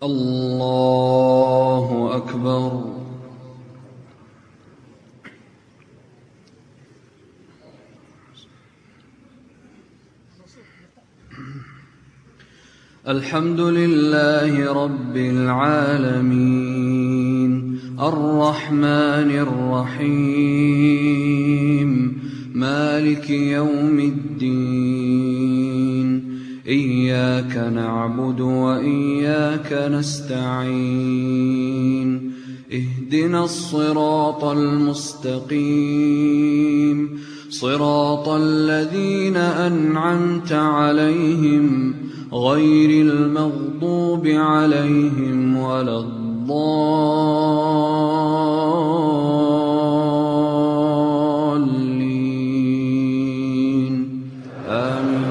اللہ اکبر۔ الحمد للہ رب العالمین الرحمن الرحیم مالک یوم الدین إياك نعبد وإياك نستعين اهدنا الصراط المستقيم صراط الذين أنعمت عليهم غير المغضوب عليهم ولا الضالين آمين۔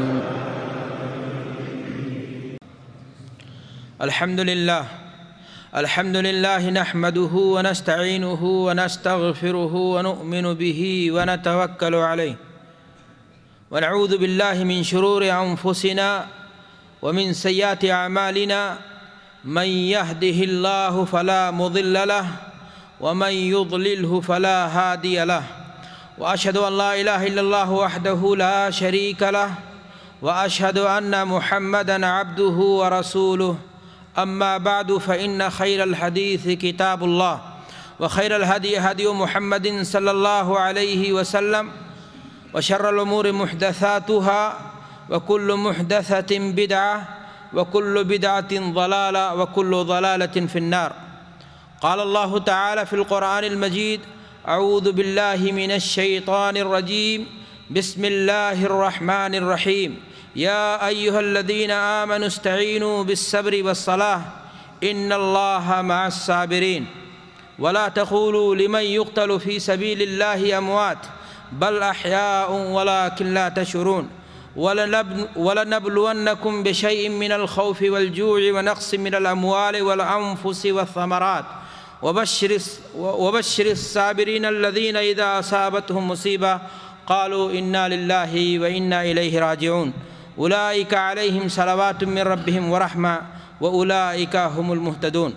الحمد لله نحمده ونستعينه ونستغفره ونؤمن به ونتوكل عليه ونعوذ بالله من شرور أنفسنا ومن سيئات أعمالنا من يهده الله فلا مضل له ومن يضلله فلا هادي له وأشهد أن لا إله إلا الله وحده لا شريك له وأشهد أن محمدًا عبده ورسوله أما بعد فإن خير الحديث كتاب الله وخير الهدي هدي محمد صلى الله عليه وسلم وشر الأمور محدثاتها وكل محدثة بدعة وكل بدعة ضلالة وكل ضلالة في النار۔ قال الله تعالى في القرآن المجيد: أعوذ بالله من الشيطان الرجيم، بسم الله الرحمن الرحيم، يا أيها الذين آمنوا استعينوا بالصبر والصلاة إن الله مع الصابرين ولا تقولوا لمن يقتل في سبيل الله أموات بل أحياء ولكن لا تشعرون ولنبلونكم بشيء من الخوف والجوع ونقص من الأموال والأنفس والثمرات وبشر الصابرين الذين إذا أصابتهم مصيبة قالوا إنا لله وإنا إليه راجعون أولئك عليهم صلوات من ربهم ورحمة وأولئك هم المهتدون۔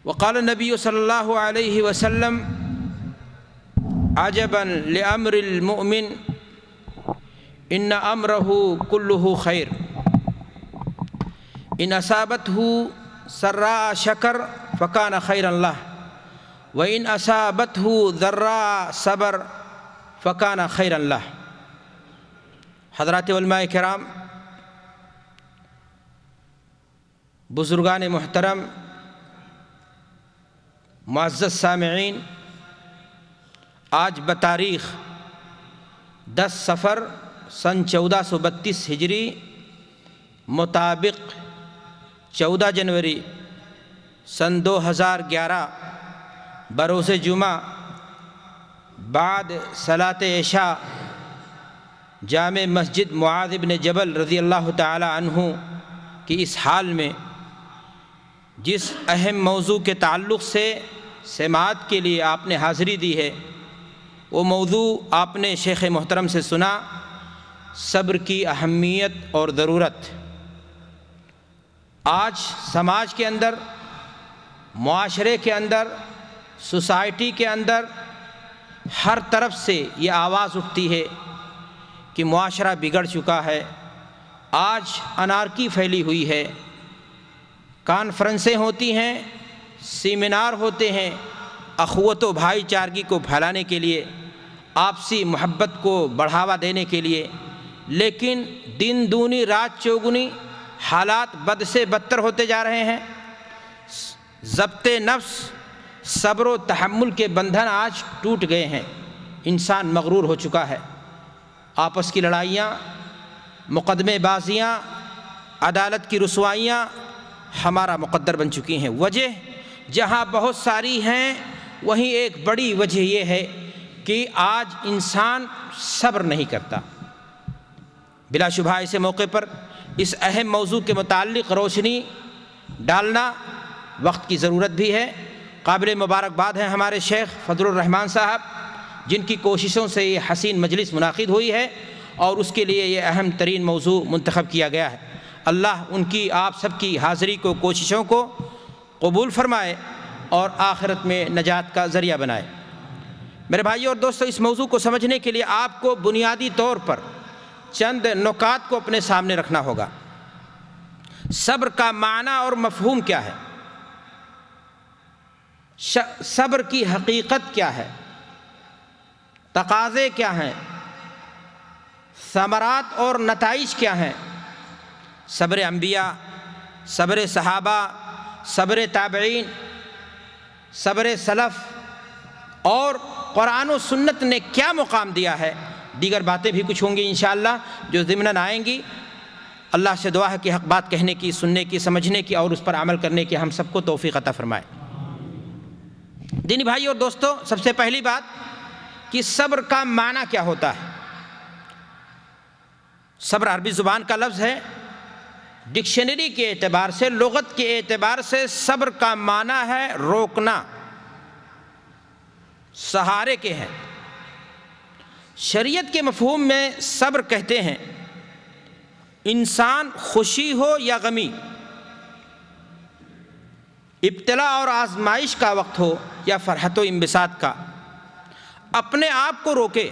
وقال النبي صلى الله عليه وسلم: عجبا لأمر المؤمن إن أمره كله خير إن أصابته سراء شكر فكان خيرا له وإن أصابته ضراء صبر فكان خيرا له۔ حضرات علماء کرام، بزرگان محترم، معزز سامعین، آج بتاریخ 10 صفر سن 1432 ہجری مطابق 14 جنوری سن 2011 بروز جمعہ بعد صلاۃ عشاء جامع مسجد معاذ بن جبل رضی اللہ تعالی عنہ کی اس حال میں جس اہم موضوع کے تعلق سے سماعت کے لیے آپ نے حاضری دی ہے، وہ موضوع آپ نے شیخ محترم سے سنا، صبر کی اہمیت اور ضرورت۔ آج سماج کے اندر، معاشرے کے اندر، سوسائٹی کے اندر ہر طرف سے یہ آواز اٹھتی ہے کہ معاشرہ بگڑ چکا ہے، آج انارکی پھیلی ہوئی ہے، کانفرنسیں ہوتی ہیں، سیمینار ہوتے ہیں اخوت و بھائی چارگی کو پھیلانے کے لیے، آپسی محبت کو بڑھاوا دینے کے لیے، لیکن دن دونی رات چوگنی حالات بد سے بدتر ہوتے جا رہے ہیں۔ ضبط نفس، صبر و تحمل کے بندھن آج ٹوٹ گئے ہیں، انسان مغرور ہو چکا ہے، آپس کی لڑائیاں، مقدمے بازیاں، عدالت کی رسوائیاں ہمارا مقدر بن چکی ہیں۔ وجہ جہاں بہت ساری ہیں، وہیں ایک بڑی وجہ یہ ہے کہ آج انسان صبر نہیں کرتا۔ بلا شبہ ایسے موقع پر اس اہم موضوع کے متعلق روشنی ڈالنا وقت کی ضرورت بھی ہے۔ قابل مبارکباد ہیں ہمارے شیخ فضل الرحمان صاحب، جن کی کوششوں سے یہ حسین مجلس منعقد ہوئی ہے اور اس کے لیے یہ اہم ترین موضوع منتخب کیا گیا ہے۔ اللہ ان کی آپ سب کی حاضری کو، کوششوں کو قبول فرمائے اور آخرت میں نجات کا ذریعہ بنائے۔ میرے بھائیو اور دوستو، اس موضوع کو سمجھنے کے لیے آپ کو بنیادی طور پر چند نکات کو اپنے سامنے رکھنا ہوگا۔ صبر کا معنی اور مفہوم کیا ہے؟ صبر کی حقیقت کیا ہے؟ تقاضے کیا ہیں؟ ثمرات اور نتائج کیا ہیں؟ صبر انبیاء، صبر صحابہ، صبر تابعین، صبر سلف اور قرآن و سنت نے کیا مقام دیا ہے؟ دیگر باتیں بھی کچھ ہوں گی انشاءاللہ جو ضمناً آئیں گی۔ اللہ سے دعا ہے کہ حق بات کہنے کی، سننے کی، سمجھنے کی اور اس پر عمل کرنے کی ہم سب کو توفیق عطا فرمائے۔ دینی بھائی اور دوستو، سب سے پہلی بات کہ صبر کا معنی کیا ہوتا ہے؟ صبر عربی زبان کا لفظ ہے۔ ڈکشنری کے اعتبار سے، لغت کے اعتبار سے صبر کا معنی ہے روکنا، سہارے کے ہیں۔ شریعت کے مفہوم میں صبر کہتے ہیں انسان خوشی ہو یا غمی، ابتلا اور آزمائش کا وقت ہو یا فرحت و انبساط کا، اپنے آپ کو روکے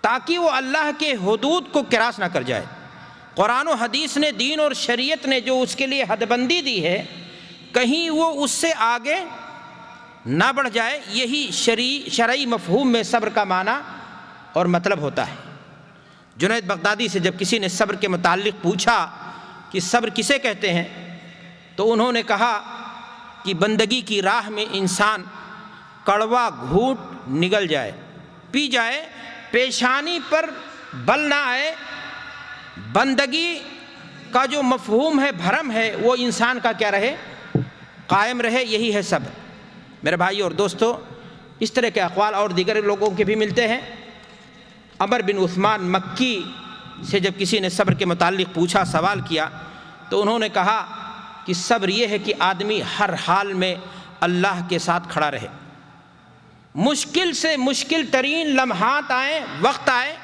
تاکہ وہ اللہ کے حدود کو کراس نہ کر جائے۔ قرآن و حدیث نے، دین اور شریعت نے جو اس کے لیے حد بندی دی ہے، کہیں وہ اس سے آگے نہ بڑھ جائے۔ یہی شرعی مفہوم میں صبر کا معنی اور مطلب ہوتا ہے۔ جنید بغدادی سے جب کسی نے صبر کے متعلق پوچھا کہ صبر کسے کہتے ہیں، تو انہوں نے کہا کہ بندگی کی راہ میں انسان کڑوا گھونٹ نگل جائے، پی جائے، پیشانی پر بل نہ آئے، بندگی کا جو مفہوم ہے، بھرم ہے، وہ انسان کا کیا رہے؟ قائم رہے۔ یہی ہے صبر۔ میرے بھائی اور دوستو، اس طرح کے اقوال اور دیگر لوگوں کے بھی ملتے ہیں۔ عمر بن عثمان مکی سے جب کسی نے صبر کے متعلق پوچھا، سوال کیا، تو انہوں نے کہا کہ صبر یہ ہے کہ آدمی ہر حال میں اللہ کے ساتھ کھڑا رہے، مشکل سے مشکل ترین لمحات آئیں، وقت آئے،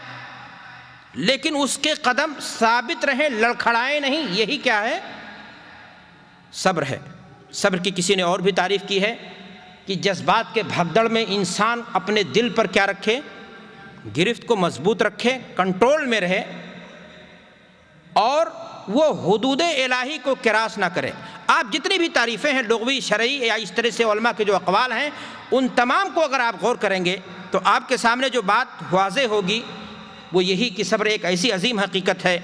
لیکن اس کے قدم ثابت رہیں، لڑکھڑائیں نہیں۔ یہی کیا ہے؟ صبر ہے۔ صبر کی کسی نے اور بھی تعریف کی ہے کہ جذبات کے بھگدڑ میں انسان اپنے دل پر کیا رکھے؟ گرفت کو مضبوط رکھے، کنٹرول میں رہے اور وہ حدود الہی کو کراس نہ کرے۔ آپ جتنی بھی تعریفیں ہیں لغوی، شرعی یا اس طرح سے علماء کے جو اقوال ہیں، ان تمام کو اگر آپ غور کریں گے تو آپ کے سامنے جو بات واضح ہوگی وہ یہی کہ صبر ایک ایسی عظیم حقیقت ہے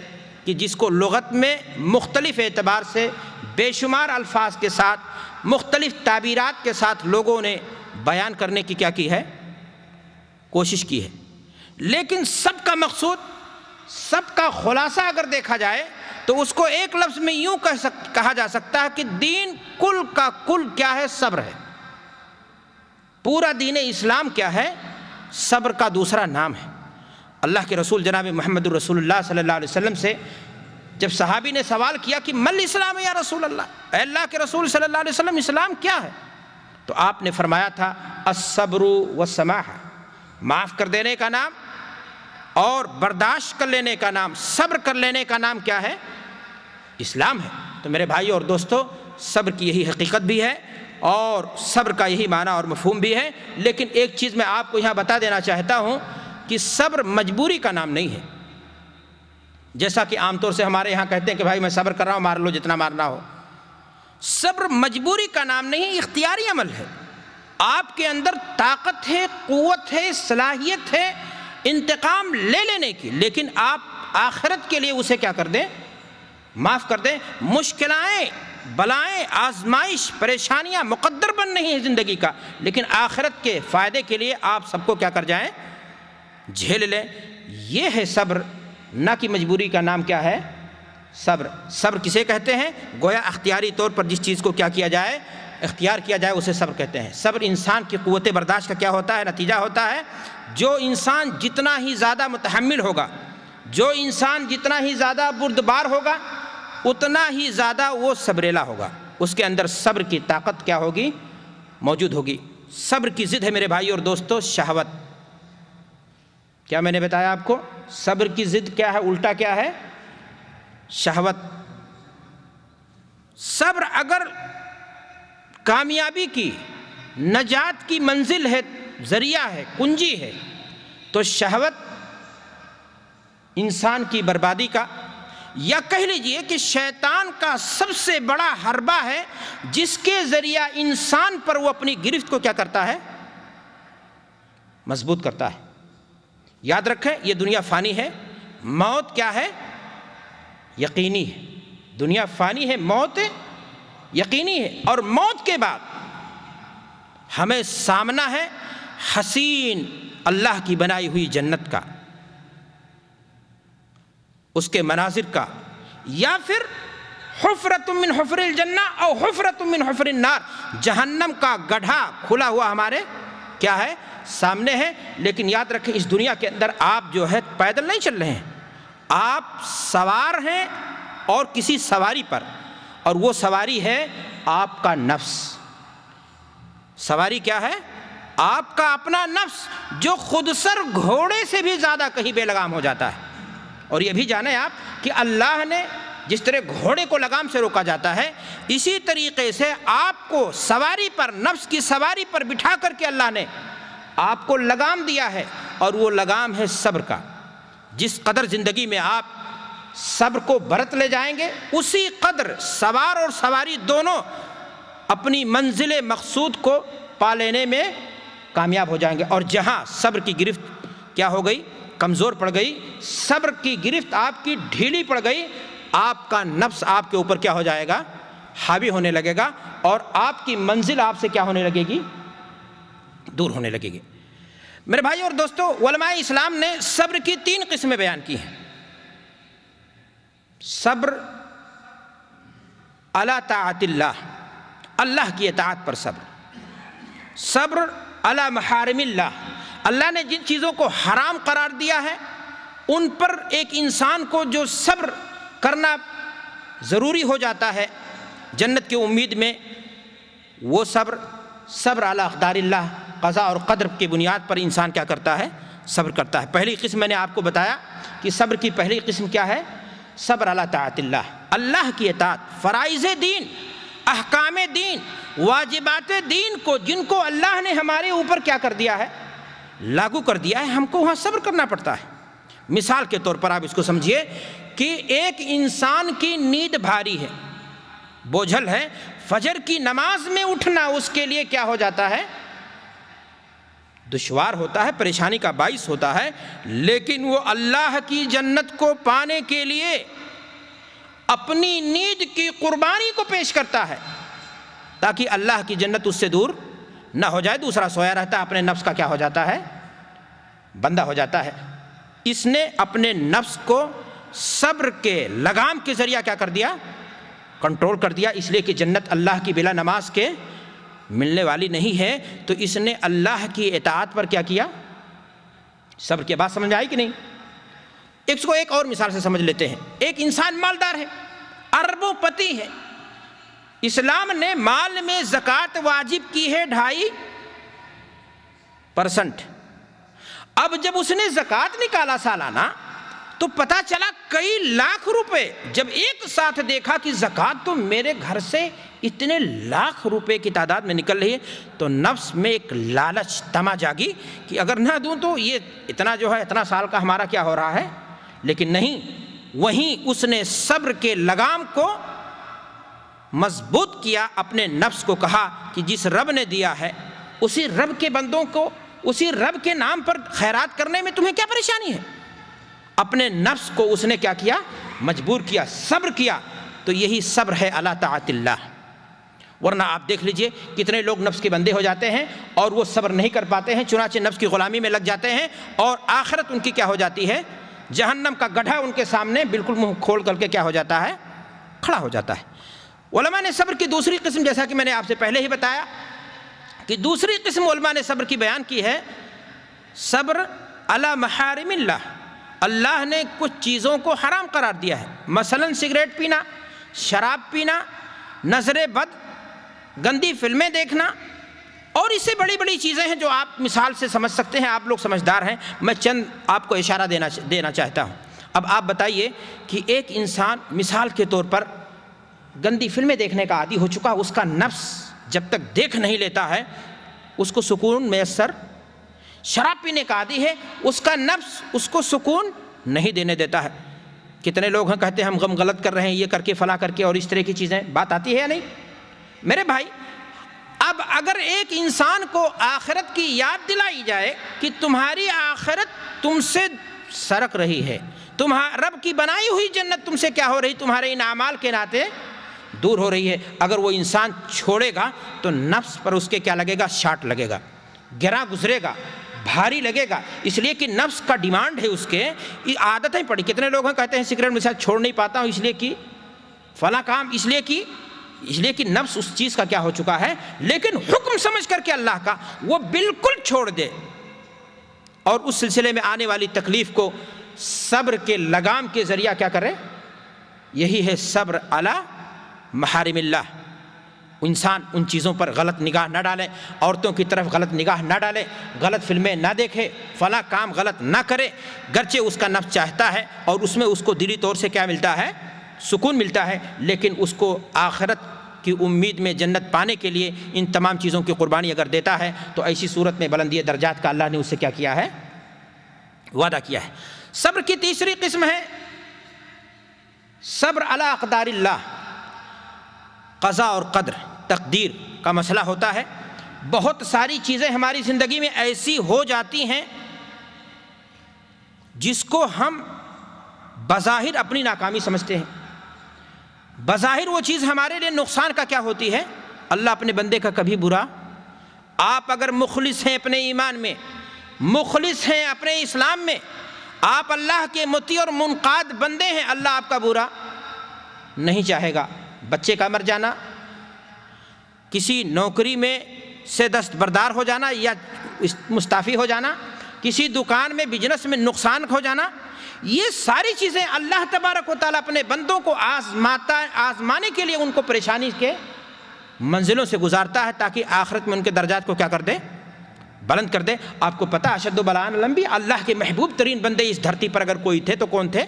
کہ جس کو لغت میں مختلف اعتبار سے بے شمار الفاظ کے ساتھ، مختلف تعبیرات کے ساتھ لوگوں نے بیان کرنے کی کیا کی ہے؟ کوشش کی ہے۔ لیکن سب کا مقصود، سب کا خلاصہ اگر دیکھا جائے تو اس کو ایک لفظ میں یوں کہا جا سکتا ہے کہ دین کل کا کل کیا ہے؟ صبر ہے۔ پورا دین اسلام کیا ہے؟ صبر کا دوسرا نام ہے۔ اللہ کے رسول جناب محمد الرسول اللہ صلی اللہ علیہ وسلم سے جب صحابی نے سوال کیا کہ مل اسلام یا رسول اللہ، اے اللہ کے رسول صلی اللہ علیہ وسلم اسلام کیا ہے؟ تو آپ نے فرمایا تھا الصبر والسماحہ، معاف کر دینے کا نام اور برداشت کر لینے کا نام، صبر کر لینے کا نام کیا ہے؟ اسلام ہے۔ تو میرے بھائی اور دوستو، صبر کی یہی حقیقت بھی ہے اور صبر کا یہی معنی اور مفہوم بھی ہے۔ لیکن ایک چیز میں آپ کو یہاں بتا دینا چاہتا ہوں کہ صبر مجبوری کا نام نہیں ہے۔ جیسا کہ عام طور سے ہمارے یہاں کہتے ہیں کہ بھائی میں صبر کر رہا ہوں، مار لو جتنا مارنا ہو۔ صبر مجبوری کا نام نہیں، اختیاری عمل ہے۔ آپ کے اندر طاقت ہے، قوت ہے، صلاحیت ہے انتقام لے لینے کی، لیکن آپ آخرت کے لیے اسے کیا کر دیں؟ معاف کر دیں۔ مشکلائیں، بلائیں، آزمائش، پریشانیاں مقدر بن نہیں ہے زندگی کا، لیکن آخرت کے فائدے کے لیے آپ سب کو کیا کر جائیں؟ جھیل لیں۔ یہ ہے صبر، نہ کہ مجبوری کا نام کیا ہے؟ صبر۔ صبر کسے کہتے ہیں؟ گویا اختیاری طور پر جس چیز کو کیا کیا جائے، اختیار کیا جائے، اسے صبر کہتے ہیں۔ صبر انسان کی قوت برداشت کا کیا ہوتا ہے؟ نتیجہ ہوتا ہے۔ جو انسان جتنا ہی زیادہ متحمل ہوگا، جو انسان جتنا ہی زیادہ بردبار ہوگا، اتنا ہی زیادہ وہ صبریلا ہوگا، اس کے اندر صبر کی طاقت کیا ہوگی؟ موجود ہوگی۔ صبر کی ضد ہے میرے بھائی اور دوستو شہوت۔ کیا میں نے بتایا آپ کو؟ صبر کی ضد کیا ہے؟ الٹا کیا ہے؟ شہوت. صبر اگر کامیابی کی، نجات کی منزل ہے، ذریعہ ہے، کنجی ہے، تو شہوت انسان کی بربادی کا، یا کہہ لیجئے کہ شیطان کا سب سے بڑا حربہ ہے جس کے ذریعہ انسان پر وہ اپنی گرفت کو کیا کرتا ہے؟ مضبوط کرتا ہے. یاد رکھیں یہ دنیا فانی ہے، موت کیا ہے؟ یقینی ہے. دنیا فانی ہے، موت یقینی ہے، اور موت کے بعد ہمیں سامنا ہے حسین اللہ کی بنائی ہوئی جنت کا، اس کے مناظر کا، یا پھر حفرۃ من حفر الجنہ او حفرۃ من حفر النار، جہنم کا گڑھا کھلا ہوا ہمارے کیا ہے؟ سامنے ہے. لیکن یاد رکھیں اس دنیا کے اندر آپ جو ہے پیدل نہیں چل رہے ہیں، آپ سوار ہیں اور کسی سواری پر، اور وہ سواری ہے آپ کا نفس. سواری کیا ہے؟ آپ کا اپنا نفس، جو خود سر گھوڑے سے بھی زیادہ کہیں بے لگام ہو جاتا ہے. اور یہ بھی جانیں آپ کہ اللہ نے جس طرح گھوڑے کو لگام سے روکا جاتا ہے، اسی طریقے سے آپ کو سواری پر، نفس کی سواری پر بٹھا کر کے اللہ نے آپ کو لگام دیا ہے، اور وہ لگام ہے صبر کا. جس قدر زندگی میں آپ صبر کو برت لے جائیں گے، اسی قدر سوار اور سواری دونوں اپنی منزل مقصود کو پا لینے میں کامیاب ہو جائیں گے. اور جہاں صبر کی گرفت کیا ہو گئی؟ کمزور پڑ گئی، صبر کی گرفت آپ کی ڈھیلی پڑ گئی، آپ کا نفس آپ کے اوپر کیا ہو جائے گا؟ حاوی ہونے لگے گا، اور آپ کی منزل آپ سے کیا ہونے لگے گی؟ دور ہونے لگے گی. میرے بھائی اور دوستو، علماء اسلام نے صبر کی 3 قسمیں بیان کی ہیں. صبر علی طاعت اللہ، اللہ کی اطاعت پر صبر. صبر علی محارم اللہ، اللہ نے جن چیزوں کو حرام قرار دیا ہے ان پر ایک انسان کو جو صبر کرنا ضروری ہو جاتا ہے جنت کی امید میں، وہ صبر علی اقدار اللہ، قضاء اور قدر کی بنیاد پر انسان کیا کرتا ہے؟ صبر کرتا ہے. پہلی قسم میں نے آپ کو بتایا کہ صبر کی پہلی قسم کیا ہے؟ صبر علی طاعت اللہ، اللہ کی اطاعت. فرائض دین، احکام دین، واجبات دین کو جن کو اللہ نے ہمارے اوپر کیا کر دیا ہے؟ لاگو کر دیا ہے، ہم کو وہاں صبر کرنا پڑتا ہے. مثال کے طور پر آپ اس کو سمجھیے کہ ایک انسان کی نیند بھاری ہے، بوجھل ہے، فجر کی نماز میں اٹھنا اس کے لیے کیا ہو جاتا ہے؟ دشوار ہوتا ہے، پریشانی کا باعث ہوتا ہے. لیکن وہ اللہ کی جنت کو پانے کے لیے اپنی نیند کی قربانی کو پیش کرتا ہے تاکہ اللہ کی جنت اس سے دور نہ ہو جائے. دوسرا سویا رہتا ہے، اپنے نفس کا کیا ہو جاتا ہے؟ بندہ ہو جاتا ہے. اس نے اپنے نفس کو صبر کے لگام کے ذریعہ کیا کر دیا؟ کنٹرول کر دیا. اس لیے کہ جنت اللہ کی بلا نماز کے ملنے والی نہیں ہے، تو اس نے اللہ کی اطاعت پر کیا کیا؟ صبر کی. بات سمجھ آئی کہ نہیں؟ اس کو ایک اور مثال سے سمجھ لیتے ہیں. ایک انسان مالدار ہے، اربوں پتی ہے، اسلام نے مال میں زکوٰۃ واجب کی ہے 2.5%. اب جب اس نے زکوٰۃ نکالا سالانہ تو پتا چلا کئی لاکھ روپے، جب ایک ساتھ دیکھا کہ زکوٰۃ تو میرے گھر سے اتنے لاکھ روپے کی تعداد میں نکل رہی ہے، تو نفس میں ایک لالچ تما جاگی کہ اگر نہ دوں تو یہ اتنا جو ہے اتنا سال کا ہمارا کیا ہو رہا ہے. لیکن نہیں، وہیں اس نے صبر کے لگام کو مضبوط کیا، اپنے نفس کو کہا کہ جس رب نے دیا ہے اسی رب کے بندوں کو، اسی رب کے نام پر خیرات کرنے میں تمہیں کیا پریشانی ہے؟ اپنے نفس کو اس نے کیا کیا؟ مجبور کیا، صبر کیا. تو یہی صبر ہے علی طاعت اللہ. ورنہ آپ دیکھ لیجئے کتنے لوگ نفس کے بندے ہو جاتے ہیں اور وہ صبر نہیں کر پاتے ہیں، چنانچہ نفس کی غلامی میں لگ جاتے ہیں، اور آخرت ان کی کیا ہو جاتی ہے؟ جہنم کا گڑھا ان کے سامنے بالکل منہ کھول کر کے کیا ہو جاتا ہے؟ کھڑا ہو جاتا ہے. علماء نے صبر کی دوسری قسم، جیسا کہ میں نے آپ سے پہلے ہی بتایا کہ دوسری قسم علماء نے صبر کی بیان کی ہے، صبر علی محارم اللہ. اللہ نے کچھ چیزوں کو حرام قرار دیا ہے، مثلا سگریٹ پینا، شراب پینا، نظر بد، گندی فلمیں دیکھنا، اور اس سے بڑی بڑی چیزیں ہیں جو آپ مثال سے سمجھ سکتے ہیں. آپ لوگ سمجھدار ہیں، میں چند آپ کو اشارہ دینا چاہتا ہوں. اب آپ بتائیے کہ ایک انسان مثال کے طور پر گندی فلمیں دیکھنے کا عادی ہو چکا، اس کا نفس جب تک دیکھ نہیں لیتا ہے اس کو سکون میسر، شراب پینے کا عادی ہے، اس کا نفس اس کو سکون نہیں دینے دیتا ہے۔ کتنے لوگ ہیں کہتے ہیں ہم غم غلط کر رہے ہیں، یہ کر کے فلاں کر کے اور اس طرح کی چیزیں، بات آتی ہے یا نہیں؟ میرے بھائی، اب اگر ایک انسان کو آخرت کی یاد دلائی جائے کہ تمہاری آخرت تم سے سرک رہی ہے، رب کی بنائی ہوئی جنت تم سے کیا ہو رہی، تمہارے ان اعمال کے ناطے دور ہو رہی ہے، اگر وہ انسان چھوڑے گا تو نفس پر اس کے کیا لگے گا؟ شاٹ لگے گا، گراں گزرے گا، بھاری لگے گا، اس لیے کہ نفس کا ڈیمانڈ ہے اس کے، عادتیں پڑی۔ کتنے لوگ ہیں کہتے ہیں سگریٹ میں سے چھوڑ نہیں پاتا ہوں اس لیے کہ فلاں کام، اس لیے کہ نفس اس چیز کا کیا ہو چکا ہے، لیکن حکم سمجھ کر کے اللہ کا وہ بالکل چھوڑ دے اور اس سلسلے میں آنے والی تکلیف کو صبر کے لگام کے ذریعہ کیا کرے، یہی ہے صبر علی محارم اللہ۔ انسان ان چیزوں پر غلط نگاہ نہ ڈالے، عورتوں کی طرف غلط نگاہ نہ ڈالے، غلط فلمیں نہ دیکھے، فلاں کام غلط نہ کرے، گرچہ اس کا نفس چاہتا ہے اور اس میں اس کو دلی طور سے کیا ملتا ہے؟ سکون ملتا ہے، لیکن اس کو آخرت کی امید میں جنت پانے کے لیے ان تمام چیزوں کی قربانی اگر دیتا ہے تو ایسی صورت میں بلندی درجات کا اللہ نے اس سے کیا کیا ہے؟ وعدہ کیا ہے۔ صبر کی تیسری قسم ہے صبر علی اقدار اللہ۔ قضاء اور قدر، تقدیر کا مسئلہ ہوتا ہے، بہت ساری چیزیں ہماری زندگی میں ایسی ہو جاتی ہیں جس کو ہم بظاہر اپنی ناکامی سمجھتے ہیں، بظاہر وہ چیز ہمارے لیے نقصان کا کیا ہوتی ہے، اللہ اپنے بندے کا کبھی برا، آپ اگر مخلص ہیں اپنے ایمان میں، مخلص ہیں اپنے اسلام میں، آپ اللہ کے مطیع اور منقاد بندے ہیں، اللہ آپ کا برا نہیں چاہے گا۔ بچے کا مر جانا، کسی نوکری میں سے دستبردار ہو جانا یا مستعفی ہو جانا، کسی دکان میں بزنس میں نقصان ہو جانا، یہ ساری چیزیں اللہ تبارک و تعالیٰ اپنے بندوں کو آزمانے کے لیے ان کو پریشانی کے منزلوں سے گزارتا ہے تاکہ آخرت میں ان کے درجات کو کیا کر دے؟ بلند کر دے۔ آپ کو پتہ اشد بلاء الانبیاء، اللہ کے محبوب ترین بندے اس دھرتی پر اگر کوئی تھے تو کون تھے؟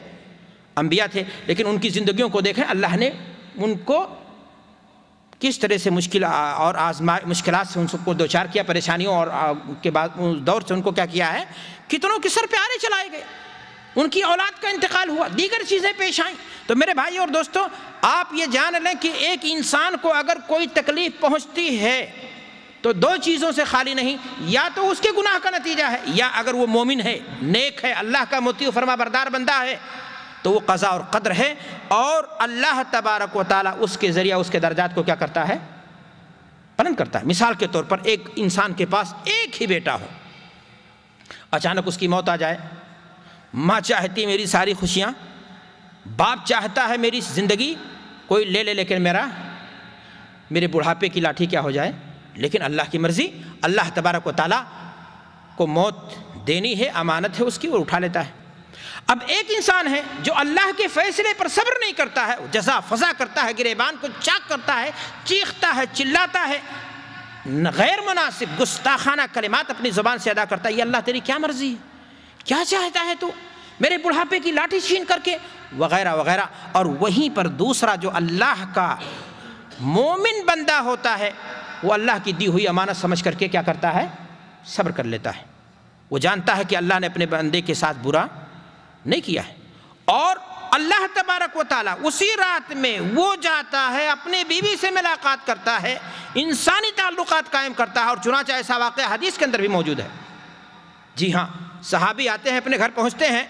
انبیاء تھے، لیکن ان کی زندگیوں کو دیکھیں اللہ نے ان کو کس طرح سے مشکلات سے ان کو دوچار کیا، پریشانیوں اور کے بعد دور سے ان کو کیا کیا ہے، کتنوں کے سر پہ آرے چلائے گئے، ان کی اولاد کا انتقال ہوا، دیگر چیزیں پیش آئیں۔ تو میرے بھائی اور دوستو، آپ یہ جان لیں کہ ایک انسان کو اگر کوئی تکلیف پہنچتی ہے تو دو چیزوں سے خالی نہیں، یا تو اس کے گناہ کا نتیجہ ہے، یا اگر وہ مومن ہے، نیک ہے، اللہ کا مطیع فرما بردار بندہ ہے تو وہ قضاء اور قدر ہے، اور اللہ تبارک و تعالیٰ اس کے ذریعہ اس کے درجات کو کیا کرتا ہے؟ بلند کرتا ہے۔ مثال کے طور پر ایک انسان کے پاس ایک ہی بیٹا ہو، اچانک اس کی موت آ جائے، ماں چاہتی میری ساری خوشیاں، باپ چاہتا ہے میری زندگی کوئی لے لیکن میرے بڑھاپے کی لاٹھی کیا ہو جائے، لیکن اللہ کی مرضی، اللہ تبارک و تعالیٰ کو موت دینی ہے، امانت ہے اس کی، وہ اٹھا لیتا ہے۔ اب ایک انسان ہے جو اللہ کے فیصلے پر صبر نہیں کرتا ہے، جزا فضا کرتا ہے، گریبان کو چاک کرتا ہے، چیختا ہے، چلاتا ہے، غیر مناسب گستاخانہ کلمات اپنی زبان سے ادا کرتا ہے، یہ اللہ تیری کیا مرضی ہے، کیا چاہتا ہے تو میرے بڑھاپے کی لاٹھی چھین کر کے، وغیرہ وغیرہ۔ اور وہیں پر دوسرا جو اللہ کا مومن بندہ ہوتا ہے وہ اللہ کی دی ہوئی امانت سمجھ کر کے کیا کرتا ہے؟ صبر کر لیتا ہے، وہ جانتا ہے کہ اللہ نے اپنے بندے کے ساتھ برا نہیں کیا ہے، اور اللہ تبارک و تعالیٰ اسی رات میں وہ جاتا ہے، اپنے بیوی سے ملاقات کرتا ہے، انسانی تعلقات قائم کرتا ہے، اور چنانچہ ایسا واقعہ حدیث کے اندر بھی موجود ہے۔ جی ہاں، صحابی آتے ہیں، اپنے گھر پہنچتے ہیں،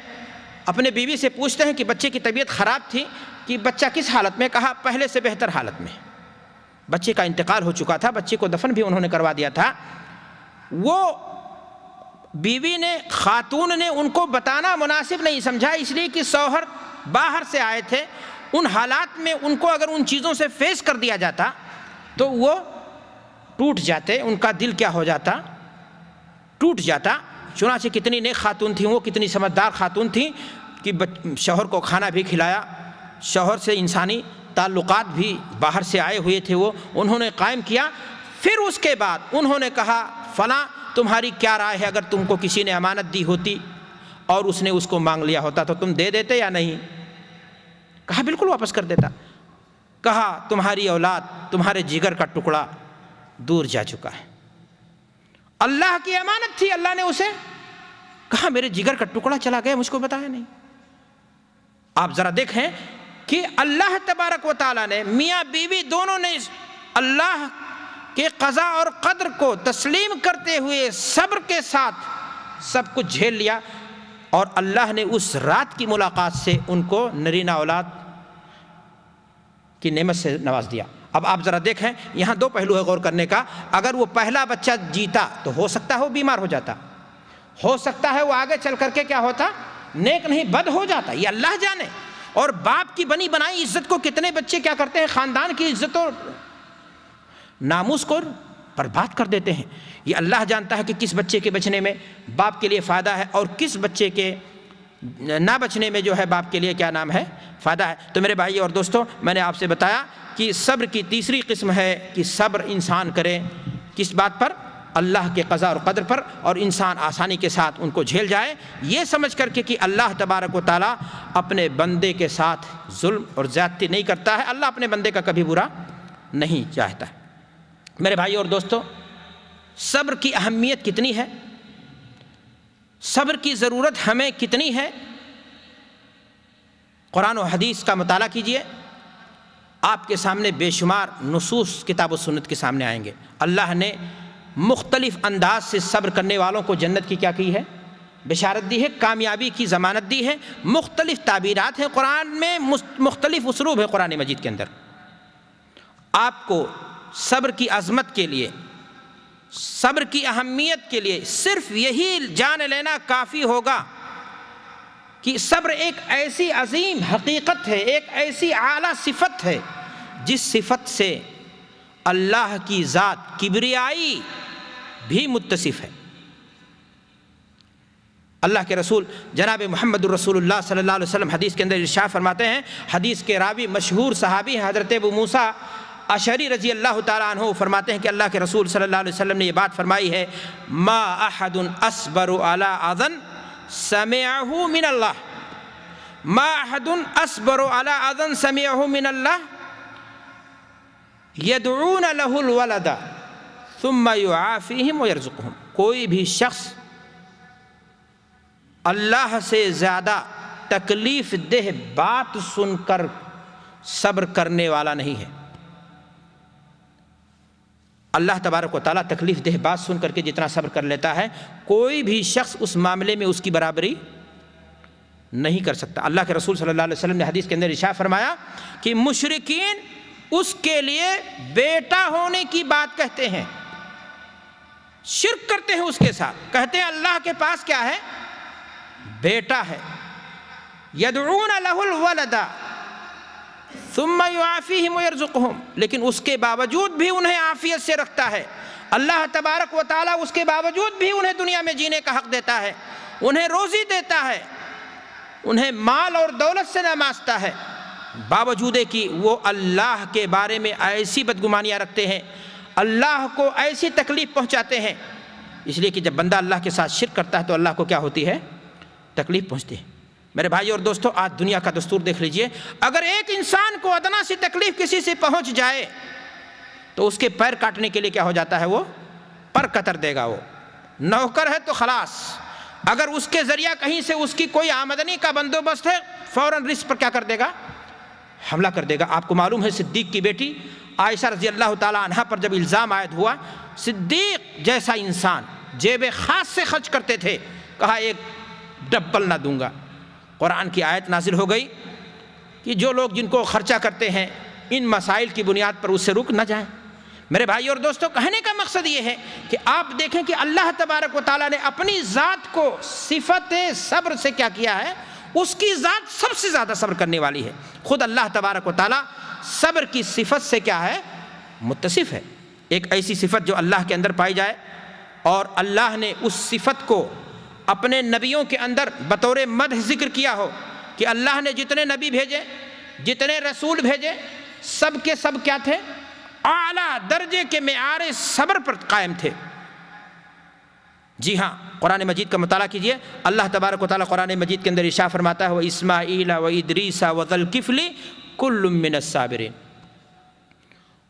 اپنے بیوی سے پوچھتے ہیں کہ بچے کی طبیعت خراب تھی، کہ بچہ کس حالت میں؟ کہا پہلے سے بہتر حالت میں، بچے کا انتقال ہو چکا تھا، بچے کو دفن بھی انہوں نے کروا دیا تھا۔ وہ بیوی نے، خاتون نے ان کو بتانا مناسب نہیں سمجھا، اس لیے کہ شوہر باہر سے آئے تھے، ان حالات میں ان کو اگر ان چیزوں سے فیس کر دیا جاتا تو وہ ٹوٹ جاتے، ان کا دل کیا ہو جاتا؟ ٹوٹ جاتا۔ چنانچہ کتنی نیک خاتون تھیں وہ، کتنی سمجھدار خاتون تھیں کہ شوہر کو کھانا بھی کھلایا، شوہر سے انسانی تعلقات بھی باہر سے آئے ہوئے تھے وہ انہوں نے قائم کیا۔ پھر اس کے بعد انہوں نے کہا فلاں تمہاری کیا رائے ہے اگر تم کو کسی نے امانت دی ہوتی اور اس نے اس کو مانگ لیا ہوتا تو تم دے دیتے یا نہیں؟ کہا بالکل واپس کر دیتا۔ کہا تمہاری اولاد تمہارے جگر کا ٹکڑا دور جا چکا ہے۔ اللہ کی امانت تھی، اللہ نے اسے کہا میرے جگر کا ٹکڑا چلا گیا، مجھ کو بتایا نہیں۔ آپ ذرا دیکھیں کہ اللہ تبارک و تعالیٰ نے، میاں بیوی دونوں نے اللہ کے قضاء اور قدر کو تسلیم کرتے ہوئے صبر کے ساتھ سب کچھ جھیل لیا، اور اللہ نے اس رات کی ملاقات سے ان کو نرینہ اولاد کی نعمت سے نواز دیا۔ اب آپ ذرا دیکھیں، یہاں دو پہلو ہے غور کرنے کا۔ اگر وہ پہلا بچہ جیتا تو ہو سکتا ہے وہ بیمار ہو جاتا، ہو سکتا ہے وہ آگے چل کر کے کیا ہوتا، نیک نہیں بد ہو جاتا، یہ اللہ جانے۔ اور باپ کی بنی بنائی عزت کو کتنے بچے کیا کرتے ہیں، خاندان کی عزت اور ناموس کو برباد کر دیتے ہیں۔ یہ اللہ جانتا ہے کہ کس بچے کے بچنے میں باپ کے لیے فائدہ ہے اور کس بچے کے نہ بچنے میں جو ہے باپ کے لیے کیا نام ہے، فائدہ ہے۔ تو میرے بھائی اور دوستوں، میں نے آپ سے بتایا کہ صبر کی تیسری قسم ہے کہ صبر انسان کرے کس بات پر، اللہ کے قضاء اور قدر پر، اور انسان آسانی کے ساتھ ان کو جھیل جائے، یہ سمجھ کر کے کہ اللہ تبارک و تعالیٰ اپنے بندے کے ساتھ ظلم اور زیادتی نہیں کرتا ہے، اللہ اپنے بندے کا کبھی برا نہیں چاہتا ہے۔ میرے بھائی اور دوستوں، صبر کی اہمیت کتنی ہے، صبر کی ضرورت ہمیں کتنی ہے، قرآن و حدیث کا مطالعہ کیجئے، آپ کے سامنے بے شمار نصوص کتاب و سنت کے سامنے آئیں گے۔ اللہ نے مختلف انداز سے صبر کرنے والوں کو جنت کی کیا کی ہے، بشارت دی ہے، کامیابی کی ضمانت دی ہے۔ مختلف تعبیرات ہیں قرآن میں، مختلف اسلوب ہے قرآن مجید کے اندر۔ آپ کو صبر کی عظمت کے لیے، صبر کی اہمیت کے لیے صرف یہی جان لینا کافی ہوگا کہ صبر ایک ایسی عظیم حقیقت ہے، ایک ایسی اعلیٰ صفت ہے جس صفت سے اللہ کی ذات کبریائی بھی متصف ہے۔ اللہ کے رسول جناب محمد الرسول اللہ صلی اللہ علیہ وسلم حدیث کے اندر ارشاد فرماتے ہیں، حدیث کے راوی مشہور صحابی ہیں حضرت ابو موسیٰ اشعری رضی اللہ تعالیٰ عنہ، فرماتے ہیں کہ اللہ کے رسول صلی اللہ علیہ وسلم نے یہ بات فرمائی ہے، ما احد اصبر علی اذن سمعہ من اللہ، ما احد اصبر علی اذن سمعہ من اللہ یدعون له الولد ثم یعافیہم ویرزقہم۔ کوئی بھی شخص اللہ سے زیادہ تکلیف دہ بات سن کر صبر کرنے والا نہیں ہے۔ اللہ تبارک و تعالیٰ تکلیف دہ بات سن کر کے جتنا صبر کر لیتا ہے، کوئی بھی شخص اس معاملے میں اس کی برابری نہیں کر سکتا۔ اللہ کے رسول صلی اللہ علیہ وسلم نے حدیث کے اندر ارشاد فرمایا کہ مشرکین اس کے لیے بیٹا ہونے کی بات کہتے ہیں، شرک کرتے ہیں اس کے ساتھ، کہتے ہیں اللہ کے پاس کیا ہے، بیٹا ہے۔ یدعون له الولد ثم یعافیہم ویرزقہم، لیکن اس کے باوجود بھی انہیں عافیت سے رکھتا ہے۔ اللہ تبارک و تعالیٰ اس کے باوجود بھی انہیں دنیا میں جینے کا حق دیتا ہے، انہیں روزی دیتا ہے، انہیں مال اور دولت سے نوازتا ہے، باوجود کہ وہ اللہ کے بارے میں ایسی بدگمانیاں رکھتے ہیں، اللہ کو ایسی تکلیف پہنچاتے ہیں۔ اس لیے کہ جب بندہ اللہ کے ساتھ شرک کرتا ہے تو اللہ کو کیا ہوتی ہے، تکلیف پہنچتی ہے۔ میرے بھائی اور دوستو، آج دنیا کا دستور دیکھ لیجئے، اگر ایک انسان کو ادنا سی تکلیف کسی سے پہنچ جائے تو اس کے پیر کاٹنے کے لیے کیا ہو جاتا ہے، وہ پر قطر دے گا، وہ نوکر ہے تو خلاص۔ اگر اس کے ذریعہ کہیں سے اس کی کوئی آمدنی کا بندوبست ہے، فوراً رزق پر کیا کر دے گا، حملہ کر دے گا۔ آپ کو معلوم ہے صدیق کی بیٹی عائشہ رضی اللہ تعالی عنہا پر جب الزام عائد ہوا، صدیق جیسا انسان جیب خاص سے خرچ کرتے تھے، کہا ایک ڈبل نہ دوں گا۔ قرآن کی آیت نازل ہو گئی کہ جو لوگ جن کو خرچہ کرتے ہیں ان مسائل کی بنیاد پر اس سے رک نہ جائیں۔ میرے بھائی اور دوستو، کہنے کا مقصد یہ ہے کہ آپ دیکھیں کہ اللہ تبارک و تعالیٰ نے اپنی ذات کو صفت صبر سے کیا کیا ہے، اس کی ذات سب سے زیادہ صبر کرنے والی ہے۔ خود اللہ تبارک و تعالیٰ صبر کی صفت سے کیا ہے، متصف ہے۔ ایک ایسی صفت جو اللہ کے اندر پائی جائے اور اللہ نے اس صفت کو اپنے نبیوں کے اندر بطور مدح ذکر کیا ہو کہ اللہ نے جتنے نبی بھیجے، جتنے رسول بھیجے، سب کے سب کیا تھے، اعلیٰ درجے کے معیار صبر پر قائم تھے۔ جی ہاں، قرآن مجید کا مطالعہ کیجئے، اللہ تبارک و تعالیٰ قرآن مجید کے اندر ارشاد فرماتا ہے وَإِسْمَاعِيلَ وَإِدْرِيسَ وَذَا الْكِفْلِ كُلٌّ مِّنَ الصَّابِرِينَ۔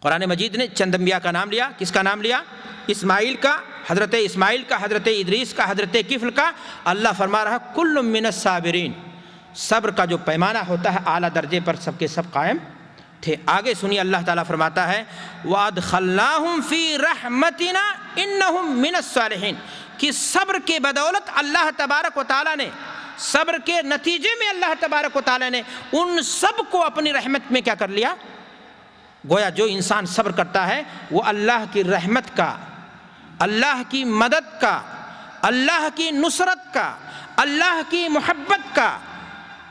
قرآن مجید نے چند انبیاء کا نام لیا۔ کس کا نام لیا؟ اسماعیل کا، حضرت اسماعیل کا، حضرت ادریس کا، حضرت کفل کا۔ اللہ فرما رہا کل من الصابرین، صبر کا جو پیمانہ ہوتا ہے اعلیٰ درجے پر سب کے سب قائم تھے۔ آگے سنیے، اللہ تعالیٰ فرماتا ہے وَأَدْخَلْنَاهُمْ فِي رَحْمَتِنَا إِنَّهُمْ مِنَ الصَّالِحِينَ، کہ صبر کے بدولت اللہ تبارک و تعالیٰ نے، صبر کے نتیجے میں اللہ تبارک و تعالیٰ نے ان سب کو اپنی رحمت میں کیا کر لیا؟ گویا جو انسان صبر کرتا ہے وہ اللہ کی رحمت کا، اللہ کی مدد کا، اللہ کی نصرت کا، اللہ کی محبت کا،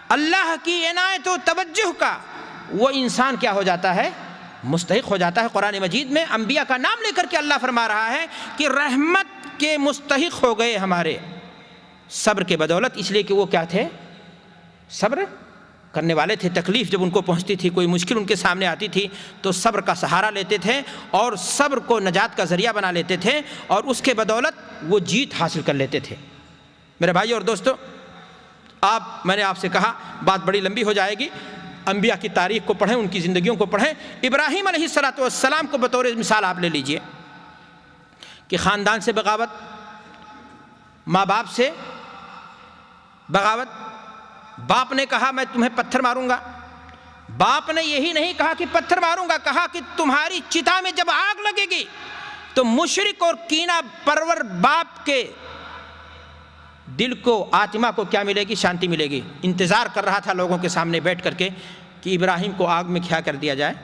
اللہ کی عنایت و توجہ کا، وہ انسان کیا ہو جاتا ہے؟ مستحق ہو جاتا ہے۔ قرآن مجید میں انبیاء کا نام لے کر کے اللہ فرما رہا ہے کہ رحمت کے مستحق ہو گئے ہمارے صبر کے بدولت، اس لیے کہ وہ کیا تھے؟ صبر کرنے والے تھے۔ تکلیف جب ان کو پہنچتی تھی، کوئی مشکل ان کے سامنے آتی تھی تو صبر کا سہارا لیتے تھے اور صبر کو نجات کا ذریعہ بنا لیتے تھے، اور اس کے بدولت وہ جیت حاصل کر لیتے تھے۔ میرے بھائی اور دوستو، میں نے آپ سے کہا بات بڑی لمبی ہو جائے گی، انبیاء کی تاریخ کو پڑھیں، ان کی زندگیوں کو پڑھیں۔ ابراہیم علیہ السلام کو بطور مثال آپ لے لیجئے کہ خاندان سے بغاوت، ماں باپ سے بغاوت۔ باپ نے کہا میں تمہیں پتھر ماروں گا، باپ نے یہی نہیں کہا کہ پتھر ماروں گا، کہا کہ تمہاری چتا میں جب آگ لگے گی تو مشرک اور کینہ پرور باپ کے دل کو، آتما کو کیا ملے گی؟ شانتی ملے گی۔ انتظار کر رہا تھا لوگوں کے سامنے بیٹھ کر کے کہ ابراہیم کو آگ میں کیا کر دیا جائے۔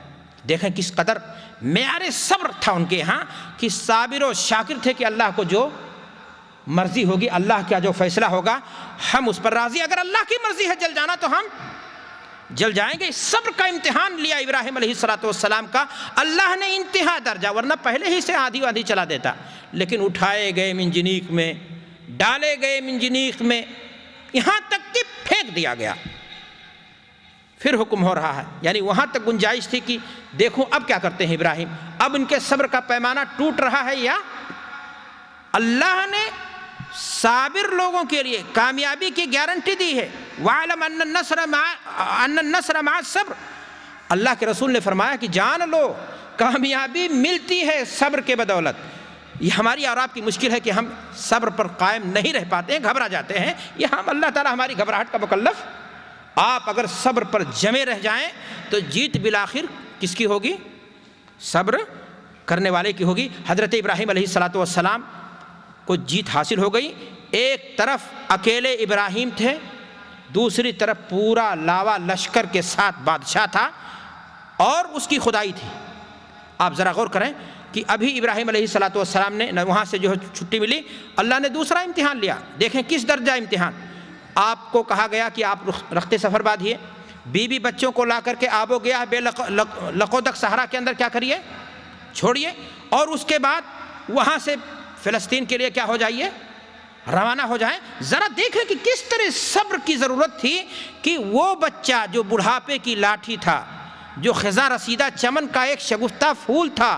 دیکھیں کس قدر معیار صبر تھا ان کے ہاں، کہ صابر و شاکر تھے کہ اللہ کو جو مرضی ہوگی، اللہ کا جو فیصلہ ہوگا ہم اس پر راضی، اگر اللہ کی مرضی ہے جل جانا تو ہم جل جائیں گے۔ صبر کا امتحان لیا ابراہیم علیہ السلام کا، اللہ نے انتہا درجہ، ورنہ پہلے ہی سے آدھی آدھی چلا دیتا، لیکن اٹھائے گئے منجنیق میں، ڈالے گئے منجنیق میں، یہاں تک کہ پھینک دیا گیا۔ پھر حکم ہو رہا ہے، یعنی وہاں تک گنجائش تھی کہ دیکھو اب کیا کرتے ہیں ابراہیم، اب ان کے صبر کا پیمانہ ٹوٹ رہا ہے یا اللہ نے صابر لوگوں کے لیے کامیابی کی گارنٹی دی ہے۔ وَعَلَمْ أَنَّ النَّصْرَ مَعَ الصَّبْرِ، اللہ کے رسول نے فرمایا کہ جان لو کامیابی ملتی ہے صبر کے بدولت۔ یہ ہماری اور آپ کی مشکل ہے کہ ہم صبر پر قائم نہیں رہ پاتے ہیں، گھبرا جاتے ہیں۔ یہ ہم اللہ تعالیٰ ہماری گھبراہٹ کا مکلف۔ آپ اگر صبر پر جمے رہ جائیں تو جیت بالآخر کس کی ہوگی؟ صبر کرنے والے کی ہوگی۔ حضرت ابراہیم علیہ السلام کو جیت حاصل ہو گئی۔ ایک طرف اکیلے ابراہیم تھے، دوسری طرف پورا لاوا لشکر کے ساتھ بادشاہ تھا اور اس کی خدائی تھی۔ آپ ذرا غور کریں کہ ابھی ابراہیم علیہ السلام نے وہاں سے جو چھٹی ملی، اللہ نے دوسرا امتحان لیا۔ دیکھیں کس درجہ امتحان۔ آپ کو کہا گیا کہ آپ رخت سفر باندھیے، بیوی بچوں کو لا کر کے آب و گیاہ بے لقودق صحرا کے اندر کیا کریے؟ چھوڑیے، اور اس کے بعد وہاں سے فلسطین کے لیے کیا ہو جائیے؟ روانہ ہو جائیں۔ ذرا دیکھیں کہ کس طرح صبر کی ضرورت تھی کہ وہ بچہ جو بڑھاپے کی لاٹھی تھا، جو خزاں رسیدہ چمن کا ایک شگفتہ پھول تھا،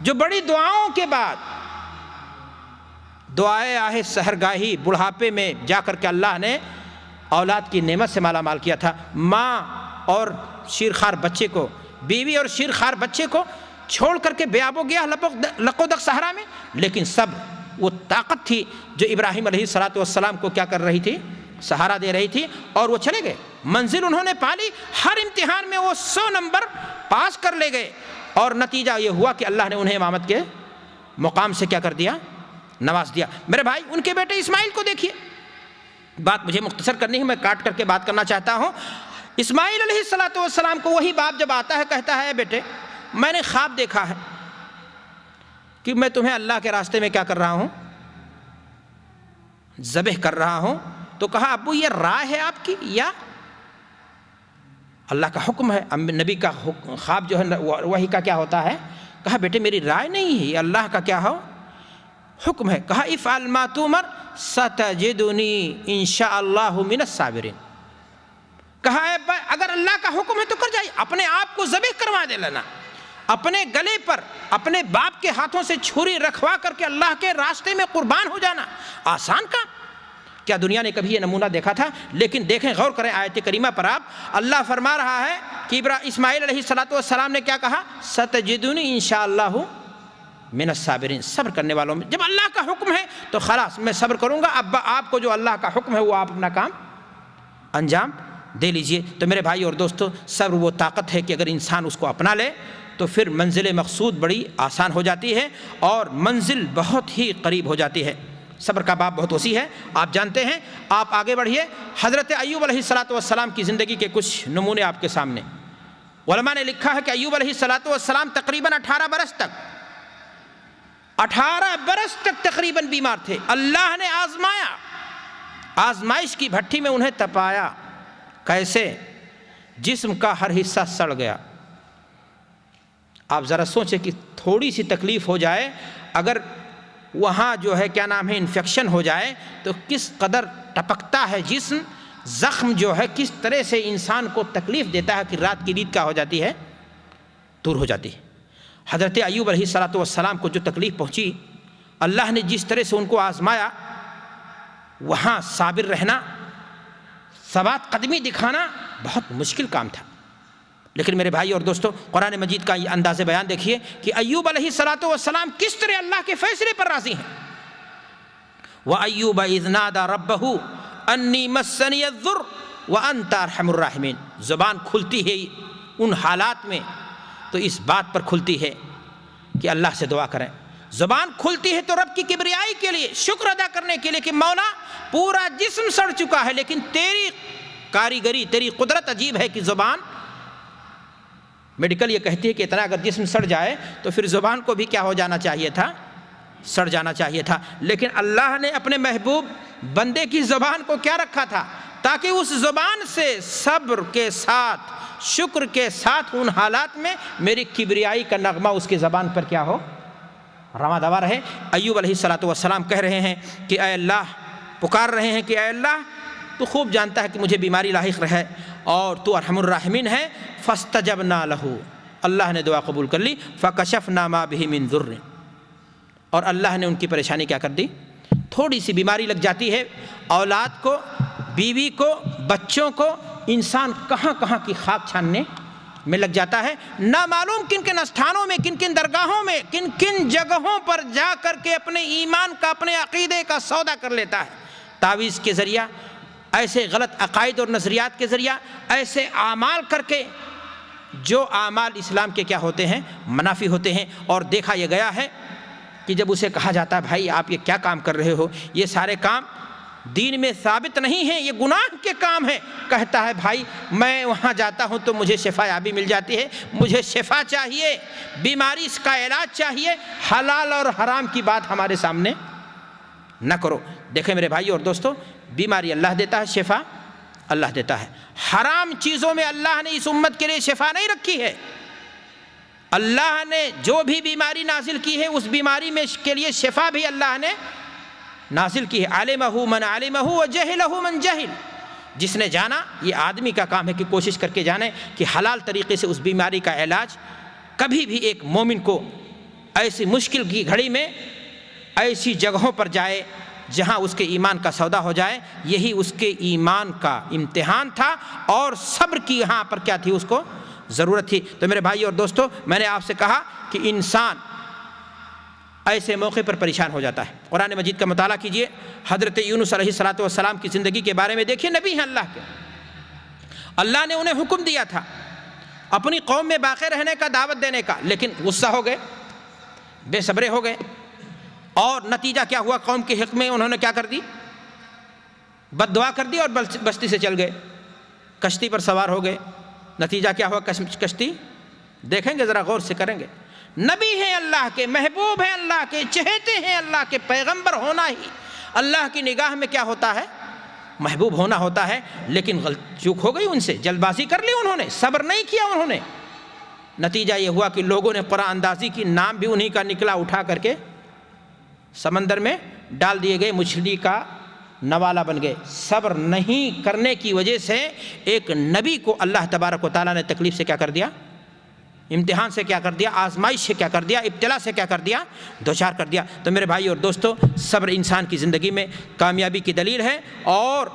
جو بڑی دعاؤں کے بعد دعائے آہ سحرگاہی بڑھاپے میں جا کر کے اللہ نے اولاد کی نعمت سے مالا مال کیا تھا، ماں اور شیرخوار بچے کو، بیوی اور شیرخوار بچے کو چھوڑ کر کے بے آب و گیاہ لقودق صحرا میں، لیکن صبر وہ طاقت تھی جو ابراہیم علیہ السلام کو کیا کر رہی تھی؟ سہارا دے رہی تھی، اور وہ چلے گئے، منزل انہوں نے پالی، ہر امتحان میں وہ 100 نمبر پاس کر لے گئے، اور نتیجہ یہ ہوا کہ اللہ نے انہیں امامت کے مقام سے کیا کر دیا؟ نواز دیا۔ میرے بھائی ان کے بیٹے اسماعیل کو دیکھیے، بات مجھے مختصر کرنی ہے، میں کاٹ کر کے بات کرنا چاہتا ہوں۔ اسماعیل علیہ السلام کو وہی باپ جب آتا ہے کہتا ہے بیٹے میں نے خواب دیکھا ہے کہ میں تمہیں اللہ کے راستے میں کیا کر رہا ہوں؟ ذبح کر رہا ہوں۔ تو کہا ابو یہ رائے ہے آپ کی یا اللہ کا حکم ہے؟ نبی کا خواب جو ہے وہی کا کیا ہوتا ہے؟ کہا بیٹے میری رائے نہیں ہے، یہ اللہ کا کیا ہو حکم ہے۔ کہا افعل ما تؤمر ستجدنی انشاء اللہ من الصابرین۔ کہا اگر اللہ کا حکم ہے تو کر جائیے، اپنے آپ کو ذبح کروا دے لینا۔ اپنے گلے پر اپنے باپ کے ہاتھوں سے چھری رکھوا کر کے اللہ کے راستے میں قربان ہو جانا آسان کام؟ کیا دنیا نے کبھی یہ نمونہ دیکھا تھا؟ لیکن دیکھیں، غور کریں آیت کریمہ پر آپ، اللہ فرما رہا ہے کہ اسماعیل علیہ السلام نے کیا کہا؟ ستجدنی انشاءاللہ من الصابرین، صبر کرنے والوں میں۔ جب اللہ کا حکم ہے تو خلاص میں صبر کروں گا، اب آپ کو جو اللہ کا حکم ہے وہ آپ اپنا کام انجام دے لیجئے۔ تو میرے بھائی اور دوستو، صبر وہ طاقت ہے کہ اگر انسان اس کو اپنا لے تو پھر منزل مقصود بڑی آسان ہو جاتی ہے اور منزل بہت ہی قریب ہو جاتی ہے۔ صبر کا باب بہت وسیع ہے، آپ جانتے ہیں۔ آپ آگے بڑھیے، حضرت ایوب علیہ السلام کی زندگی کے کچھ نمونے آپ کے سامنے۔ علماء نے لکھا ہے کہ ایوب علیہ السلام تقریباً 18 برس تک تقریباً بیمار تھے۔ اللہ نے آزمایا، آزمائش کی بھٹی میں انہیں تپایا۔ کیسے؟ جسم کا ہر حصہ سڑ گیا۔ آپ ذرا سوچیں کہ تھوڑی سی تکلیف ہو جائے، اگر وہاں جو ہے کیا نام ہے انفیکشن ہو جائے تو کس قدر ٹپکتا ہے جسم، زخم جو ہے کس طرح سے انسان کو تکلیف دیتا ہے کہ رات کی نیند کیا ہو جاتی ہے؟ دور ہو جاتی ہے۔ حضرت ایوب علیہ السلام کو جو تکلیف پہنچی، اللہ نے جس طرح سے ان کو آزمایا، وہاں صابر رہنا، ثبات قدمی دکھانا بہت مشکل کام تھا۔ لیکن میرے بھائی اور دوستو، قرآن مجید کا یہ انداز بیان دیکھیے کہ ایوب علیہ السلام کس طرح اللہ کے فیصلے پر راضی ہیں۔ وَأَيُّوبَ إِذْ نَادَى رَبَّهُ أَنِّي مَسَّنِيَ الضُّرُّ وَأَنْتَ أَرْحَمُ الرَّاحِمِينَ۔ زبان کھلتی ہے ان حالات میں تو اس بات پر کھلتی ہے کہ اللہ سے دعا کریں۔ زبان کھلتی ہے تو رب کی کبریائی کے لیے، شکر ادا کرنے کے لیے کہ مولا پورا جسم سڑ چکا ہے، لیکن تیری کاریگری، تیری قدرت عجیب ہے کہ زبان، میڈیکل یہ کہتی ہے کہ اتنا اگر جسم سڑ جائے تو پھر زبان کو بھی کیا ہو جانا چاہیے تھا؟ سڑ جانا چاہیے تھا۔ لیکن اللہ نے اپنے محبوب بندے کی زبان کو کیا رکھا تھا؟ تاکہ اس زبان سے صبر کے ساتھ، شکر کے ساتھ ان حالات میں میری کبریائی کا نغمہ اس کی زبان پر کیا ہو؟ رواں دوا رہے۔ ایوب علیہ السلام کہہ رہے ہیں کہ اے اللہ، پکار رہے ہیں کہ اے اللہ تو خوب جانتا ہے کہ مجھے بیماری لاحق رہے اور تو ارحم الراحمین ہے۔ فاستجبنا لہ، اللہ نے دعا قبول کر لی۔ فکشفنا ما بہ من ضر، اور اللہ نے ان کی پریشانی کیا کر دی؟ تھوڑی سی بیماری لگ جاتی ہے، اولاد کو، بیوی کو، بچوں کو، انسان کہاں کہاں کی خاک چھاننے میں لگ جاتا ہے، نہ معلوم کن کن استھانوں میں، کن کن درگاہوں میں، کن کن جگہوں پر جا کر کے اپنے ایمان کا، اپنے عقیدے کا سودا کر لیتا ہے، تعویذ کے ذریعہ، ایسے غلط عقائد اور نظریات کے ذریعہ، ایسے اعمال کر کے جو اعمال اسلام کے کیا ہوتے ہیں؟ منافی ہوتے ہیں۔ اور دیکھا یہ گیا ہے کہ جب اسے کہا جاتا ہے بھائی آپ یہ کیا کام کر رہے ہو، یہ سارے کام دین میں ثابت نہیں ہیں، یہ گناہ کے کام ہیں، کہتا ہے بھائی میں وہاں جاتا ہوں تو مجھے شفا یابی مل جاتی ہے، مجھے شفا چاہیے، بیماری اس کا علاج چاہیے، حلال اور حرام کی بات ہمارے سامنے نہ کرو۔ دیکھیں میرے بھائی اور دوستو، بیماری اللہ دیتا ہے، شفا اللہ دیتا ہے۔ حرام چیزوں میں اللہ نے اس امت کے لیے شفا نہیں رکھی ہے۔ اللہ نے جو بھی بیماری نازل کی ہے اس بیماری میں کے لیے شفا بھی اللہ نے نازل کی ہے۔ علمہ من علمہ وجہلہ من جہل، جس نے جانا، یہ آدمی کا کام ہے کہ کوشش کر کے جانے کہ حلال طریقے سے اس بیماری کا علاج۔ کبھی بھی ایک مومن کو ایسی مشکل کی گھڑی میں ایسی جگہوں پر جائے جہاں اس کے ایمان کا سودا ہو جائے، یہی اس کے ایمان کا امتحان تھا، اور صبر کی یہاں پر کیا تھی؟ اس کو ضرورت تھی۔ تو میرے بھائی اور دوستو، میں نے آپ سے کہا کہ انسان ایسے موقع پر پریشان ہو جاتا ہے۔ قرآن مجید کا مطالعہ کیجئے، حضرت یونس علیہ السلام کی زندگی کے بارے میں دیکھیے۔ نبی ہیں اللہ کے، اللہ نے انہیں حکم دیا تھا اپنی قوم میں باقی رہنے کا، دعوت دینے کا، لیکن غصہ ہو گئے، بے صبرے ہو گئے، اور نتیجہ کیا ہوا؟ قوم کے حق میں انہوں نے کیا کر دی؟ بد دعا کر دی اور بستی سے چل گئے، کشتی پر سوار ہو گئے۔ نتیجہ کیا ہوا؟ کشتی دیکھیں گے، ذرا غور سے کریں گے۔ نبی ہیں اللہ کے، محبوب ہیں اللہ کے، چہتے ہیں اللہ کے، پیغمبر ہونا ہی اللہ کی نگاہ میں کیا ہوتا ہے؟ محبوب ہونا ہوتا ہے۔ لیکن چوک ہو گئی ان سے، جلد بازی کر لی انہوں نے، صبر نہیں کیا انہوں نے۔ نتیجہ یہ ہوا کہ لوگوں نے قرآن اندازی کی، نام بھی انہی کا نکلا، اٹھا کر کے سمندر میں ڈال دیے گئے، مچھلی کا نوالا بن گئے۔ صبر نہیں کرنے کی وجہ سے ایک نبی کو اللہ تبارک و تعالیٰ نے تکلیف سے کیا کر دیا؟ امتحان سے کیا کر دیا، آزمائش سے کیا کر دیا، ابتلا سے کیا کر دیا، دوچار کر دیا۔ تو میرے بھائی اور دوستو، صبر انسان کی زندگی میں کامیابی کی دلیل ہے، اور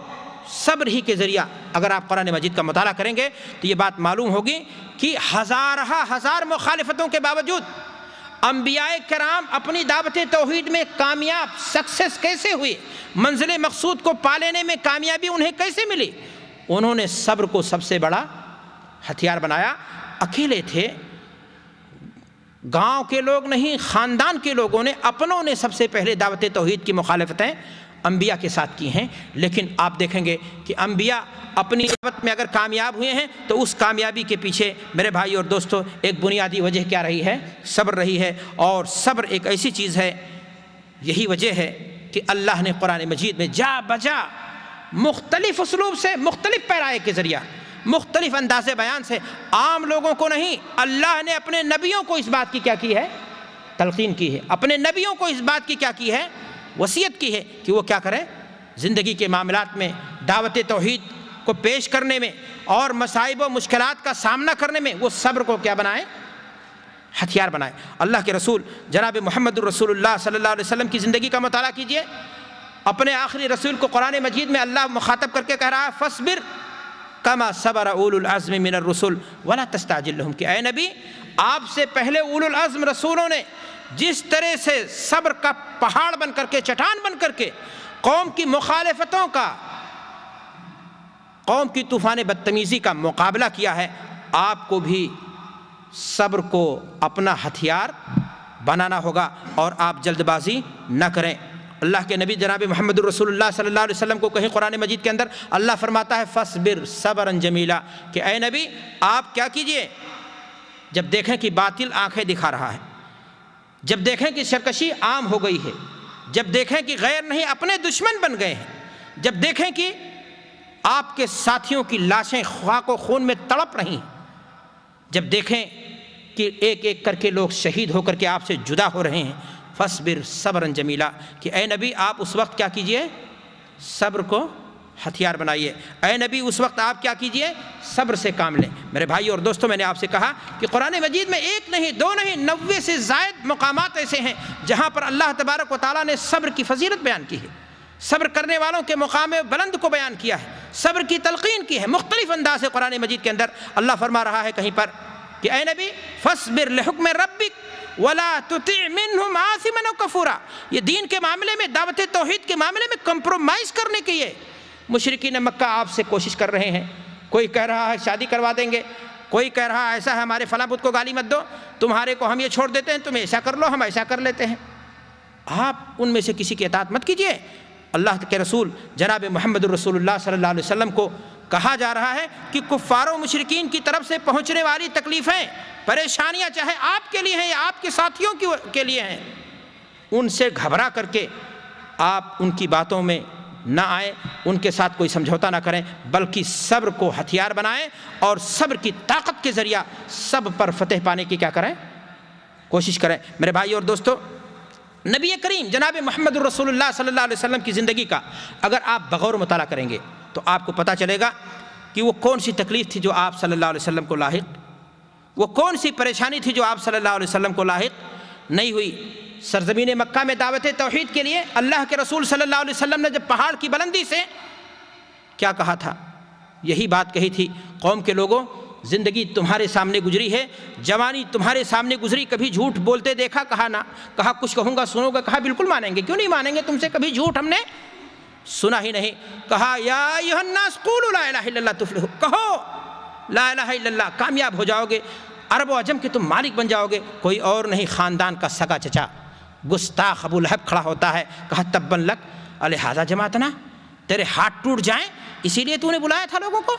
صبر ہی کے ذریعہ اگر آپ قرآن مجید کا مطالعہ کریں گے تو یہ بات معلوم ہوگی کہ ہزار مخالفتوں کے باوجود انبیاء کرام اپنی دعوت توحید میں کامیاب، سکسیس کیسے ہوئے، منزل مقصود کو پا لینے میں کامیابی انہیں کیسے ملی؟ انہوں نے صبر کو سب سے بڑا ہتھیار بنایا۔ اکیلے تھے، گاؤں کے لوگ نہیں، خاندان کے لوگوں نے، اپنوں نے سب سے پہلے دعوت توحید کی مخالفتیں انبیاء کے ساتھ کی ہیں۔ لیکن آپ دیکھیں گے کہ انبیاء اپنی دعوت میں اگر کامیاب ہوئے ہیں تو اس کامیابی کے پیچھے میرے بھائی اور دوستو ایک بنیادی وجہ کیا رہی ہے؟ صبر رہی ہے۔ اور صبر ایک ایسی چیز ہے، یہی وجہ ہے کہ اللہ نے قرآن مجید میں جا بجا مختلف اسلوب سے، مختلف پیرائے کے ذریعہ، مختلف انداز بیان سے، عام لوگوں کو نہیں، اللہ نے اپنے نبیوں کو اس بات کی کیا کی ہے؟ تلقین کی ہے۔ اپنے نبیوں کو اس بات کی کیا کی ہے؟ وصیت کی ہے کہ وہ کیا کریں؟ زندگی کے معاملات میں دعوت توحید کو پیش کرنے میں اور مصائب و مشکلات کا سامنا کرنے میں وہ صبر کو کیا بنائیں؟ ہتھیار بنائیں۔ اللہ کے رسول جناب محمد الرسول اللہ صلی اللہ علیہ وسلم کی زندگی کا مطالعہ کیجئے۔ اپنے آخری رسول کو قرآن مجید میں اللہ مخاطب کر کے کہہ رہا ہے فاصبر کما صبر اولو العزم من الرسل ولا تستعجل لهم، کہ اے نبی، آپ سے پہلے اولو العزم رسولوں نے جس طرح سے صبر کا پہاڑ بن کر کے، چٹان بن کر کے قوم کی مخالفتوں کا، قوم کی طوفان بدتمیزی کا مقابلہ کیا ہے، آپ کو بھی صبر کو اپنا ہتھیار بنانا ہوگا اور آپ جلد بازی نہ کریں۔ اللہ کے نبی جناب محمد الرسول اللہ صلی اللہ علیہ وسلم کو کہیں قرآن مجید کے اندر اللہ فرماتا ہے فاصبر صبرا جمیلا، کہ اے نبی آپ کیا کیجئے، جب دیکھیں کہ باطل آنکھیں دکھا رہا ہے، جب دیکھیں کہ سرکشی عام ہو گئی ہے، جب دیکھیں کہ غیر نہیں اپنے دشمن بن گئے ہیں، جب دیکھیں کہ آپ کے ساتھیوں کی لاشیں خاک و خون میں تڑپ رہی ہیں، جب دیکھیں کہ ایک ایک کر کے لوگ شہید ہو کر کے آپ سے جدا ہو رہے ہیں، فاصبر صبرا جمیلا، کہ اے نبی آپ اس وقت کیا کیجئے، صبر کو ہتھیار بنائیے۔ اے نبی اس وقت آپ کیا کیجئے، صبر سے کام لیں۔ میرے بھائی اور دوستوں، میں نے آپ سے کہا کہ قرآن مجید میں ایک نہیں، دو نہیں، 90 سے زائد مقامات ایسے ہیں جہاں پر اللہ تبارک و تعالیٰ نے صبر کی فضیلت بیان کی ہے، صبر کرنے والوں کے مقام بلند کو بیان کیا ہے، صبر کی تلقین کی ہے مختلف انداز سے۔ قرآن مجید کے اندر اللہ فرما رہا ہے کہیں پر کہ اے نبی فاصبر لحکم ربک ولا تطع منهم آثما وکفورا، یہ دین کے معاملے میں، دعوت توحید کے معاملے میں کمپرومائز کرنے کے لیے مشرکین مکہ آپ سے کوشش کر رہے ہیں۔ کوئی کہہ رہا ہے شادی کروا دیں گے، کوئی کہہ رہا ہے ایسا ہے ہمارے فلاں بت کو گالی مت دو، تمہارے کو ہم یہ چھوڑ دیتے ہیں، تم ایسا کر لو، ہم ایسا کر لیتے ہیں۔ آپ ان میں سے کسی کی اطاعت مت کیجیے۔ اللہ کے رسول جناب محمد الرسول اللہ صلی اللہ علیہ وسلم کو کہا جا رہا ہے کہ کفار و مشرکین کی طرف سے پہنچنے والی تکلیفیں، پریشانیاں چاہے آپ کے لیے ہیں یا آپ کے ساتھیوں کے لیے ہیں، ان سے گھبرا کر کے آپ ان کی باتوں میں نہ آئیں، ان کے ساتھ کوئی سمجھوتا نہ کریں، بلکہ صبر کو ہتھیار بنائیں اور صبر کی طاقت کے ذریعہ سب پر فتح پانے کی کیا کریں، کوشش کریں۔ میرے بھائی اور دوستو، نبی کریم جناب محمد الرسول اللہ صلی اللہ علیہ وسلم کی زندگی کا اگر آپ بغور مطالعہ کریں گے تو آپ کو پتہ چلے گا کہ وہ کون سی تکلیف تھی جو آپ صلی اللہ علیہ وسلم کو لاحق، وہ کون سی پریشانی تھی جو آپ صلی اللہ علیہ وسلم کو لاحق نہیں ہوئی۔ سرزمین مکہ میں دعوت توحید کے لیے اللہ کے رسول صلی اللہ علیہ وسلم نے جب پہاڑ کی بلندی سے کیا کہا تھا، یہی بات کہی تھی، قوم کے لوگوں زندگی تمہارے سامنے گزری ہے، جوانی تمہارے سامنے گزری، کبھی جھوٹ بولتے دیکھا، کہا نہ، کہا کچھ کہوں گا سنو گا، کہا بالکل مانیں گے، کیوں نہیں مانیں گے، تم سے کبھی جھوٹ ہم نے سنا ہی نہیں۔ کہا یا ایھا الناس قولوا لا الہ الا اللہ تفلحوا، کہو لا الہ الا اللہ، کامیاب ہو جاؤ گے، عرب و عجم کے تم مالک بن جاؤ گے۔ کوئی اور نہیں، خاندان کا سگا چچا گستاخ ابو لہب کھڑا ہوتا ہے، کہا تبا لک الہذا جماعتنا، تیرے ہاتھ ٹوٹ جائیں اسی لیے تو نے بلایا تھا لوگوں کو۔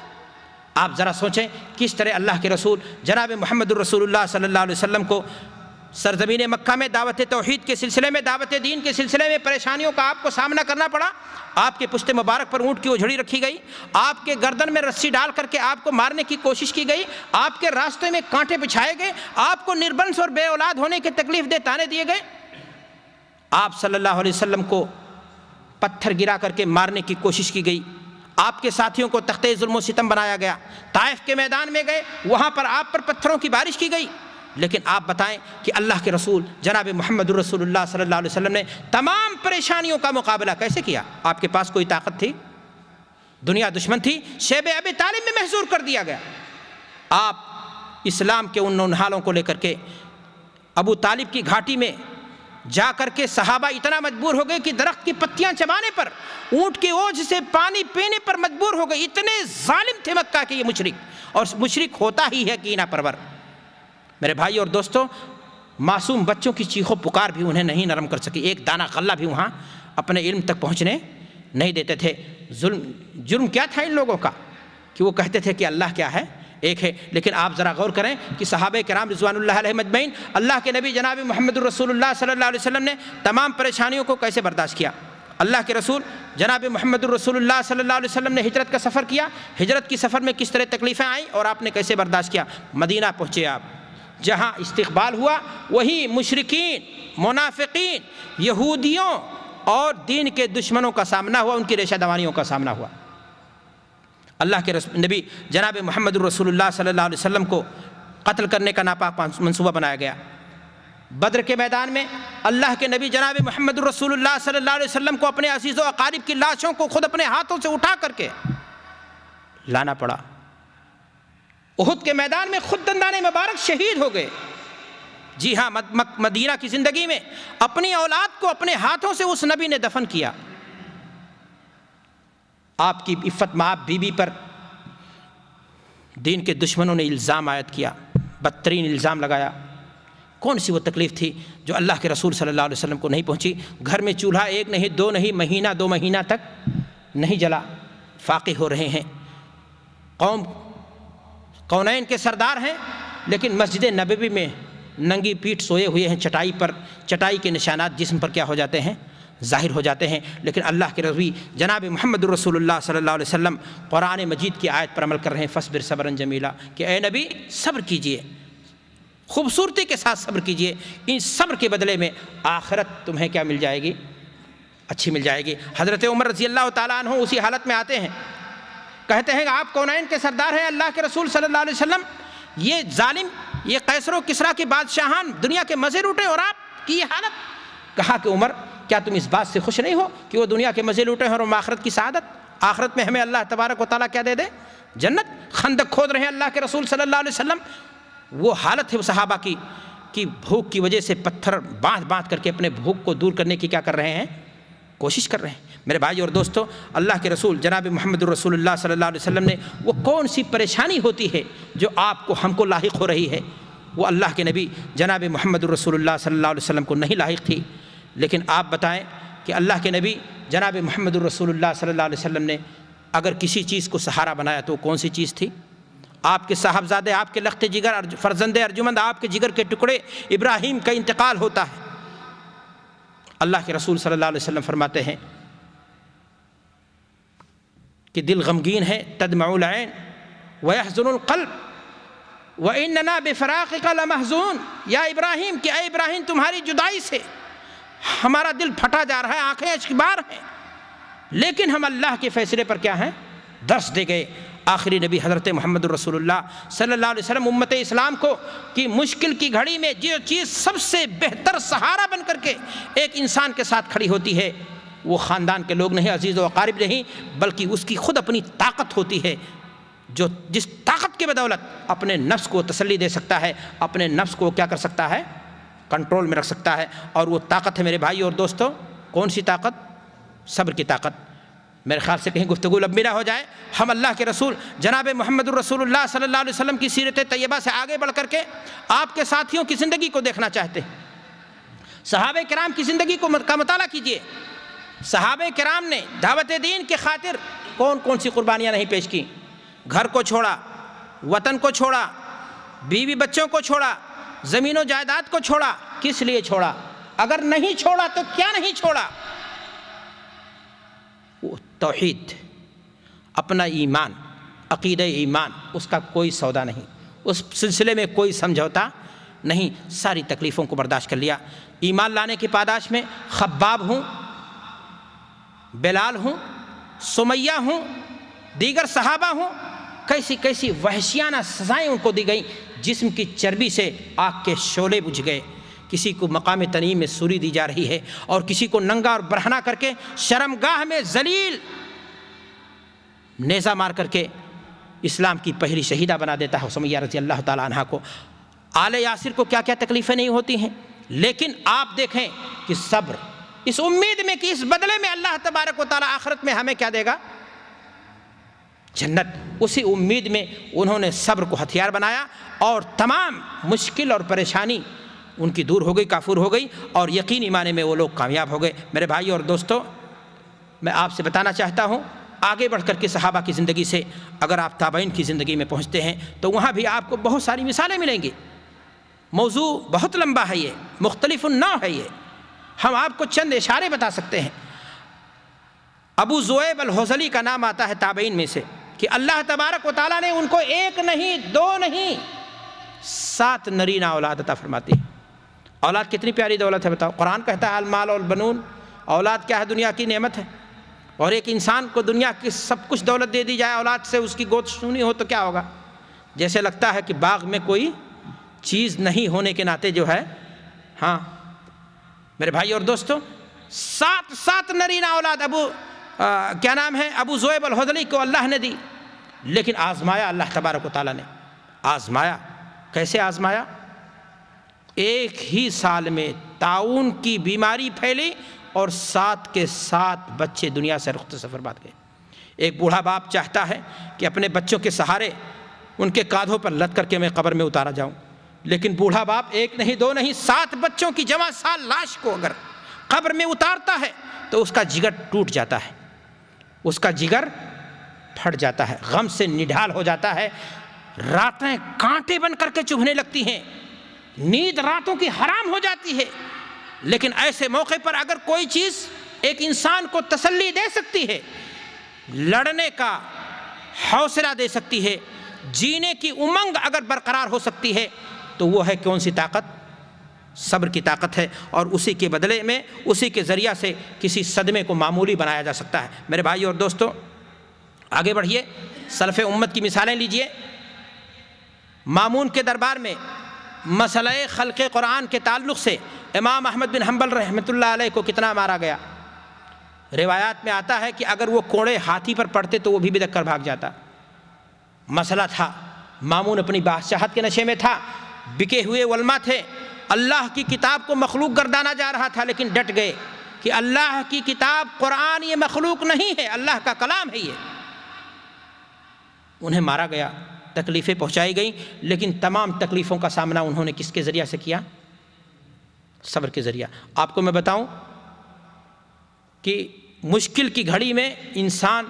آپ ذرا سوچیں کس طرح اللہ کے رسول جناب محمد الرسول اللہ صلی اللہ علیہ وسلم کو سرزمین مکہ میں دعوت توحید کے سلسلے میں، دعوت دین کے سلسلے میں پریشانیوں کا آپ کو سامنا کرنا پڑا۔ آپ کے پشت مبارک پر اونٹ کی اجڑی رکھی گئی، آپ کے گردن میں رسی ڈال کر کے آپ کو مارنے کی کوشش کی گئی، آپ کے راستے میں کانٹے بچھائے گئے، آپ کو نربنس اور بے اولاد ہونے کے تکلیف دہ طعنے دیے گئے، آپ صلی اللہ علیہ وسلم کو پتھر گرا کر کے مارنے کی کوشش کی گئی، آپ کے ساتھیوں کو تختے ظلم و ستم بنایا گیا، طائف کے میدان میں گئے، وہاں پر آپ پر پتھروں کی بارش کی گئی، لیکن آپ بتائیں کہ اللہ کے رسول جناب محمد الرسول اللہ صلی اللہ علیہ وسلم نے تمام پریشانیوں کا مقابلہ کیسے کیا؟ آپ کے پاس کوئی طاقت تھی؟ دنیا دشمن تھی، شیب ابی طالب میں محصور کر دیا گیا۔ آپ اسلام کے ان نونہالوں کو لے کر کے ابو طالب کی گھاٹی میں جا کر کے صحابہ اتنا مجبور ہو گئے کہ درخت کی پتیاں چبانے پر، اونٹ کی اوجھ سے پانی پینے پر مجبور ہو گئے۔ اتنے ظالم تھے مکہ کے یہ مشرک، اور مشرک ہوتا ہی ہے کینہ پرور۔ میرے بھائی اور دوستو، معصوم بچوں کی چیخو پکار بھی انہیں نہیں نرم کر سکی، ایک دانہ غلہ بھی وہاں اپنے علم تک پہنچنے نہیں دیتے تھے۔ جرم کیا تھا ان لوگوں کا کہ وہ کہتے تھے کہ اللہ کیا ہے؟ ایک ہے۔ لیکن آپ ذرا غور کریں کہ صحابہ کرام رضوان اللہ علیہم اجمعین، اللہ کے نبی جناب محمد الرسول اللہ صلی اللہ علیہ وسلم نے تمام پریشانیوں کو کیسے برداشت کیا؟ اللہ کے رسول جناب محمد الرسول اللہ صلی اللہ علیہ وسلم نے ہجرت کا سفر کیا، ہجرت کی سفر میں کس طرح تکلیفیں آئیں اور آپ نے کیسے برداشت کیا؟ مدینہ پہنچے آپ، جہاں استقبال ہوا وہی مشرکین، منافقین، یہودیوں اور دین کے دشمنوں کا سامنا ہوا، ان کی ریشہ دوانیوں کا سامنا ہوا۔ اللہ کے نبی جناب محمد الرسول اللہ صلی اللہ علیہ وسلم کو قتل کرنے کا ناپاک منصوبہ بنایا گیا۔ بدر کے میدان میں اللہ کے نبی جناب محمد الرسول اللہ صلی اللہ علیہ وسلم کو اپنے عزیز و اقارب کی لاشوں کو خود اپنے ہاتھوں سے اٹھا کر کے لانا پڑا۔ احد کے میدان میں خود دندان مبارک شہید ہو گئے۔ جی ہاں، مدینہ کی زندگی میں اپنی اولاد کو اپنے ہاتھوں سے اس نبی نے دفن کیا۔ آپ کی عفت مآب بیوی پر دین کے دشمنوں نے الزام عائد کیا، بدترین الزام لگایا۔ کون سی وہ تکلیف تھی جو اللہ کے رسول صلی اللہ علیہ وسلم کو نہیں پہنچی؟ گھر میں چولہا ایک نہیں، دو نہیں، مہینہ دو مہینہ تک نہیں جلا۔ فاقے ہو رہے ہیں، کونین کے سردار ہیں، لیکن مسجد نبوی میں ننگی پیٹھ سوئے ہوئے ہیں چٹائی پر، چٹائی کے نشانات جسم پر کیا ہو جاتے ہیں؟ ظاہر ہو جاتے ہیں۔ لیکن اللہ کے رسول جناب محمد الرسول اللہ صلی اللہ علیہ وسلم قرآن مجید کی آیت پر عمل کر رہے ہیں، فاصبر صبرا جمیلا، کہ اے نبی صبر کیجئے، خوبصورتی کے ساتھ صبر کیجئے، ان صبر کے بدلے میں آخرت تمہیں کیا مل جائے گی؟ اچھی مل جائے گی۔ حضرت عمر رضی اللہ تعالیٰ عنہ اسی حالت میں آتے ہیں، کہتے ہیں کہ آپ کونین کے سردار ہیں، اللہ کے رسول صلی اللہ علیہ وسلم، یہ ظالم، یہ قیصر و کسریٰ کے بادشاہان دنیا کے مزے لوٹے اور آپ کی یہ حالت۔ کہا کہ عمر، کیا تم اس بات سے خوش نہیں ہو کہ وہ دنیا کے مزے لوٹے ہیں اور آخرت کی سعادت؟ آخرت میں ہمیں اللہ تبارک و تعالیٰ کیا دے دے؟ جنت۔ خندق کھود رہے ہیں اللہ کے رسول صلی اللہ علیہ وسلم۔ وہ حالت ہے وہ صحابہ کی کہ بھوک کی وجہ سے پتھر باندھ کر کے اپنے بھوک کو دور کرنے کی کیا کر رہے ہیں؟ کوشش کر رہے ہیں۔ میرے بھائی اور دوستو، اللہ کے رسول جناب محمد الرسول اللہ صلی اللہ علیہ وسلم نے وہ کون سی پریشانی ہوتی ہے جو آپ کو ہم کو لاحق ہو رہی ہے، وہ اللہ کے نبی جناب محمد الرسول اللہ صلی اللہ علیہ وسلم کو نہیں لاحق تھی۔ لیکن آپ بتائیں کہ اللہ کے نبی جناب محمد الرسول اللہ صلی اللہ علیہ وسلم نے اگر کسی چیز کو سہارا بنایا تو کون سی چیز تھی؟ آپ کے صاحبزادے، آپ کے لخت جگر، فرزند ارجمند، آپ کے جگر کے ٹکڑے ابراہیم کا انتقال ہوتا ہے۔ اللہ کے رسول صلی اللہ علیہ وسلم فرماتے ہیں کہ دل غمگین ہے، تدمع العین ویحزن القلب واننا بفراقک لمحزون، یا ابراہیم، کہ اے ابراہیم تمہاری جدائی سے ہمارا دل پھٹا جا رہا ہے، آنکھیں اشکبار ہیں، لیکن ہم اللہ کے فیصلے پر کیا ہیں؟ درس دے گئے۔ آخری نبی حضرت محمد الرسول اللہ صلی اللہ علیہ وسلم امت اسلام کو کی مشکل کی گھڑی میں جو چیز سب سے بہتر سہارا بن کر کے ایک انسان کے ساتھ کھڑی ہوتی ہے، وہ خاندان کے لوگ نہیں، عزیز و اقارب نہیں، بلکہ اس کی خود اپنی طاقت ہوتی ہے، جو جس طاقت کے بدولت اپنے نفس کو تسلی دے سکتا ہے، اپنے نفس کو کیا کر سکتا ہے؟ کنٹرول میں رکھ سکتا ہے۔ اور وہ طاقت ہے میرے بھائی اور دوستو، کون سی طاقت؟ صبر کی طاقت۔ میرے خیال سے کہیں گفتگو لمبی نہ ہو جائے، ہم اللہ کے رسول جناب محمد الرسول اللہ صلی اللہ علیہ وسلم کی سیرت طیبہ سے آگے بڑھ کر کے آپ کے ساتھیوں کی زندگی کو دیکھنا چاہتے ہیں۔ صحابہ کرام کی زندگی کا مطالعہ کیجئے۔ صحابہ کرام نے دعوت دین کے خاطر کون کون سی قربانیاں نہیں پیش کی؟ گھر کو چھوڑا، وطن کو چھوڑا، بیوی بچوں کو چھوڑا، زمین و جائیداد کو چھوڑا۔ کس لیے چھوڑا؟ اگر نہیں چھوڑا تو کیا نہیں چھوڑا؟ توحید، اپنا ایمان، عقیدہ ایمان، اس کا کوئی سودا نہیں، اس سلسلے میں کوئی سمجھوتا نہیں، ساری تکلیفوں کو برداشت کر لیا۔ ایمان لانے کی پاداش میں خباب ہوں، بلال ہوں، سمیہ ہوں، دیگر صحابہ ہوں، کیسی کیسی وحشیانہ سزائیں ان کو دی گئیں، جسم کی چربی سے آگ کے شعلے بجھ گئے، کسی کو مقام تنعیم میں سوری دی جا رہی ہے، اور کسی کو ننگا اور برہنہ کر کے شرمگاہ میں ذلیل نیزہ مار کر کے اسلام کی پہلی شہیدہ بنا دیتا ہے سمیہ رضی اللہ تعالیٰ عنہا کو۔ آل یاسر کو کیا کیا تکلیفیں نہیں ہوتی ہیں، لیکن آپ دیکھیں کہ صبر، اس امید میں کہ اس بدلے میں اللہ تبارک و تعالیٰ آخرت میں ہمیں کیا دے گا، جنت، اسی امید میں انہوں نے صبر کو ہتھیار بنایا، اور تمام مشکل اور پریشانی ان کی دور ہو گئی، کافور ہو گئی، اور یقینی معنی میں وہ لوگ کامیاب ہو گئے۔ میرے بھائی اور دوستو، میں آپ سے بتانا چاہتا ہوں، آگے بڑھ کر کے صحابہ کی زندگی سے اگر آپ تابعین کی زندگی میں پہنچتے ہیں تو وہاں بھی آپ کو بہت ساری مثالیں ملیں گی۔ موضوع بہت لمبا ہے، یہ مختلف النوع ہے، یہ ہم آپ کو چند اشارے بتا سکتے ہیں۔ ابو ذؤیب الحذلی کا نام آتا ہے تابعین میں سے، کہ اللہ تبارک و تعالیٰ نے ان کو 1 نہیں 2 نہیں 7 نرینہ اولاد عطا فرماتی ہے۔ اولاد کتنی پیاری دولت ہے بتاؤ، قرآن کہتا ہے المال والبنون، اولاد کیا ہے، دنیا کی نعمت ہے، اور ایک انسان کو دنیا کی سب کچھ دولت دے دی جائے، اولاد سے اس کی گود سونی ہو تو کیا ہوگا، جیسے لگتا ہے کہ باغ میں کوئی چیز نہیں ہونے کے ناطے جو ہے۔ ہاں میرے بھائی اور دوستو، 7 نرینہ اولاد کیا نام ہے، ابو ذؤیب الحذلی کو اللہ نے دی، لیکن آزمایا اللہ تبارک و تعالیٰ نے، آزمایا۔ کیسے آزمایا؟ ایک ہی سال میں طاعون کی بیماری پھیلی اور 7 کے 7 بچے دنیا سے رخت سفر بات گئے۔ ایک بوڑھا باپ چاہتا ہے کہ اپنے بچوں کے سہارے ان کے کاندھوں پر لد کر کے میں قبر میں اتارا جاؤں، لیکن بوڑھا باپ 1 نہیں 2 نہیں 7 بچوں کی جمع سال لاش کو اگر قبر میں اتارتا ہے تو اس کا جگر ٹوٹ جاتا ہے، اس کا جگر پھٹ جاتا ہے، غم سے نڈھال ہو جاتا ہے، راتیں کانٹے بن کر کے چبھنے لگتی ہیں، نیند راتوں کی حرام ہو جاتی ہے۔ لیکن ایسے موقع پر اگر کوئی چیز ایک انسان کو تسلی دے سکتی ہے، لڑنے کا حوصلہ دے سکتی ہے، جینے کی امنگ اگر برقرار ہو سکتی ہے، تو وہ ہے کون سی طاقت؟ صبر کی طاقت ہے، اور اسی کے بدلے میں، اسی کے ذریعہ سے کسی صدمے کو معمولی بنایا جا سکتا ہے۔ میرے بھائی اور دوستو، آگے بڑھیے، سلف امت کی مثالیں لیجئے۔ مامون کے دربار میں مسئلہ خلق قرآن کے تعلق سے امام احمد بن حنبل رحمۃ اللہ علیہ کو کتنا مارا گیا۔ روایات میں آتا ہے کہ اگر وہ کوڑے ہاتھی پر پڑتے تو وہ بھی بدک کر بھاگ جاتا۔ مسئلہ تھا، مامون اپنی بادشاہت کے نشے میں تھا، بکے ہوئے علماء تھے، اللہ کی کتاب کو مخلوق گردانا جا رہا تھا، لیکن ڈٹ گئے کہ اللہ کی کتاب قرآن یہ مخلوق نہیں ہے، اللہ کا کلام ہے یہ۔ انہیں مارا گیا، تکلیفیں پہنچائی گئیں، لیکن تمام تکلیفوں کا سامنا انہوں نے کس کے ذریعہ سے کیا؟ صبر کے ذریعہ۔ آپ کو میں بتاؤں کہ مشکل کی گھڑی میں انسان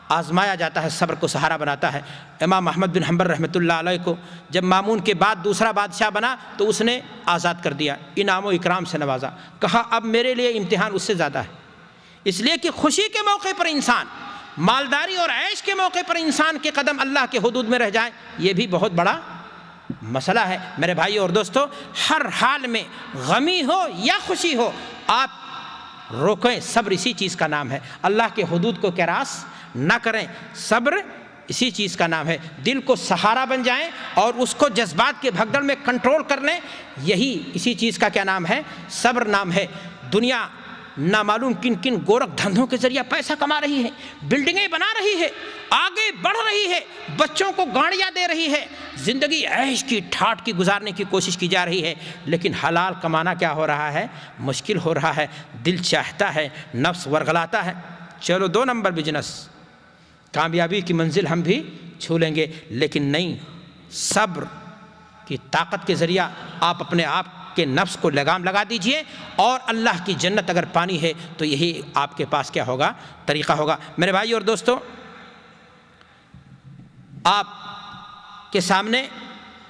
آزمایا جاتا ہے، صبر کو سہارا بناتا ہے۔ امام احمد بن حنبل رحمۃ اللہ علیہ کو جب مامون کے بعد دوسرا بادشاہ بنا تو اس نے آزاد کر دیا، انعام و اکرام سے نوازا، کہا اب میرے لیے امتحان اس سے زیادہ ہے، اس لیے کہ خوشی کے موقع پر انسان، مالداری اور عیش کے موقع پر انسان کے قدم اللہ کے حدود میں رہ جائیں، یہ بھی بہت بڑا مسئلہ ہے۔ میرے بھائی اور دوستو، ہر حال میں غمی ہو یا خوشی ہو، آپ روکیں، صبر اسی چیز کا نام ہے۔ اللہ کے حدود کو کراس نہ کریں، صبر اسی چیز کا نام ہے۔ دل کو سہارا بن جائیں اور اس کو جذبات کے بھگدڑ میں کنٹرول کر لیں، یہی اسی چیز کا کیا نام ہے؟ صبر نام ہے۔ دنیا نامعلوم کن کن گورکھ دھندوں کے ذریعہ پیسہ کما رہی ہے، بلڈنگیں بنا رہی ہے، آگے بڑھ رہی ہے، بچوں کو گاڑیاں دے رہی ہے، زندگی عیش کی ٹھاٹھ کی گزارنے کی کوشش کی جا رہی ہے، لیکن حلال کمانا کیا ہو رہا ہے؟ مشکل ہو رہا ہے، دل چاہتا ہے، نفس ورغلاتا ہے، چلو 2 نمبر بزنس، کامیابی کی منزل ہم بھی چھو لیں گے، لیکن نہیں، صبر کی طاقت کے ذریعہ آپ اپنے آپ کے نفس کو لگام لگا دیجئے، اور اللہ کی جنت اگر پانی ہے تو یہی آپ کے پاس کیا ہوگا؟ طریقہ ہوگا۔ میرے بھائی اور دوستو، آپ کے سامنے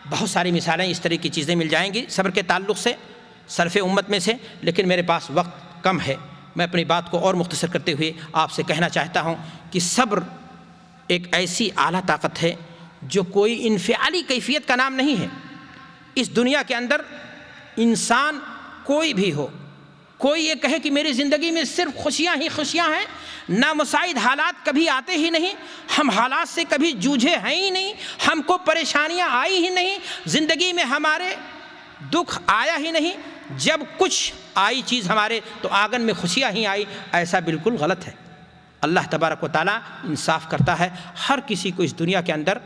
بہت ساری مثالیں اس طرح کی چیزیں مل جائیں گی صبر کے تعلق سے سلف امت میں سے، لیکن میرے پاس وقت کم ہے، میں اپنی بات کو اور مختصر کرتے ہوئے آپ سے کہنا چاہتا ہوں کہ صبر ایک ایسی اعلیٰ طاقت ہے جو کوئی انفعالی کیفیت کا نام نہیں ہے۔ اس دنیا کے اندر انسان کوئی بھی ہو، کوئی یہ کہے کہ میری زندگی میں صرف خوشیاں ہی خوشیاں ہیں، نامساعد حالات کبھی آتے ہی نہیں، ہم حالات سے کبھی جوجھے ہیں ہی نہیں، ہم کو پریشانیاں آئی ہی نہیں، زندگی میں ہمارے دکھ آیا ہی نہیں، جب کچھ آئی چیز ہمارے تو آنگن میں خوشیاں ہی آئی، ایسا بالکل غلط ہے۔ اللہ تبارک و تعالیٰ انصاف کرتا ہے، ہر کسی کو اس دنیا کے اندر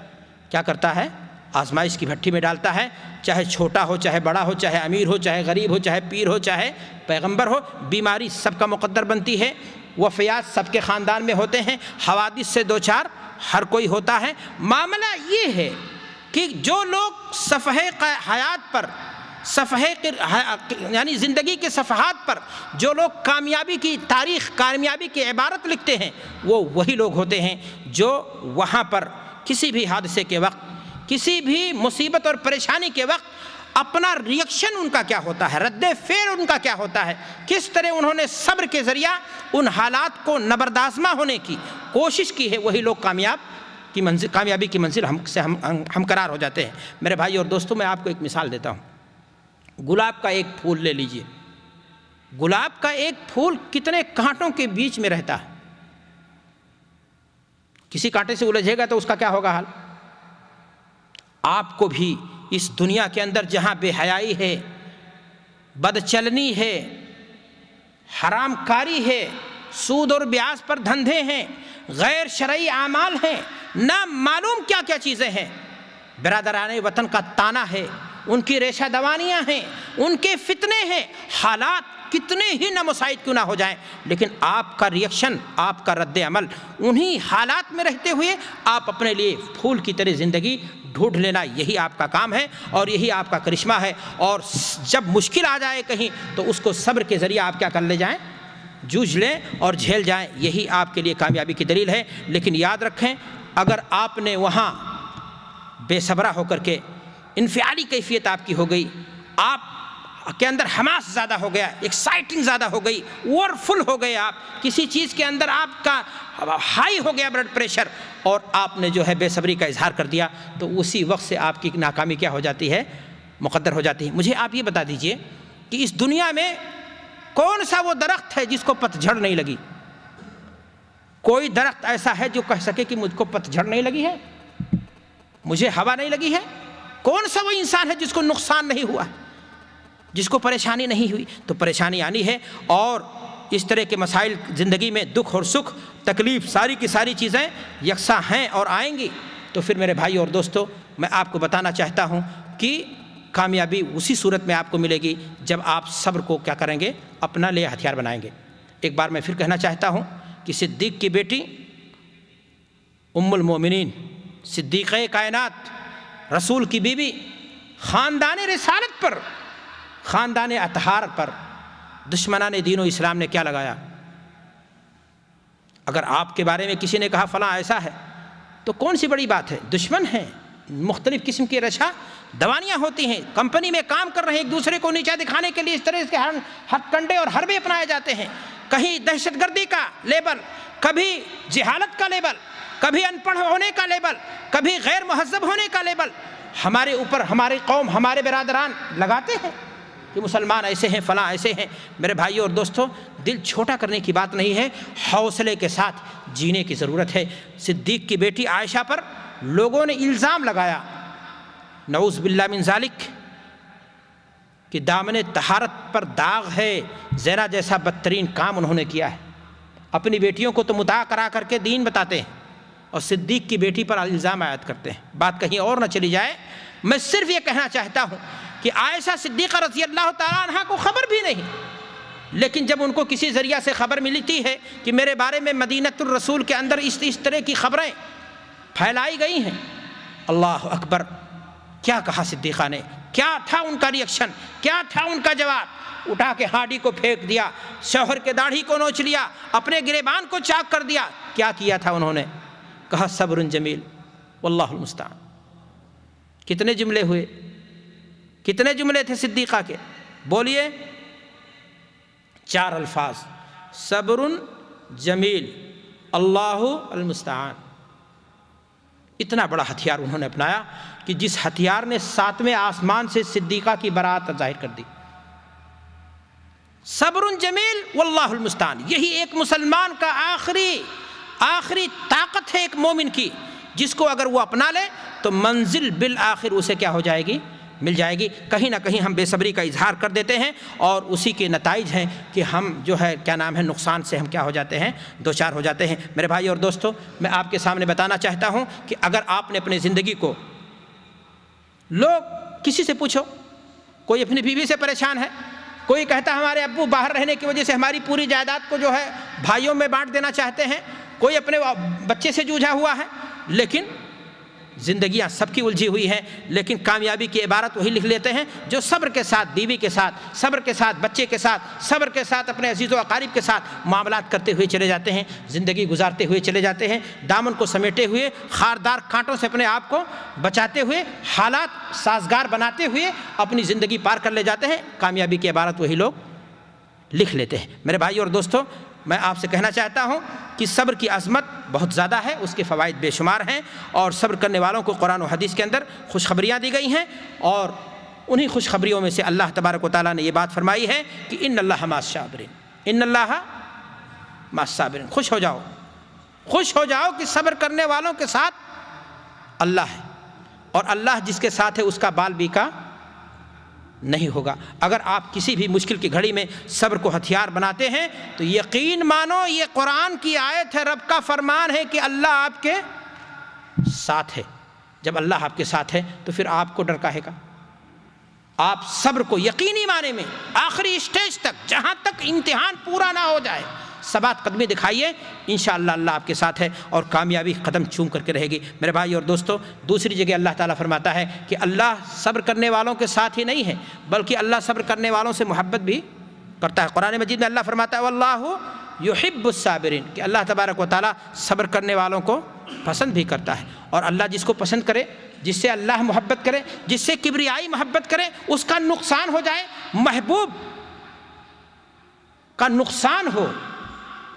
کیا کرتا ہے؟ آزمائش کی بھٹی میں ڈالتا ہے، چاہے چھوٹا ہو، چاہے بڑا ہو، چاہے امیر ہو، چاہے غریب ہو، چاہے پیر ہو، چاہے پیغمبر ہو، بیماری سب کا مقدر بنتی ہے، وفیات سب کے خاندان میں ہوتے ہیں، حوادث سے دو چار ہر کوئی ہوتا ہے۔ معاملہ یہ ہے کہ جو لوگ صفحے حیات پر، یعنی زندگی کے صفحات پر جو لوگ کامیابی کی تاریخ، کامیابی کی عبارت لکھتے ہیں، وہ وہی لوگ ہوتے ہیں جو وہاں پر کسی بھی حادثے کے وقت، کسی بھی مصیبت اور پریشانی کے وقت اپنا ریئیکشن ان کا کیا ہوتا ہے، رد فعل ان کا کیا ہوتا ہے، کس طرح انہوں نے صبر کے ذریعہ ان حالات کو نبردآزما ہونے کی کوشش کی ہے، وہی لوگ کامیابی کی منزل سے ہمکنار ہو جاتے ہیں۔ میرے بھائی اور دوستوں، میں آپ کو ایک مثال دیتا ہوں۔ گلاب کا ایک پھول لے لیجئے، گلاب کا ایک پھول کتنے کانٹوں کے بیچ میں رہتا ہے، کسی کانٹے سے الجھے گا تو اس کا کیا ہوگا حال؟ آپ کو بھی اس دنیا کے اندر جہاں بے حیائی ہے، بدچلنی ہے، حرام کاری ہے، سود اور بیاج پر دھندے ہیں، غیر شرعی اعمال ہیں، نہ معلوم کیا کیا چیزیں ہیں، برادران وطن کا تانا ہے، ان کی ریشہ دوانیاں ہیں، ان کے فتنے ہیں، حالات کتنے ہی نامساعد کیوں نہ ہو جائیں، لیکن آپ کا ریئیکشن، آپ کا رد عمل انہی حالات میں رہتے ہوئے آپ اپنے لیے پھول کی طرح زندگی ڈھونڈ لینا، یہی آپ کا کام ہے اور یہی آپ کا کرشمہ ہے۔ اور جب مشکل آ جائے کہیں تو اس کو صبر کے ذریعے آپ کیا کر لے جائیں، جوجھ لیں اور جھیل جائیں، یہی آپ کے لیے کامیابی کی دلیل ہے۔ لیکن یاد رکھیں، اگر آپ نے وہاں بے صبرہ ہو کر کے انفعالی کیفیت آپ کی ہو گئی، آپ کے اندر حماس زیادہ ہو گیا، ایکسائٹنگ زیادہ ہو گئی، اوور فل ہو گئے، آپ کسی چیز کے اندر آپ کا ہائی ہو گیا بلڈ پریشر، اور آپ نے جو ہے بے صبری کا اظہار کر دیا، تو اسی وقت سے آپ کی ناکامی کیا ہو جاتی ہے؟ مقدر ہو جاتی ہے۔ مجھے آپ یہ بتا دیجئے کہ اس دنیا میں کون سا وہ درخت ہے جس کو پت جھڑ نہیں لگی؟ کوئی درخت ایسا ہے جو کہہ سکے کہ مجھ کو پت جھڑ نہیں لگی ہے، مجھے ہوا نہیں لگی ہے؟ کون سا وہ انسان ہے جس کو نقصان نہیں ہوا، جس کو پریشانی نہیں ہوئی؟ تو پریشانی آنی ہے، اور اس طرح کے مسائل زندگی میں، دکھ اور سکھ، تکلیف، ساری کی ساری چیزیں یکساں ہیں اور آئیں گی۔ تو پھر میرے بھائی اور دوستو، میں آپ کو بتانا چاہتا ہوں کہ کامیابی اسی صورت میں آپ کو ملے گی جب آپ صبر کو کیا کریں گے؟ اپنا لئے ہتھیار بنائیں گے۔ ایک بار میں پھر کہنا چاہتا ہوں کہ صدیق کی بیٹی ام المومنین، صدیقہ کائنات، رسول کی بیوی، خاندان رسالت پر، خاندان اطہار پر دشمنان دین و اسلام نے کیا لگایا؟ اگر آپ کے بارے میں کسی نے کہا فلاں ایسا ہے تو کون سی بڑی بات ہے؟ دشمن ہیں، مختلف قسم کی رشا دوانیاں ہوتی ہیں، کمپنی میں کام کر رہے ہیں، ایک دوسرے کو نیچا دکھانے کے لیے اس طرح کے ہتھ کنڈے اور حربے اپنائے جاتے ہیں، کہیں دہشت گردی کا لیبل، کبھی جہالت کا لیبل، کبھی ان پڑھ ہونے کا لیبل، کبھی غیر مہذب ہونے کا لیبل ہمارے اوپر، ہماری قوم، ہمارے برادران لگاتے ہیں کہ مسلمان ایسے ہیں، فلاں ایسے ہیں۔ میرے بھائیو اور دوستو، دل چھوٹا کرنے کی بات نہیں ہے، حوصلے کے ساتھ جینے کی ضرورت ہے۔ صدیق کی بیٹی عائشہ پر لوگوں نے الزام لگایا، نعوذ باللہ من ذالک، کہ دامن طہارت پر داغ ہے، زنا جیسا بدترین کام انہوں نے کیا ہے۔ اپنی بیٹیوں کو تو مطاع کرا کر کے دین بتاتے ہیں، اور صدیق کی بیٹی پر الزام عائد کرتے ہیں۔ بات کہیں اور نہ چلی جائے، میں صرف یہ کہنا چاہتا ہوں کہ عائشہ صدیقہ رضی اللہ تعالیٰ عنہ کو خبر بھی نہیں، لیکن جب ان کو کسی ذریعہ سے خبر ملتی ہے کہ میرے بارے میں مدینۃ الرسول کے اندر اس طرح کی خبریں پھیلائی گئی ہیں، اللہ اکبر، کیا کہا صدیقہ نے؟ کیا تھا ان کا ریئیکشن؟ کیا تھا ان کا جواب؟ اٹھا کے ہانڈی کو پھینک دیا، شوہر کے داڑھی کو نوچ لیا، اپنے گریبان کو چاک کر دیا۔ کیا کیا تھا انہوں نے؟ کہا صبر جمیل واللہ المستعان۔ کتنے جملے ہوئے؟ کتنے جملے تھے صدیقہ کے؟ بولیے، 4 الفاظ، صبر جمیل اللہ المستعان۔ اتنا بڑا ہتھیار انہوں نے اپنایا کہ جس ہتھیار نے 7ویں آسمان سے صدیقہ کی برات ظاہر کر دی۔ صبر جمیل واللہ المستعان. یہی ایک مسلمان کا آخری طاقت ہے ایک مومن کی، جس کو اگر وہ اپنا لے تو منزل بالآخر اسے کیا ہو جائے گی؟ مل جائے گی. کہیں نہ کہیں ہم بے صبری کا اظہار کر دیتے ہیں اور اسی کے نتائج ہیں کہ ہم جو ہے کیا نام ہے نقصان سے ہم کیا ہو جاتے ہیں؟ دوچار ہو جاتے ہیں. میرے بھائی اور دوستو، میں آپ کے سامنے بتانا چاہتا ہوں کہ اگر آپ نے اپنی زندگی کو، لوگ کسی سے پوچھو، کوئی اپنی بیوی سے پریشان ہے، کوئی کہتا ہے ہمارے ابو باہر رہنے کی وجہ سے ہماری پوری جائیداد کو جو ہے بھائیوں میں بانٹ دینا چاہتے ہیں، کوئی اپنے بچے سے جوجھا ہوا ہے. لیکن زندگیاں سب کی الجھی ہوئی ہیں، لیکن کامیابی کی عبارت وہی لکھ لیتے ہیں جو صبر کے ساتھ بیوی کے ساتھ، صبر کے ساتھ بچے کے ساتھ، صبر کے ساتھ اپنے عزیز و اقارب کے ساتھ معاملات کرتے ہوئے چلے جاتے ہیں، زندگی گزارتے ہوئے چلے جاتے ہیں، دامن کو سمیٹے ہوئے، خاردار کانٹوں سے اپنے آپ کو بچاتے ہوئے، حالات سازگار بناتے ہوئے اپنی زندگی پار کر لے جاتے ہیں. کامیابی کی عبارت وہی لوگ لکھ لیتے ہیں. میرے بھائی اور دوستو، میں آپ سے کہنا چاہتا ہوں کہ صبر کی عظمت بہت زیادہ ہے، اس کے فوائد بے شمار ہیں، اور صبر کرنے والوں کو قرآن و حدیث کے اندر خوشخبریاں دی گئی ہیں، اور انہی خوشخبریوں میں سے اللہ تبارک و تعالیٰ نے یہ بات فرمائی ہے کہ ان اللہ مع الصابرین، ان اللہ مع الصابرین. خوش ہو جاؤ کہ صبر کرنے والوں کے ساتھ اللہ ہے، اور اللہ جس کے ساتھ ہے اس کا بال بیکا نہیں ہوگا. اگر آپ کسی بھی مشکل کی گھڑی میں صبر کو ہتھیار بناتے ہیں تو یقین مانو یہ قرآن کی آیت ہے، رب کا فرمان ہے کہ اللہ آپ کے ساتھ ہے. جب اللہ آپ کے ساتھ ہے تو پھر آپ کو ڈر کاہے گا؟ آپ صبر کو یقینی معنی میں آخری اسٹیج تک، جہاں تک امتحان پورا نہ ہو جائے، ثبات قدمی دکھائیے، انشاءاللہ اللہ آپ کے ساتھ ہے اور کامیابی قدم چوم کر کے رہے گی. میرے بھائی اور دوستو، دوسری جگہ اللہ تعالیٰ فرماتا ہے کہ اللہ صبر کرنے والوں کے ساتھ ہی نہیں ہے، بلکہ اللہ صبر کرنے والوں سے محبت بھی کرتا ہے. قرآن مجید میں اللہ فرماتا ہے واللہ یحب الصابرین، کہ اللہ تبارک و تعالیٰ صبر کرنے والوں کو پسند بھی کرتا ہے. اور اللہ جس کو پسند کرے، جس سے اللہ محبت کرے، جس سے کبریائی محبت کرے، اس کا نقصان ہو جائے، محبوب کا نقصان ہو،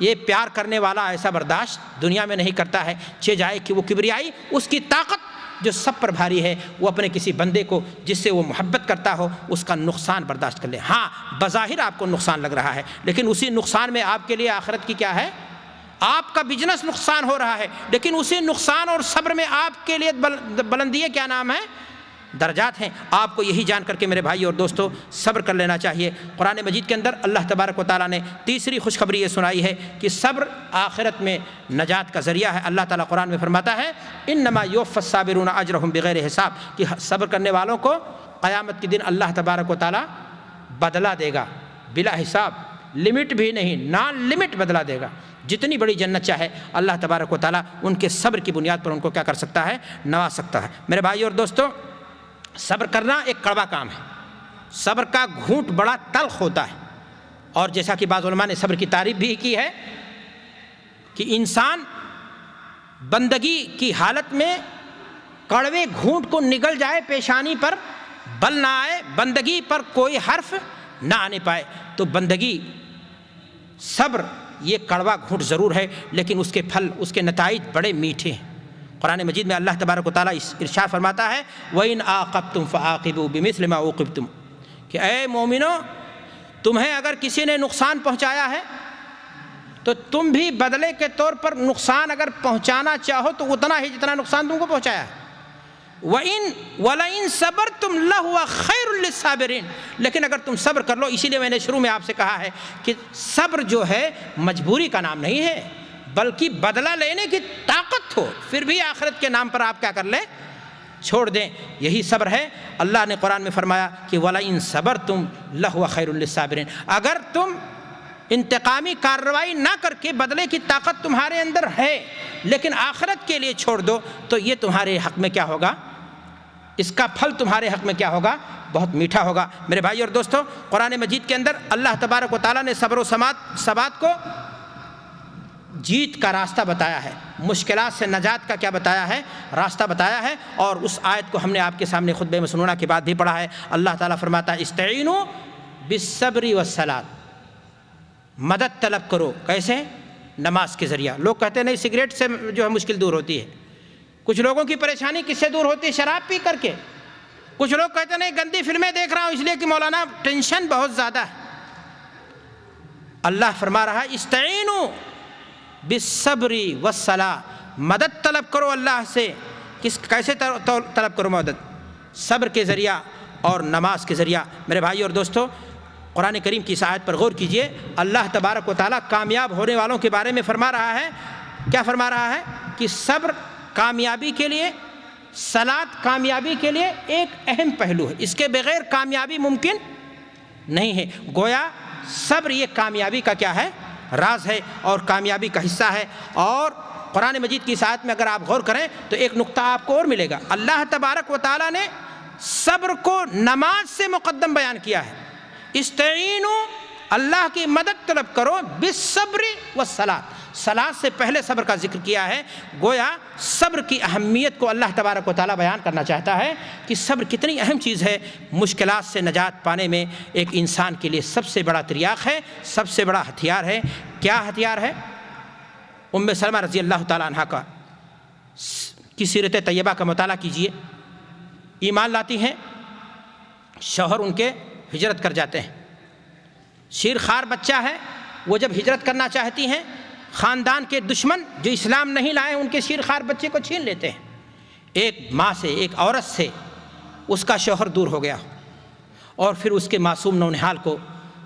یہ پیار کرنے والا ایسا برداشت دنیا میں نہیں کرتا ہے. چہ جائے کہ وہ کبریائی، اس کی طاقت جو سب پر بھاری ہے، وہ اپنے کسی بندے کو جس سے وہ محبت کرتا ہو اس کا نقصان برداشت کر لے. ہاں بظاہر آپ کو نقصان لگ رہا ہے، لیکن اسی نقصان میں آپ کے لیے آخرت کی کیا ہے؟ آپ کا بزنس نقصان ہو رہا ہے، لیکن اسی نقصان اور صبر میں آپ کے لیے بلندی کیا نام ہے؟ درجات ہیں. آپ کو یہی جان کر کے میرے بھائی اور دوستو صبر کر لینا چاہیے. قرآن مجید کے اندر اللہ تبارک و تعالیٰ نے تیسری خوشخبری یہ سنائی ہے کہ صبر آخرت میں نجات کا ذریعہ ہے. اللہ تعالیٰ قرآن میں فرماتا ہے انما یوفی الصابرون اجرہم بغیر حساب، کہ صبر کرنے والوں کو قیامت کے دن اللہ تبارک و تعالیٰ بدلہ دے گا بلا حساب، لمٹ بھی نہیں، نان لمٹ بدلہ دے گا. جتنی بڑی جنت چاہے اللہ تبارک و تعالیٰ ان کے صبر کی بنیاد پر ان کو کیا کر سکتا ہے؟ نواز سکتا ہے. میرے بھائی اور دوستو، صبر کرنا ایک کڑوا کام ہے. صبر کا گھونٹ بڑا تلخ ہوتا ہے، اور جیسا کہ بعض علماء نے صبر کی تعریف بھی کی ہے کہ انسان بندگی کی حالت میں کڑوے گھونٹ کو نگل جائے، پیشانی پر بل نہ آئے، بندگی پر کوئی حرف نہ آنے پائے. تو بندگی، صبر، یہ کڑوا گھونٹ ضرور ہے، لیکن اس کے پھل، اس کے نتائج بڑے میٹھے ہیں. قرآن مجید میں اللہ تبارک و تعالیٰ ارشاد فرماتا ہے وَإِنْ عَاقَبْتُمْ فَعَاقِبُوا بِمِثْلِ مَا عُوقِبْتُمْ، کہ اے مومنو، تمہیں اگر کسی نے نقصان پہنچایا ہے تو تم بھی بدلے کے طور پر نقصان اگر پہنچانا چاہو تو اتنا ہی جتنا نقصان تم کو پہنچایا ہے. وَلَئِن صَبَرْتُمْ لَهُوَ خَيْرٌ لِلصَّابِرِينَ، لیکن اگر تم صبر کر لو. اسی لیے میں نے شروع میں آپ سے کہا ہے کہ صبر جو ہے مجبوری کا نام نہیں ہے، بلکہ بدلہ لینے کی طاقت ہو، پھر بھی آخرت کے نام پر آپ کیا کر لیں؟ چھوڑ دیں. یہی صبر ہے. اللہ نے قرآن میں فرمایا کہ وَلَئِن صَبَرْتُمْ لَهُوَ خَيْرٌ لِلصَّابِرِينَ، اگر تم انتقامی کارروائی نہ کر کے بدلے کی طاقت تمہارے اندر ہے لیکن آخرت کے لیے چھوڑ دو تو یہ تمہارے حق میں کیا ہوگا؟ اس کا پھل تمہارے حق میں کیا ہوگا؟ بہت میٹھا ہوگا. میرے بھائی اور دوستو، قرآن مجید کے اندر اللہ تبارک و تعالیٰ نے صبر و ثبات کو جیت کا راستہ بتایا ہے، مشکلات سے نجات کا کیا بتایا ہے؟ راستہ بتایا ہے. اور اس آیت کو ہم نے آپ کے سامنے خطبہ مسنونہ کے بعد بھی پڑھا ہے. اللہ تعالیٰ فرماتا ہے استعینوا بالصبر والصلاۃ، مدد طلب کرو. کیسے؟ نماز کے ذریعہ. لوگ کہتے ہیں نہیں سگریٹ سے جو ہے مشکل دور ہوتی ہے. کچھ لوگوں کی پریشانی کس سے دور ہوتی ہے؟ شراب پی کر کے. کچھ لوگ کہتے ہیں نہیں گندی فلمیں دیکھ رہا ہوں اس لیے کہ مولانا ٹینشن بہت زیادہ ہے. اللہ فرما رہا ہے استعینوا بالصبر والصلاۃ، مدد طلب کرو اللہ سے۔ کیسے طلب کرو مدد؟ صبر کے ذریعہ اور نماز کے ذریعہ۔ میرے بھائی اور دوستو، قرآن کریم کی اس آیت پر غور کیجئے۔ اللہ تبارک و تعالیٰ کامیاب ہونے والوں کے بارے میں فرما رہا ہے، کیا فرما رہا ہے؟ کہ صبر کامیابی کے لیے، صلاۃ کامیابی کے لیے ایک اہم پہلو ہے، اس کے بغیر کامیابی ممکن نہیں ہے۔ گویا صبر یہ کامیابی کا کیا ہے؟ راز ہے اور کامیابی کا حصہ ہے۔ اور قرآن مجید کی اس آیت میں اگر آپ غور کریں تو ایک نقطہ آپ کو اور ملے گا۔ اللہ تبارک و تعالیٰ نے صبر کو نماز سے مقدم بیان کیا ہے۔ استعینوا، اللہ کی مدد طلب کرو، بالصبر والصلاۃ، صلاۃ سے پہلے صبر کا ذکر کیا ہے۔ گویا صبر کی اہمیت کو اللہ تبارک و تعالیٰ بیان کرنا چاہتا ہے کہ صبر کتنی اہم چیز ہے، مشکلات سے نجات پانے میں ایک انسان کے لیے سب سے بڑا تریاق ہے، سب سے بڑا ہتھیار ہے۔ کیا ہتھیار ہے؟ ام سلمہ رضی اللہ تعالیٰ عنہ کی سیرت طیبہ کا مطالعہ کیجئے۔ ایمان لاتی ہیں، شوہر ان کے ہجرت کر جاتے ہیں، شیر خوار بچہ ہے، وہ جب ہجرت کرنا چاہتی ہیں، خاندان کے دشمن جو اسلام نہیں لائے ان کے شیر خوار بچے کو چھین لیتے ہیں۔ ایک ماں سے، ایک عورت سے اس کا شوہر دور ہو گیا اور پھر اس کے معصوم نونہال کو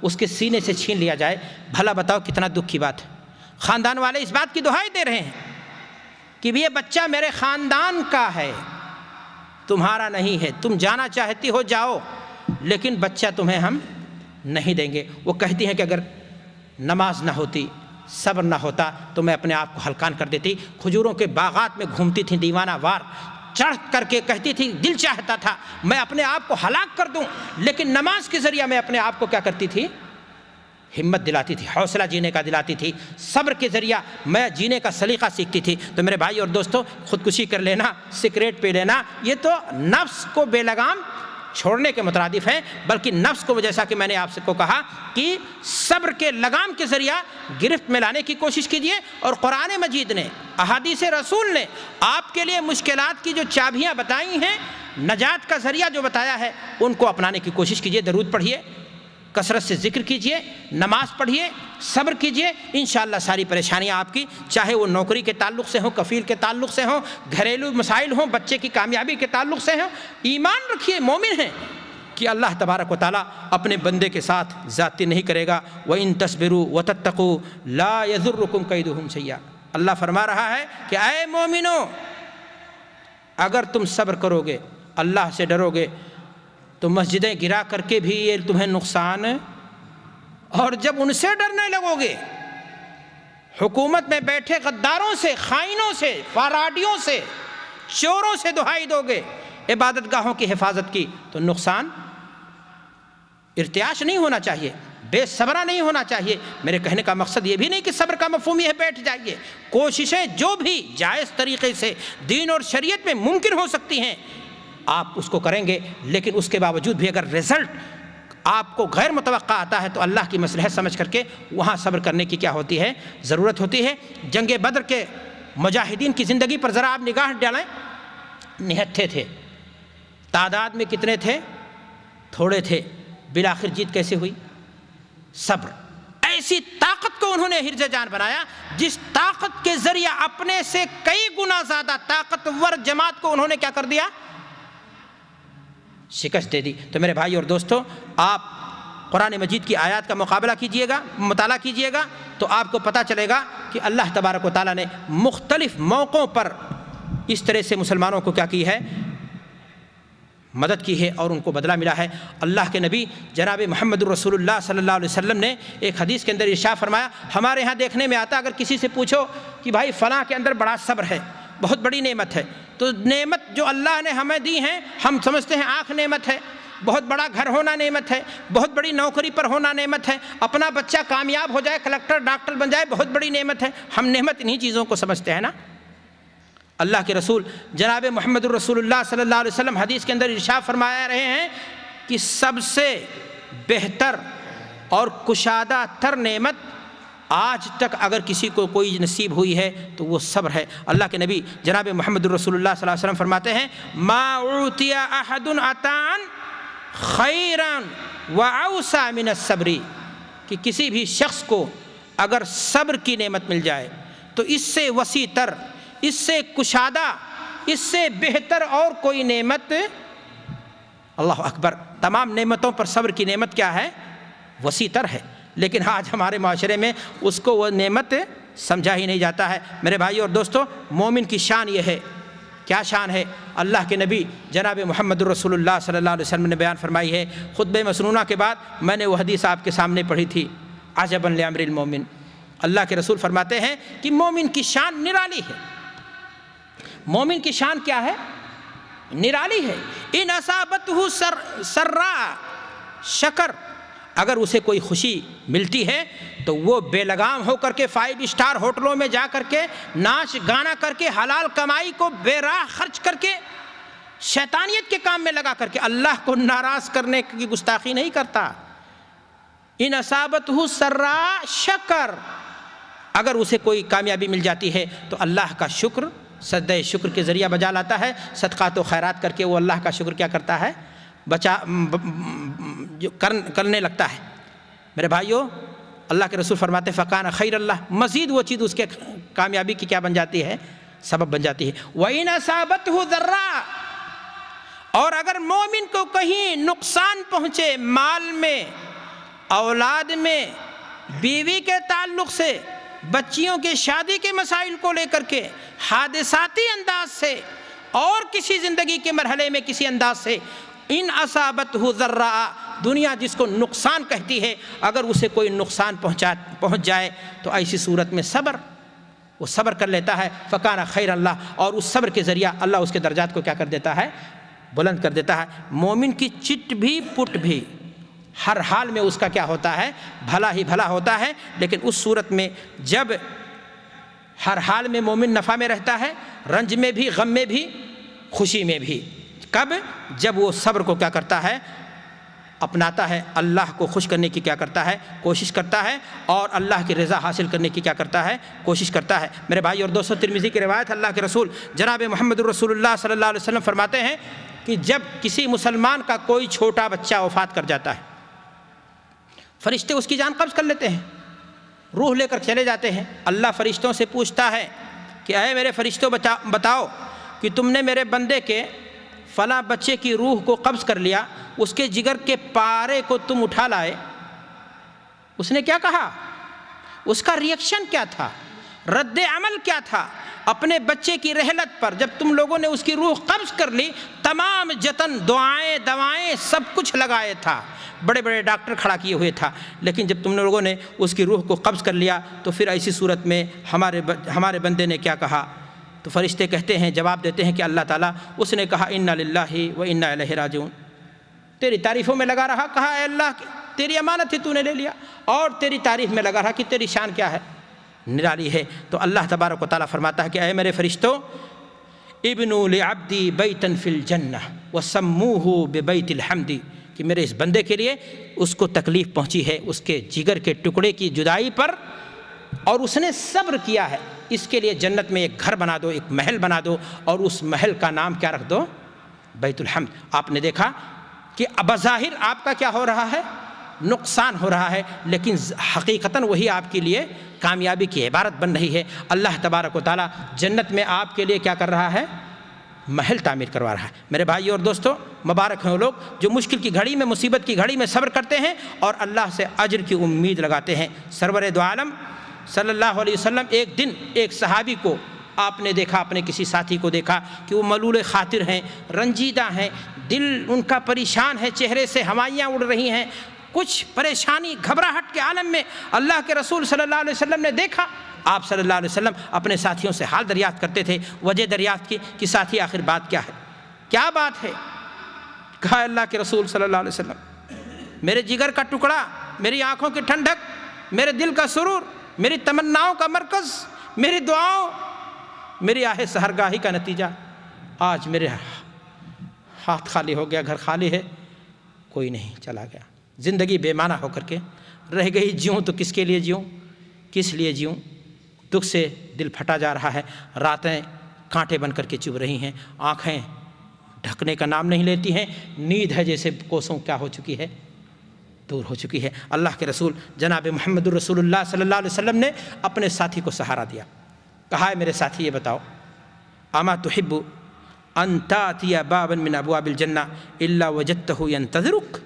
اس کے سینے سے چھین لیا جائے، بھلا بتاؤ کتنا دکھ کی بات ہے۔ خاندان والے اس بات کی دہائی دے رہے ہیں کہ یہ بچہ میرے خاندان کا ہے، تمہارا نہیں ہے، تم جانا چاہتی ہو جاؤ، لیکن بچہ تمہیں ہم نہیں دیں گے۔ وہ کہتی ہیں کہ اگر نماز نہ ہوتی، صبر نہ ہوتا تو میں اپنے آپ کو ہلکان کر دیتی، کھجوروں کے باغات میں گھومتی تھی دیوانہ وار، چڑھ کر کے کہتی تھی دل چاہتا تھا میں اپنے آپ کو ہلاک کر دوں، لیکن نماز کے ذریعہ میں اپنے آپ کو کیا کرتی تھی؟ ہمت دلاتی تھی، حوصلہ جینے کا دلاتی تھی، صبر کے ذریعہ میں جینے کا سلیقہ سیکھتی تھی۔ تو میرے بھائی اور دوستو، خودکشی کر لینا، سگریٹ پی لینا، یہ تو نفس کو بے لگام چھوڑنے کے مترادف ہے، بلکہ نفس کو جیسا کہ میں نے آپ کو کہا کہ صبر کے لگام کے ذریعہ گرفت میں لانے کی کوشش کیجیے۔ اور قرآن مجید نے، احادیث رسول نے آپ کے لیے مشکلات کی جو چابیاں بتائی ہیں، نجات کا ذریعہ جو بتایا ہے، ان کو اپنانے کی کوشش کیجیے۔ درود پڑھیے، کثرت سے ذکر کیجئے، نماز پڑھیے، صبر کیجئے، انشاءاللہ ساری پریشانیاں آپ کی، چاہے وہ نوکری کے تعلق سے ہوں، کفیل کے تعلق سے ہوں، گھریلو مسائل ہوں، بچے کی کامیابی کے تعلق سے ہوں، ایمان رکھیے، مومن ہیں کہ اللہ تبارک و تعالیٰ اپنے بندے کے ساتھ زیادتی نہیں کرے گا۔ وَإِن تَصْبِرُوا وَتَتَّقُوا لَا يَضُرُّكُمْ كَيْدُهُمْ شَيْئًا۔ اللہ فرما رہا ہے کہ اے مومنو، اگر تم صبر کرو گے، اللہ سے ڈرو گے، تو مسجدیں گرا کر کے بھی یہ تمہیں نقصان، اور جب ان سے ڈرنے لگو گے، حکومت میں بیٹھے غداروں سے، خائنوں سے، فراڈیوں سے، چوروں سے دہائی دو گے عبادت گاہوں کی حفاظت کی، تو نقصان، ارتعاش نہیں ہونا چاہیے، بے صبرا نہیں ہونا چاہیے۔ میرے کہنے کا مقصد یہ بھی نہیں کہ صبر کا مفہوم یہ ہے بیٹھ جائیے، کوششیں جو بھی جائز طریقے سے دین اور شریعت میں ممکن ہو سکتی ہیں آپ اس کو کریں گے، لیکن اس کے باوجود بھی اگر رزلٹ آپ کو غیر متوقع آتا ہے تو اللہ کی مصلحت سمجھ کر کے وہاں صبر کرنے کی کیا ہوتی ہے؟ ضرورت ہوتی ہے۔ جنگ بدر کے مجاہدین کی زندگی پر ذرا آپ نگاہ ڈالیں، نہتھے تھے، تعداد میں کتنے تھے؟ تھوڑے تھے، بالآخر جیت کیسے ہوئی؟ صبر۔ ایسی طاقت کو انہوں نے حرز جان بنایا جس طاقت کے ذریعہ اپنے سے کئی گنا زیادہ طاقتور جماعت کو انہوں نے کیا کر دیا؟ شکست دے دی۔ تو میرے بھائی اور دوستو، آپ قرآن مجید کی آیات کا مقابلہ کیجئے گا، مطالعہ کیجئے گا، تو آپ کو پتہ چلے گا کہ اللہ تبارک و تعالیٰ نے مختلف موقعوں پر اس طرح سے مسلمانوں کو کیا کی ہے؟ مدد کی ہے اور ان کو بدلہ ملا ہے۔ اللہ کے نبی جناب محمد الرسول اللہ صلی اللہ علیہ وسلم نے ایک حدیث کے اندر ارشاد فرمایا، ہمارے ہاں دیکھنے میں آتا اگر کسی سے پوچھو کہ بھائی فلاں کے اندر بڑا صبر ہے، بہت بڑی نعمت ہے، تو نعمت جو اللہ نے ہمیں دی ہیں ہم سمجھتے ہیں آنکھ نعمت ہے، بہت بڑا گھر ہونا نعمت ہے، بہت بڑی نوکری پر ہونا نعمت ہے، اپنا بچہ کامیاب ہو جائے، کلکٹر ڈاکٹر بن جائے، بہت بڑی نعمت ہے۔ ہم نعمت انہی چیزوں کو سمجھتے ہیں نا۔ اللہ کے رسول جناب محمد الرسول اللہ صلی اللہ علیہ وسلم حدیث کے اندر ارشاد فرمایا رہے ہیں کہ سب سے بہتر اور کشادہ تر نعمت آج تک اگر کسی کو کوئی نصیب ہوئی ہے تو وہ صبر ہے۔ اللہ کے نبی جناب محمد الرسول اللہ صلی اللہ علیہ وسلم فرماتے ہیں، ما اعطی احد عطاء خیرا واوسع من الصبر۔ کہ کسی بھی شخص کو اگر صبر کی نعمت مل جائے تو اس سے وسیع تر، اس سے کشادہ، اس سے بہتر اور کوئی نعمت، اللہ اکبر، تمام نعمتوں پر صبر کی نعمت کیا ہے؟ وسیع تر ہے۔ لیکن آج ہمارے معاشرے میں اس کو وہ نعمت سمجھا ہی نہیں جاتا ہے۔ میرے بھائیو اور دوستو، مومن کی شان یہ ہے، کیا شان ہے؟ اللہ کے نبی جناب محمد رسول اللہ صلی اللہ علیہ وسلم نے بیان فرمائی ہے۔ خطبہ مسنونہ کے بعد میں نے وہ حدیث آپ کے سامنے پڑھی تھی، عجبا لامر المومن۔ اللہ کے رسول فرماتے ہیں کہ مومن کی شان نرالی ہے۔ مومن کی شان کیا ہے؟ نرالی ہے۔ ان اصابتہ سراء شکر، اگر اسے کوئی خوشی ملتی ہے تو وہ بے لگام ہو کر کے 5 اسٹار ہوٹلوں میں جا کر کے ناچ گانا کر کے حلال کمائی کو بے راہ خرچ کر کے شیطانیت کے کام میں لگا کر کے اللہ کو ناراض کرنے کی گستاخی نہیں کرتا۔ ان اصابتہ سراء شکر، اگر اسے کوئی کامیابی مل جاتی ہے تو اللہ کا شکر، سجدہ شکر کے ذریعہ بجا لاتا ہے، صدقات و خیرات کر کے وہ اللہ کا شکر کیا کرتا ہے؟ کرنے لگتا ہے۔ میرے بھائیو، اللہ کے رسول فرماتے ہیں فَقَانَ خَيْرَ اللَّهِ، مزید وہ چیز اس کے کامیابی کی کیا بن جاتی ہے؟ سبب بن جاتی ہے۔ وَإِنْ أَصَابَتْهُ ضَرَّاء، اور اگر مومن کو کہیں نقصان پہنچے، مال میں، اولاد میں، بیوی کے تعلق سے، بچیوں کے شادی کے مسائل کو لے کر کے، حادثاتی انداز سے اور کسی زندگی کے مرحلے میں کسی انداز سے، ان اصابتہ ضراء، دنیا جس کو نقصان کہتی ہے، اگر اسے کوئی نقصان پہنچ جائے تو ایسی صورت میں وہ صبر کر لیتا ہے، فکان خیر اللہ، اور اس صبر کے ذریعہ اللہ اس کے درجات کو کیا کر دیتا ہے؟ بلند کر دیتا ہے۔ مومن کی چٹ بھی پٹ بھی ہر حال میں اس کا کیا ہوتا ہے؟ بھلا ہی بھلا ہوتا ہے۔ لیکن اس صورت میں جب ہر حال میں مومن نفع میں رہتا ہے، رنج میں بھی، غم میں بھی، خوشی میں بھی، کب؟ جب وہ صبر کو کیا کرتا ہے؟ اپناتا ہے، اللہ کو خوش کرنے کی کیا کرتا ہے؟ کوشش کرتا ہے، اور اللہ کی رضا حاصل کرنے کی کیا کرتا ہے؟ کوشش کرتا ہے۔ میرے بھائی اور دوستو، ترمذی کی روایت، اللہ کے رسول جناب محمد رسول اللہ صلی اللہ علیہ وسلم فرماتے ہیں کہ جب کسی مسلمان کا کوئی چھوٹا بچہ وفات کر جاتا ہے، فرشتے اس کی جان قبض کر لیتے ہیں، روح لے کر چلے جاتے ہیں۔ اللہ فرشتوں سے پوچھتا ہے کہ اے میرے فرشتوں بتاؤ کہ تم نے میرے بندے کے فلاں بچے کی روح کو قبض کر لیا، اس کے جگر کے پارے کو تم اٹھا لائے، اس نے کیا کہا؟ اس کا ریئیکشن کیا تھا؟ رد عمل کیا تھا؟ اپنے بچے کی رحلت پر جب تم لوگوں نے اس کی روح قبض کر لی، تمام جتن، دعائیں، دوائیں، سب کچھ لگائے تھا، بڑے بڑے ڈاکٹر کھڑا کیے ہوئے تھا، لیکن جب تم لوگوں نے اس کی روح کو قبض کر لیا تو پھر ایسی صورت میں ہمارے بندے نے کیا کہا؟ تو فرشتے کہتے ہیں، جواب دیتے ہیں کہ اللہ تعالیٰ، اس نے کہا انا للہ و انا الیہ راجعون، تیری تعریفوں میں لگا رہا، کہا اے اللہ تیری امانت ہی تو نے لے لیا، اور تیری تعریف میں لگا رہا کہ تیری شان کیا ہے؟ نرالی ہے۔ تو اللہ تبارک و تعالیٰ فرماتا ہے کہ اے میرے فرشتوں، ابنوا لعبدی بیتا فی الجنہ وسموہ ببیت الحمد، کہ میرے اس بندے کے لیے اس کو تکلیف پہنچی ہے اس کے جگر کے ٹکڑے کی جدائی پر، اور اس نے صبر کیا ہے، اس کے لیے جنت میں ایک گھر بنا دو، ایک محل بنا دو، اور اس محل کا نام کیا رکھ دو؟ بیت الحمد۔ آپ نے دیکھا کہ بظاہر آپ کا کیا ہو رہا ہے؟ نقصان ہو رہا ہے، لیکن حقیقتاً وہی آپ کے لیے کامیابی کی عبارت بن رہی ہے۔ اللہ تبارک و تعالیٰ جنت میں آپ کے لیے کیا کر رہا ہے؟ محل تعمیر کروا رہا ہے۔ میرے بھائیو اور دوستو، مبارک ہیں وہ لوگ جو مشکل کی گھڑی میں، مصیبت کی گھڑی میں صبر کرتے ہیں اور اللہ سے اجر کی امید لگاتے ہیں۔ سرور دو عالم صلی اللہ علیہ وسلم ایک دن ایک صحابی کو آپ نے دیکھا، اپنے کسی ساتھی کو دیکھا کہ وہ ملول خاطر ہیں، رنجیدہ ہیں، دل ان کا پریشان ہے، چہرے سے ہوائیاں اڑ رہی ہیں، کچھ پریشانی، گھبراہٹ کے عالم میں اللہ کے رسول صلی اللہ علیہ وسلم نے دیکھا۔ آپ صلی اللہ علیہ وسلم اپنے ساتھیوں سے حال دریافت کرتے تھے، وجہ دریافت کی کہ ساتھی آخر بات کیا ہے؟ کیا بات ہے؟ کہا اللہ کے رسول صلی اللہ علیہ وسلم، میرے جگر کا ٹکڑا، میری آنکھوں کی ٹھنڈک، میرے دل کا سرور، میری تمناؤں کا مرکز، میری دعاؤں، میری آہ سحرگاہی کا نتیجہ، آج میرے ہاتھ خالی ہو گیا، گھر خالی ہے، کوئی نہیں، چلا گیا۔ زندگی بے معنی ہو کر کے رہ گئی، جیوں تو کس کے لیے جیوں، کس لیے جیوں؟ دکھ سے دل پھٹا جا رہا ہے، راتیں کانٹے بن کر کے چبھ رہی ہیں، آنکھیں ڈھکنے کا نام نہیں لیتی ہیں، نیند ہے جیسے کوسوں کیا ہو چکی ہے، دور ہو چکی ہے۔ اللہ کے رسول جناب محمد الرسول اللہ صلی اللہ علیہ وسلم نے اپنے ساتھی کو سہارا دیا، کہا ہے میرے ساتھی یہ بتاؤ، اما تحب ان تاتی بابا من ابواب الجنہ الا وجدتہ ینتظرک،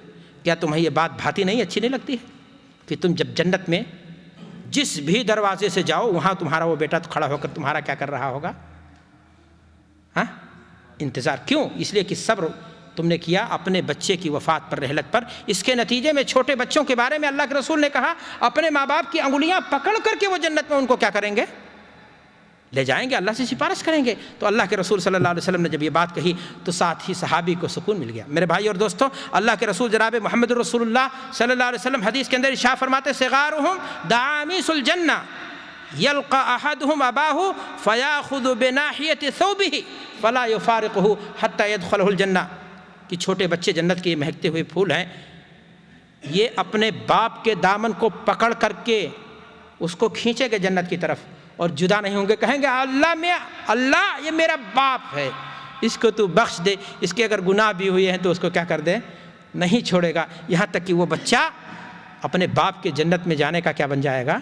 کیا تمہیں یہ بات بھاتی نہیں، اچھی نہیں لگتی ہے کہ تم جب جنت میں جس بھی دروازے سے جاؤ وہاں تمہارا وہ بیٹا کھڑا ہو کر تمہارا کیا کر رہا ہوگا؟ ہاں، انتظار۔ کیوں؟ اس لیے کہ صبر تم نے کیا اپنے بچے کی وفات پر، رحلت پر۔ اس کے نتیجے میں چھوٹے بچوں کے بارے میں اللہ کے رسول نے کہا اپنے ماں باپ کی انگلیاں پکڑ کر کے وہ جنت میں ان کو کیا کریں گے؟ لے جائیں گے، اللہ سے سفارش کریں گے۔ تو اللہ کے رسول صلی اللہ علیہ وسلم نے جب یہ بات کہی تو ساتھ ہی صحابی کو سکون مل گیا۔ میرے بھائی اور دوستو، اللہ کے رسول جناب محمد الرسول اللہ صلی اللہ علیہ وسلم حدیث کے اندر ارشاد فرماتے صغارہم دعامیس الجنہ یلقى احدهم اباہ فیاخذ بناحیۃ ثوبہ فلا یفارقہ حتی یدخلہ الجنہ، کہ چھوٹے بچے جنت کے مہکتے ہوئے پھول ہیں، یہ اپنے باپ کے دامن کو پکڑ کر کے اس کو کھینچیں گے جنت کی طرف اور جدا نہیں ہوں گے، کہیں گے اللہ یہ میرا باپ ہے، اس کو تو بخش دے، اس کے اگر گناہ بھی ہوئے ہیں تو اس کو کیا کر دے، نہیں چھوڑے گا، یہاں تک کہ وہ بچہ اپنے باپ کے جنت میں جانے کا کیا بن جائے گا؟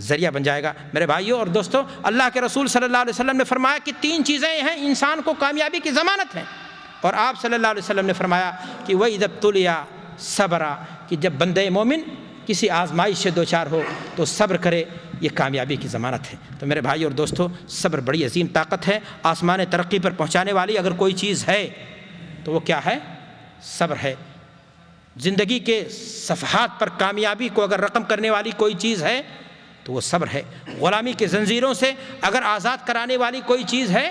ذریعہ بن جائے گا۔ میرے بھائیوں اور دوستوں، اللہ کے رسول صلی اللہ علیہ وسلم نے فرمایا کہ 3 چیزیں ہیں انسان کو کامیابی کی ضمانت ہیں، اور آپ صلی اللہ علیہ وسلم نے فرمایا کہ وَإِذَا ابْتُلِيَ صَبَرَ، کہ جب بندے مومن کسی آزمائش سے دوچار ہو تو صبر کرے، یہ کامیابی کی ضمانت ہے۔ تو میرے بھائی اور دوستو، صبر بڑی عظیم طاقت ہے، آسمان ترقی پر پہنچانے والی اگر کوئی چیز ہے تو وہ کیا ہے؟ صبر ہے۔ زندگی کے صفحات پر کامیابی کو اگر رقم کرنے والی کوئی چیز ہے تو وہ صبر ہے۔ غلامی کے زنجیروں سے اگر آزاد کرانے والی کوئی چیز ہے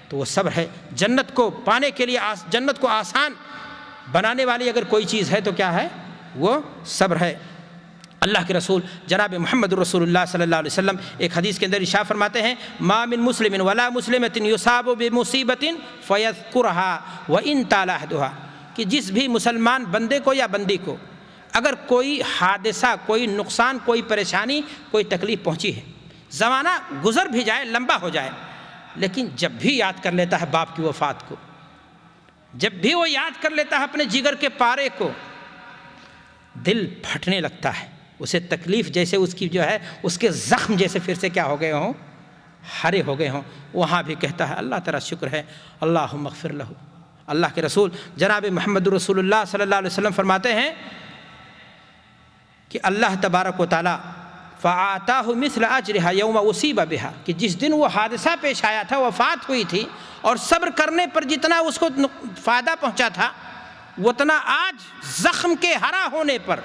تو وہ صبر ہے۔ جنت کو پانے کے لیے، جنت کو آسان بنانے والی اگر کوئی چیز ہے تو کیا ہے؟ وہ صبر ہے۔ اللہ کے رسول جناب محمد الرسول اللہ صلی اللہ علیہ وسلم ایک حدیث کے اندر ارشاد فرماتے ہیں ما من مسلم ولا مسلمۃ یصاب بمصیبۃ فیذکرها وان طال عہدها، کہ جس بھی مسلمان بندے کو یا بندی کو اگر کوئی حادثہ، کوئی نقصان، کوئی پریشانی، کوئی تکلیف پہنچی ہے، زمانہ گزر بھی جائے، لمبا ہو جائے، لیکن جب بھی یاد کر لیتا ہے باپ کی وفات کو، جب بھی وہ یاد کر لیتا ہے اپنے جگر کے پارے کو، دل پھٹنے لگتا ہے، اسے تکلیف جیسے اس کی جو ہے اس کے زخم جیسے پھر سے کیا ہو گئے ہوں، ہرے ہو گئے ہوں، وہاں بھی کہتا ہے اللہ تیرا شکر ہے، اللہم اغفر لہ۔ اللہ کے رسول جناب محمد رسول اللہ صلی اللہ علیہ وسلم فرماتے ہیں کہ اللہ تبارک و تعالی فآتاہ مثل اجرها یوم اصیب بها، کہ جس دن وہ حادثہ پیش آیا تھا، وفات ہوئی تھی، اور صبر کرنے پر جتنا اس کو فائدہ پہنچا تھا اتنا آج زخم کے ہرا ہونے پر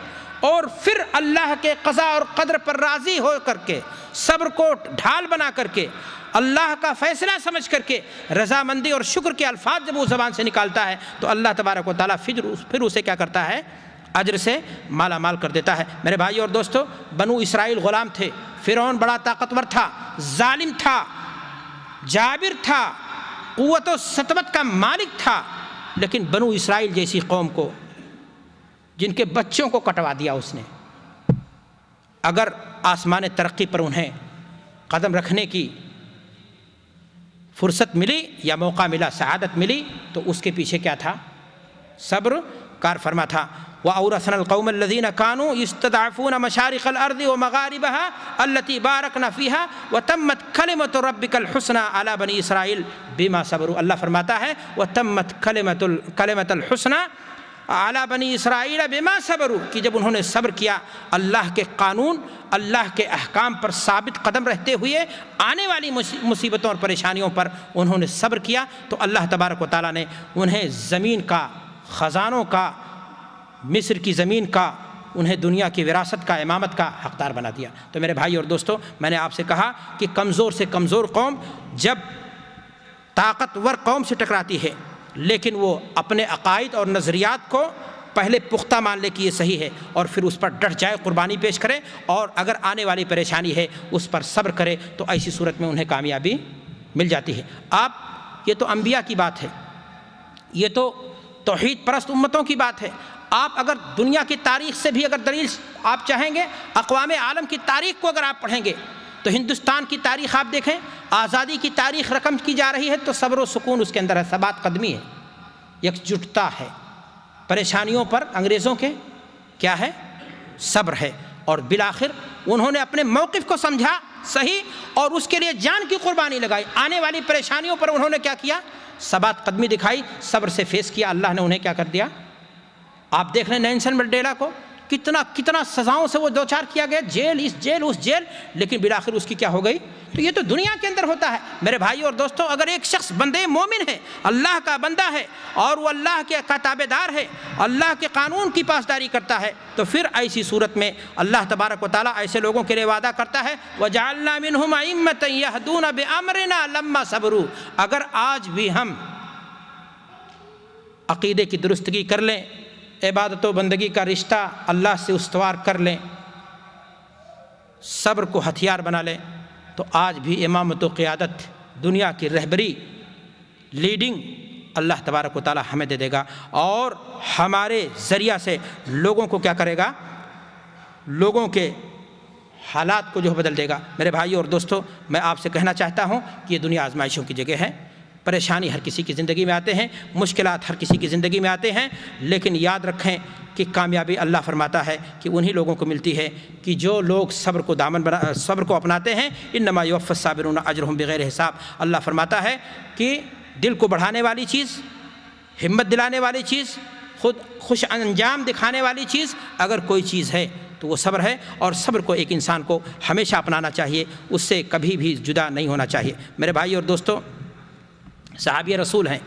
اور پھر اللہ کے قضاء اور قدر پر راضی ہو کر کے، صبر کو ڈھال بنا کر کے، اللہ کا فیصلہ سمجھ کر کے رضامندی اور شکر کے الفاظ جب وہ زبان سے نکالتا ہے تو اللہ تبارک و تعالیٰ پھر اسے کیا کرتا ہے؟ اجر سے مالا مال کر دیتا ہے۔ میرے بھائی اور دوستو، بنو اسرائیل غلام تھے، فرعون بڑا طاقتور تھا، ظالم تھا، جابر تھا، قوت و سطوت کا مالک تھا، لیکن بنو اسرائیل جیسی قوم کو، جن کے بچوں کو کٹوا دیا اس نے، اگر آسمان ترقی پر انہیں قدم رکھنے کی فرصت ملی یا موقع ملا، سعادت ملی، تو اس کے پیچھے کیا تھا؟ صبر کار فرما تھا۔ وَأَوْرَثْنَا الْقَوْمَ الَّذِينَ كَانُوا يُسْتَضْعَفُونَ مَشَارِقَ الْأَرْضِ وَمَغَارِبَهَا الَّتِي بَارَكْنَا فِيهَا وَتَمَّتْ كَلِمَةُ رَبِّكَ الْحُسْنَى عَلَى بَنِي إِسْرَائِيلَ بِمَا صَبَرُوا۔ اللہ فرماتا ہے وَتَمَّتْ كَلِمَةُ الْحُسْنَى عَلَى بَنِي إِسْرَائِيلَ بِمَا صَبَرُوا، کہ جب انہوں نے صبر کیا، اللہ کے قانون، اللہ کے احکام پر ثابت قدم رہتے ہوئے آنے والی مصیبتوں اور پریشانیوں پر انہوں نے صبر کیا، تو اللہ تبارک و تعالیٰ نے انہیں زمین کا، خزانوں کا، مصر کی زمین کا، انہیں دنیا کی وراثت کا، امامت کا حقدار بنا دیا۔ تو میرے بھائی اور دوستو، میں نے آپ سے کہا کہ کمزور سے کمزور قوم جب طاقتور قوم سے ٹکراتی ہے، لیکن وہ اپنے عقائد اور نظریات کو پہلے پختہ مان لے کہ یہ صحیح ہے، اور پھر اس پر ڈٹ جائے، قربانی پیش کرے، اور اگر آنے والی پریشانی ہے اس پر صبر کرے، تو ایسی صورت میں انہیں کامیابی مل جاتی ہے۔ یہ تو انبیاء کی بات ہے، یہ تو توحید پرست امتوں کی بات ہے۔ آپ اگر دنیا کی تاریخ سے بھی اگر دلیل آپ چاہیں گے، اقوام عالم کی تاریخ کو اگر آپ پڑھیں گے تو ہندوستان کی تاریخ آپ دیکھیں، آزادی کی تاریخ رقم کی جا رہی ہے تو صبر و سکون اس کے اندر ہے، ثبات قدمی ہے، یکجٹتا ہے، پریشانیوں پر انگریزوں کے کیا ہے؟ صبر ہے۔ اور بالآخر انہوں نے اپنے موقف کو سمجھا صحیح اور اس کے لیے جان کی قربانی لگائی۔ آنے والی پریشانیوں پر انہوں نے کیا کیا؟ ثبات قدمی دکھائی، صبر سے فیس کیا۔ اللہ نے انہیں کیا کر دیا؟ آپ دیکھ رہے ہیں نیلسن منڈیلا کو کتنا سزاؤں سے وہ دوچار کیا گیا، جیل اس جیل اس جیل، لیکن بالآخر اس کی کیا ہو گئی؟ تو یہ تو دنیا کے اندر ہوتا ہے میرے بھائی اور دوستو۔ اگر ایک شخص بندے مومن ہے، اللہ کا بندہ ہے اور وہ اللہ کے تابع دار ہے، اللہ کے قانون کی پاسداری کرتا ہے، تو پھر ایسی صورت میں اللہ تبارک و تعالیٰ ایسے لوگوں کے لیے وعدہ کرتا ہے وَجَعَلْنَا مِنْهُمْ أَئِمَّةً يَهْدُونَ بِأَمْرِنَا لَمَّا صَبَرُوا۔ اگر آج بھی ہم عقیدے کی درستگی کر لیں، عبادت و بندگی کا رشتہ اللہ سے استوار کر لیں، صبر کو ہتھیار بنا لیں، تو آج بھی امامت و قیادت، دنیا کی رہبری، لیڈنگ اللہ تبارک و تعالی ہمیں دے دے گا، اور ہمارے ذریعہ سے لوگوں کو کیا کرے گا؟ لوگوں کے حالات کو جو بدل دے گا۔ میرے بھائیو اور دوستو، میں آپ سے کہنا چاہتا ہوں کہ یہ دنیا آزمائشوں کی جگہ ہے، پریشانی ہر کسی کی زندگی میں آتے ہیں، مشکلات ہر کسی کی زندگی میں آتے ہیں، لیکن یاد رکھیں کہ کامیابی اللہ فرماتا ہے کہ انہی لوگوں کو ملتی ہے کہ جو لوگ صبر کو اپناتے ہیں۔ انما یوفی الصابرون اجرہم بغیر حساب۔ اللہ فرماتا ہے کہ دل کو بڑھانے والی چیز، ہمت دلانے والی چیز، خود خوش انجام دکھانے والی چیز اگر کوئی چیز ہے تو وہ صبر ہے، اور صبر کو ایک انسان کو ہمیشہ اپنانا چاہیے، اس سے کبھی بھی جدا نہیں ہونا چاہیے۔ میرے بھائی اور دوستو، صحابی رسول ہیں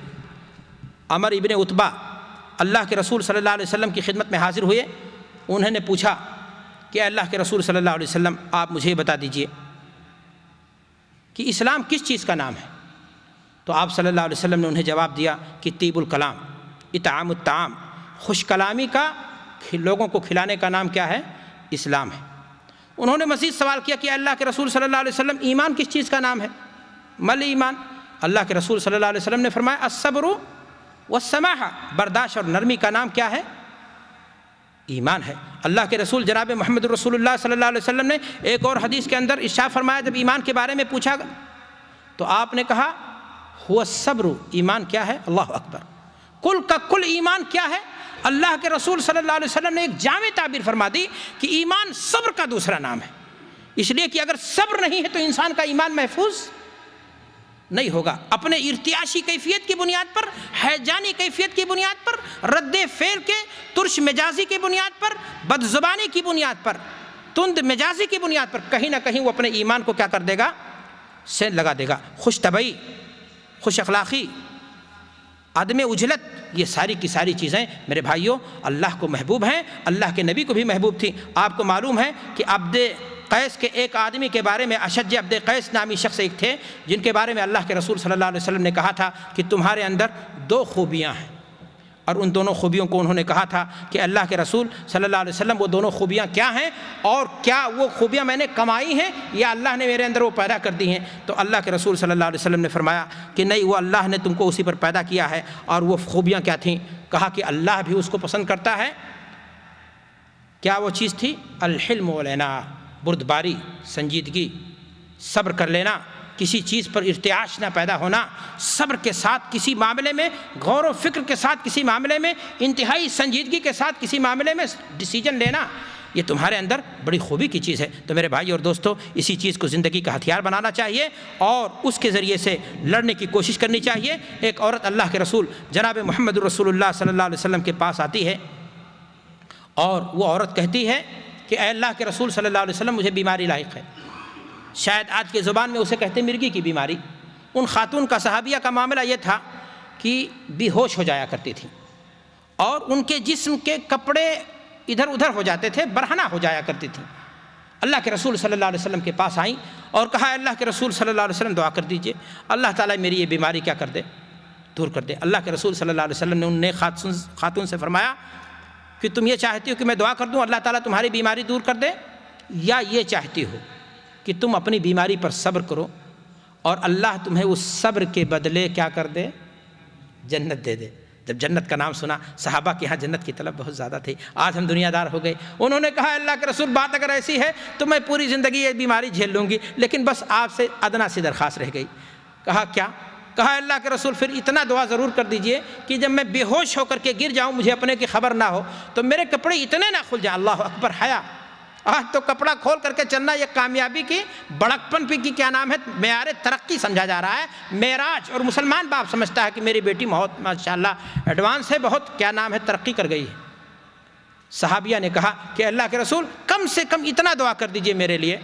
عمر ابن عتبہ، اللہ کے رسول صلی اللہ علیہ وسلم کی خدمت میں حاضر ہوئے۔ انہوں نے پوچھا کہ اللہ کے رسول صلی اللہ علیہ وسلم آپ مجھے بتا دیجئے کہ اسلام کس چیز کا نام ہے؟ تو آپ صلی اللہ علیہ وسلم نے انہیں جواب دیا کہ طیب الکلام، اطعام الطعام، خوش کلامی کا لوگوں کو کھلانے کا نام کیا ہے؟ اسلام ہے۔ انہوں نے مزید سوال کیا کہ اللہ کے رسول صلی اللہ علیہ وسلم ایمان کس چیز کا نام ہے؟ مل ایمان؟ اللہ کے رسول صلی اللہ علیہ وسلم نے فرمایا الصبر والسماحہ، برداشت اور نرمی کا نام کیا ہے؟ ایمان ہے۔ اللہ کے رسول جناب محمد رسول اللہ صلی اللہ علیہ وسلم نے ایک اور حدیث کے اندر ارشاد فرمایا، جب ایمان کے بارے میں پوچھا تو آپ نے کہا هو الصبر، ایمان کیا ہے؟ اللہ اکبر۔ کل کا کل ایمان کیا ہے؟ اللہ کے رسول صلی اللہ علیہ وسلم نے ایک جامع تعبیر فرما دی کہ ایمان صبر کا دوسرا نام ہے، اس لیے کہ اگر صبر نہیں ہے تو انسان کا ایمان محفوظ نہیں ہوگا۔ اپنے ارتعاشی کیفیت کی بنیاد پر، ہیجانی کیفیت کی بنیاد پر، رد فعل کے ترش مجازی کی بنیاد پر، بد زبانی کی بنیاد پر، تند مجازی کی بنیاد پر کہیں نہ کہیں وہ اپنے ایمان کو کیا کر دے گا؟ سین لگا دے گا۔ خوش طبعی، خوش اخلاقی، عدم عجلت، یہ ساری کی ساری چیزیں میرے بھائیوں اللہ کو محبوب ہیں، اللہ کے نبی کو بھی محبوب تھی۔ آپ کو معلوم ہے کہ عبد قیس کے ایک آدمی کے بارے میں، اشج عبد قیس نامی شخص ایک تھے، جن کے بارے میں اللہ کے رسول صلی اللہ علیہ وسلم نے کہا تھا کہ تمہارے اندر دو خوبیاں ہیں، اور ان دونوں خوبیوں کو انہوں نے کہا تھا کہ اللہ کے رسول صلی اللہ علیہ وسلم وہ دونوں خوبیاں کیا ہیں، اور کیا وہ خوبیاں میں نے کمائی ہیں یا اللہ نے میرے اندر وہ پیدا کر دی ہیں؟ تو اللہ کے رسول صلی اللہ علیہ وسلم نے فرمایا کہ نہیں، وہ اللہ نے تم کو اسی پر پیدا کیا ہے۔ اور وہ خوبیاں کیا تھیں؟ کہا کہ اللہ بھی اس کو پسند کرتا ہے۔ کیا وہ چیز تھی؟ الحلم والعناء، بردباری، سنجیدگی، صبر کر لینا، کسی چیز پر ارتعاش نہ پیدا ہونا، صبر کے ساتھ کسی معاملے میں، غور و فکر کے ساتھ کسی معاملے میں، انتہائی سنجیدگی کے ساتھ کسی معاملے میں ڈیسیجن لینا، یہ تمہارے اندر بڑی خوبی کی چیز ہے۔ تو میرے بھائی اور دوستو، اسی چیز کو زندگی کا ہتھیار بنانا چاہیے اور اس کے ذریعے سے لڑنے کی کوشش کرنی چاہیے۔ ایک عورت اللہ کے رسول جناب محمد رسول اللہ صلی اللہ علیہ وسلم کے پاس آتی ہے، اور وہ عورت کہتی ہے کہ اے اللہ کے رسول صلی اللہ علیہ وسلم، مجھے بیماری لاحق ہے۔ شاید آج کے زبان میں اسے کہتے مرگی کی بیماری۔ ان خاتون کا، صحابیہ کا معاملہ یہ تھا کہ بے ہوش ہو جایا کرتی تھی، اور ان کے جسم کے کپڑے ادھر ادھر ہو جاتے تھے، برہنہ ہو جایا کرتی تھی۔ اللہ کے رسول صلی اللہ علیہ وسلم کے پاس آئیں اور کہا اللہ کے رسول صلی اللہ علیہ وسلم دعا کر دیجئے، اللہ تعالیٰ میری یہ بیماری کیا کر دے، دور کر دے۔ اللہ کے رسول صلی اللہ علیہ وسلم نے ان نیک خاتون سے فرمایا کہ تم یہ چاہتی ہو کہ میں دعا کر دوں اللہ تعالیٰ تمہاری بیماری دور کر دے، یا یہ چاہتی ہو کہ تم اپنی بیماری پر صبر کرو اور اللہ تمہیں اس صبر کے بدلے کیا کر دے؟ جنت دے دے۔ جب جنت کا نام سنا، صحابہ کے ہاں جنت کی طلب بہت زیادہ تھی۔ آج ہم دنیا دار ہو گئے۔ انہوں نے کہا اللہ کے رسول بات اگر ایسی ہے تو میں پوری زندگی یہ بیماری جھیل لوں گی، لیکن بس آپ سے ادنا سی درخواست رہ گئی۔ کہا کیا؟ کہا اللہ کے رسول پھر اتنا دعا ضرور کر دیجئے کہ جب میں بے ہوش ہو کر کے گر جاؤں، مجھے اپنے کی خبر نہ ہو، تو میرے کپڑے اتنے نہ کھل جائیں۔ اللہ اکبر، حیا! آج تو کپڑا کھول کر کے چلنا یہ کامیابی کی، بڑکپن پہ کی کیا نام ہے، معیار ترقی سمجھا جا رہا ہے، معراج۔ اور مسلمان باپ سمجھتا ہے کہ میری بیٹی بہت ماشاءاللہ ایڈوانس ہے، بہت کیا نام ہے، ترقی کر گئی ہے۔ صحابیہ نے کہا کہ اللہ کے رسول کم سے کم اتنا دعا کر دیجئے میرے لیے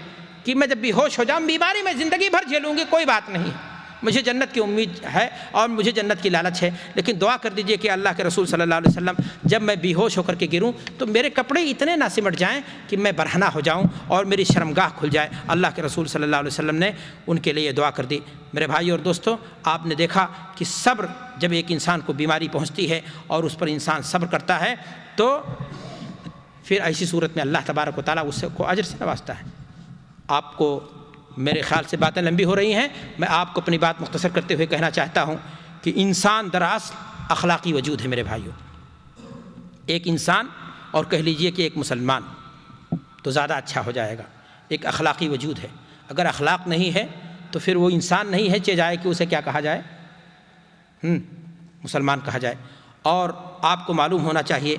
کہ میں جب بے ہوش ہو جاؤں، بیماری میں زندگی بھر جھیلوں گی، کوئی بات نہیں، مجھے جنت کی امید ہے اور مجھے جنت کی لالچ ہے، لیکن دعا کر دیجئے کہ اللہ کے رسول صلی اللہ علیہ وسلم جب میں بے ہوش ہو کر کے گروں تو میرے کپڑے اتنے نہ سمٹ جائیں کہ میں برہنہ ہو جاؤں اور میری شرمگاہ کھل جائے۔ اللہ کے رسول صلی اللہ علیہ وسلم نے ان کے لیے دعا کر دی۔ میرے بھائی اور دوستو، آپ نے دیکھا کہ صبر جب ایک انسان کو بیماری پہنچتی ہے اور اس پر انسان صبر کرتا ہے تو پھر ایسی صورت میں اللہ تبارک و تعالیٰ اس کو اجر سے نوازتا ہے۔ آپ کو میرے خیال سے باتیں لمبی ہو رہی ہیں، میں آپ کو اپنی بات مختصر کرتے ہوئے کہنا چاہتا ہوں کہ انسان دراصل اخلاقی وجود ہے۔ میرے بھائیوں، ایک انسان اور کہہ لیجئے کہ ایک مسلمان تو زیادہ اچھا ہو جائے گا، ایک اخلاقی وجود ہے۔ اگر اخلاق نہیں ہے تو پھر وہ انسان نہیں ہے، چاہے جائے کہ اسے کیا کہا جائے، مسلمان کہا جائے۔ اور آپ کو معلوم ہونا چاہیے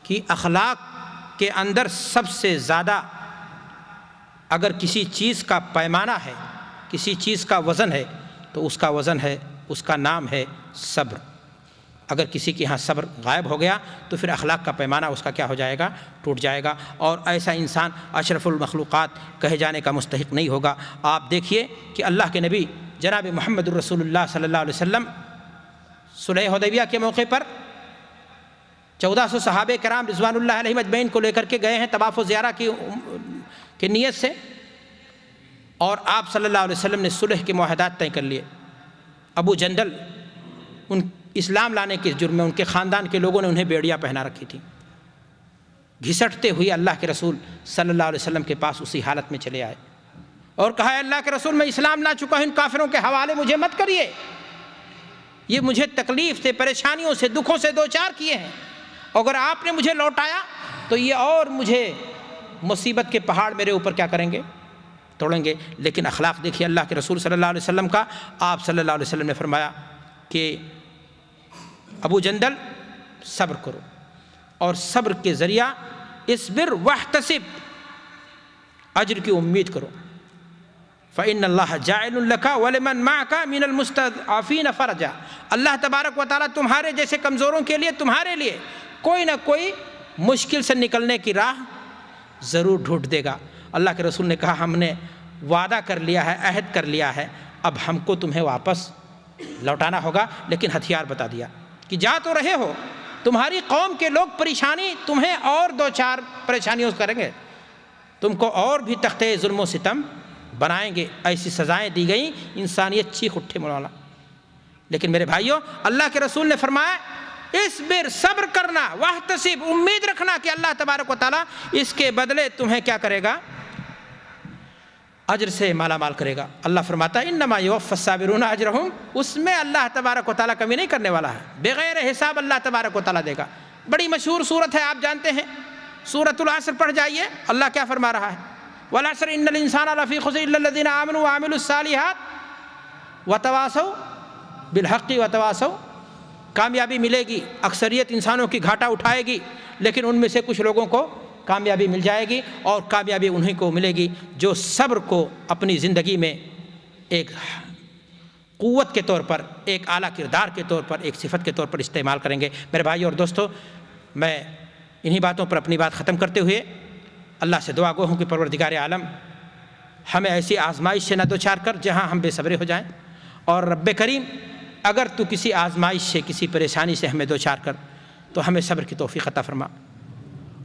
کہ اخلاق کے اندر سب سے زیادہ اگر کسی چیز کا پیمانہ ہے، کسی چیز کا وزن ہے تو اس کا وزن ہے، اس کا نام ہے صبر۔ اگر کسی کے ہاں صبر غائب ہو گیا تو پھر اخلاق کا پیمانہ اس کا کیا ہو جائے گا، ٹوٹ جائے گا، اور ایسا انسان اشرف المخلوقات کہے جانے کا مستحق نہیں ہوگا۔ آپ دیکھیے کہ اللہ کے نبی جناب محمد الرسول اللہ صلی اللہ علیہ وسلم صلح حدیبیہ کے موقع پر 1400 صحابہ کرام رضوان اللہ علیہم اجمعین کو لے کر کے گئے ہیں طواف و زیارہ کی نیت سے، اور آپ صلی اللہ علیہ وسلم نے صلح کے معاہدات طے کر لیے۔ ابو جندل ان اسلام لانے کے جرم میں ان کے خاندان کے لوگوں نے انہیں بیڑیاں پہنا رکھی تھی، گھسٹتے ہوئے اللہ کے رسول صلی اللہ علیہ وسلم کے پاس اسی حالت میں چلے آئے اور کہا، اللہ کے رسول میں اسلام لا چکا ہوں، ان کافروں کے حوالے مجھے مت کریے، یہ مجھے تکلیف سے، پریشانیوں سے، دکھوں سے دوچار کیے ہیں، اگر آپ نے مجھے لوٹایا تو یہ اور مجھے مصیبت کے پہاڑ میرے اوپر کیا کریں گے، توڑیں گے۔ لیکن اخلاق دیکھیے اللہ کے رسول صلی اللہ علیہ وسلم کا۔ آپ صلی اللہ علیہ وسلم نے فرمایا کہ ابو جندل صبر کرو، اور صبر کے ذریعہ اصبر واحتسب، اجر کی امید کرو، فإن اللہ جاعل لک ولمن معک من المستضعفین فرجا۔ اللہ تبارک و تعالیٰ تمہارے جیسے کمزوروں کے لیے، تمہارے لیے کوئی نہ کوئی مشکل سے نکلنے کی راہ ضرور ڈھونڈ دے گا۔ اللہ کے رسول نے کہا، ہم نے وعدہ کر لیا ہے، عہد کر لیا ہے، اب ہم کو تمہیں واپس لوٹانا ہوگا، لیکن ہتھیار بتا دیا کہ جا تو رہے ہو، تمہاری قوم کے لوگ پریشانی تمہیں اور دو چار پریشانیوں سے کریں گے، تم کو اور بھی تختے ظلم و ستم بنائیں گے، ایسی سزائیں دی گئیں انسانیت چیخ اٹھے مولا۔ لیکن میرے بھائیوں، اللہ کے رسول نے فرمایا، اصبر، صبر کرنا، واحتسب، امید رکھنا کہ اللہ تبارک و تعالیٰ اس کے بدلے تمہیں کیا کرے گا، اجر سے مالا مال کرے گا۔ اللہ فرماتا ہے، انما یوفی الصابرون اجرہم، اس میں اللہ تبارک و تعالیٰ کمی نہیں کرنے والا ہے، بغیر حساب اللہ تبارک و تعالیٰ دے گا۔ بڑی مشہور صورت ہے، آپ جانتے ہیں، سورۃ العصر پڑھ جائیے، اللہ کیا فرما رہا ہے، والعصر ان الانسان لفی خسر الا الذین آمنوا وعملوا الصالحات وتواصوا بالحق وتواصوا۔ کامیابی ملے گی، اکثریت انسانوں کی گھاٹا اٹھائے گی، لیکن ان میں سے کچھ لوگوں کو کامیابی مل جائے گی، اور کامیابی انہیں کو ملے گی جو صبر کو اپنی زندگی میں ایک قوت کے طور پر، ایک اعلیٰ کردار کے طور پر، ایک صفت کے طور پر استعمال کریں گے۔ میرے بھائی اور دوستو، میں انہی باتوں پر اپنی بات ختم کرتے ہوئے اللہ سے دعا گو ہوں کہ پروردگار عالم ہمیں ایسی آزمائش سے نہ دوچار کر جہاں ہم بے صبرے ہو جائیں، اور رب کریم اگر تو کسی آزمائش سے، کسی پریشانی سے ہمیں دوچار کر تو ہمیں صبر کی توفیق عطا فرما،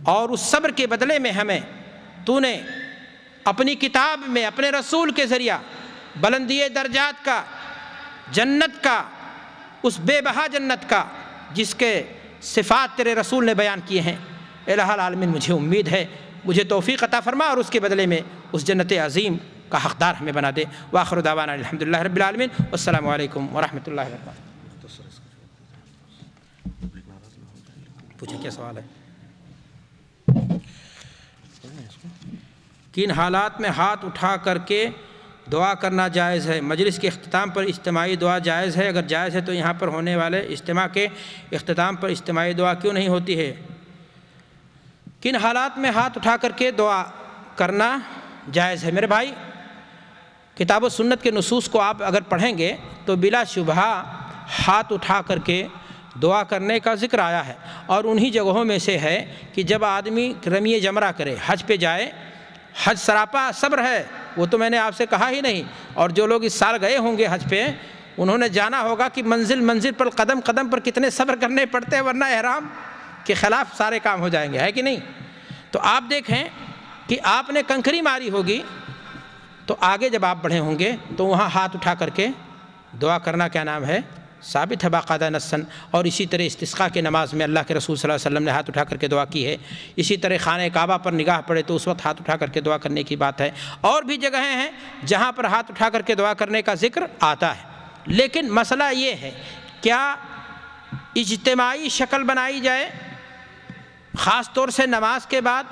اور اس صبر کے بدلے میں ہمیں تو نے اپنی کتاب میں اپنے رسول کے ذریعہ بلندی درجات کا، جنت کا، اس بے بہا جنت کا جس کے صفات تیرے رسول نے بیان کیے ہیں، الہ العالمین مجھے امید ہے، مجھے توفیق عطا فرما، اور اس کے بدلے میں اس جنت عظیم کا حقدار ہمیں بنا دے۔ وآخر دعوانا الحمدللہ رب العالمین، والسلام علیکم ورحمۃ اللہ وبرکاتہ۔ پوچھیں کیا سوال ہے؟ کن حالات میں ہاتھ اٹھا کر کے دعا کرنا جائز ہے، مجلس کے اختتام پر اجتماعی دعا جائز ہے، اگر جائز ہے تو یہاں پر ہونے والے اجتماع کے اختتام پر اجتماعی دعا کیوں نہیں ہوتی ہے؟ کن حالات میں ہاتھ اٹھا کر کے دعا کرنا جائز ہے؟ میرے بھائی، کتاب و سنت کے نصوص کو آپ اگر پڑھیں گے تو بلا شبہ ہاتھ اٹھا کر کے دعا کرنے کا ذکر آیا ہے، اور انہی جگہوں میں سے ہے کہ جب آدمی رمی جمرہ کرے، حج پہ جائے، حج سراپا صبر ہے، وہ تو میں نے آپ سے کہا ہی نہیں، اور جو لوگ اس سال گئے ہوں گے حج پہ انہوں نے جانا ہوگا کہ منزل منزل پر قدم قدم پر کتنے صبر کرنے پڑتے ہیں، ورنہ احرام کے خلاف سارے کام ہو جائیں گے، ہے کہ نہیں؟ تو آپ دیکھیں کہ آپ نے کنکری ماری ہوگی تو آگے جب آپ بڑھے ہوں گے تو وہاں ہاتھ اٹھا کر کے دعا کرنا کیا نام ہے؟ ثابت ہے باقاعدہ نصاً۔ اور اسی طرح استسقاء کی نماز میں اللہ کے رسول صلی اللہ علیہ وسلم نے ہاتھ اٹھا کر کے دعا کی ہے۔ اسی طرح خانہ کعبہ پر نگاہ پڑے تو اس وقت ہاتھ اٹھا کر کے دعا کرنے کی بات ہے، اور بھی جگہیں ہیں جہاں پر ہاتھ اٹھا کر کے دعا کرنے کا ذکر آتا ہے۔ لیکن مسئلہ یہ ہے، کیا اجتماعی شکل بنائی جائے خاص طور سے نماز کے بعد،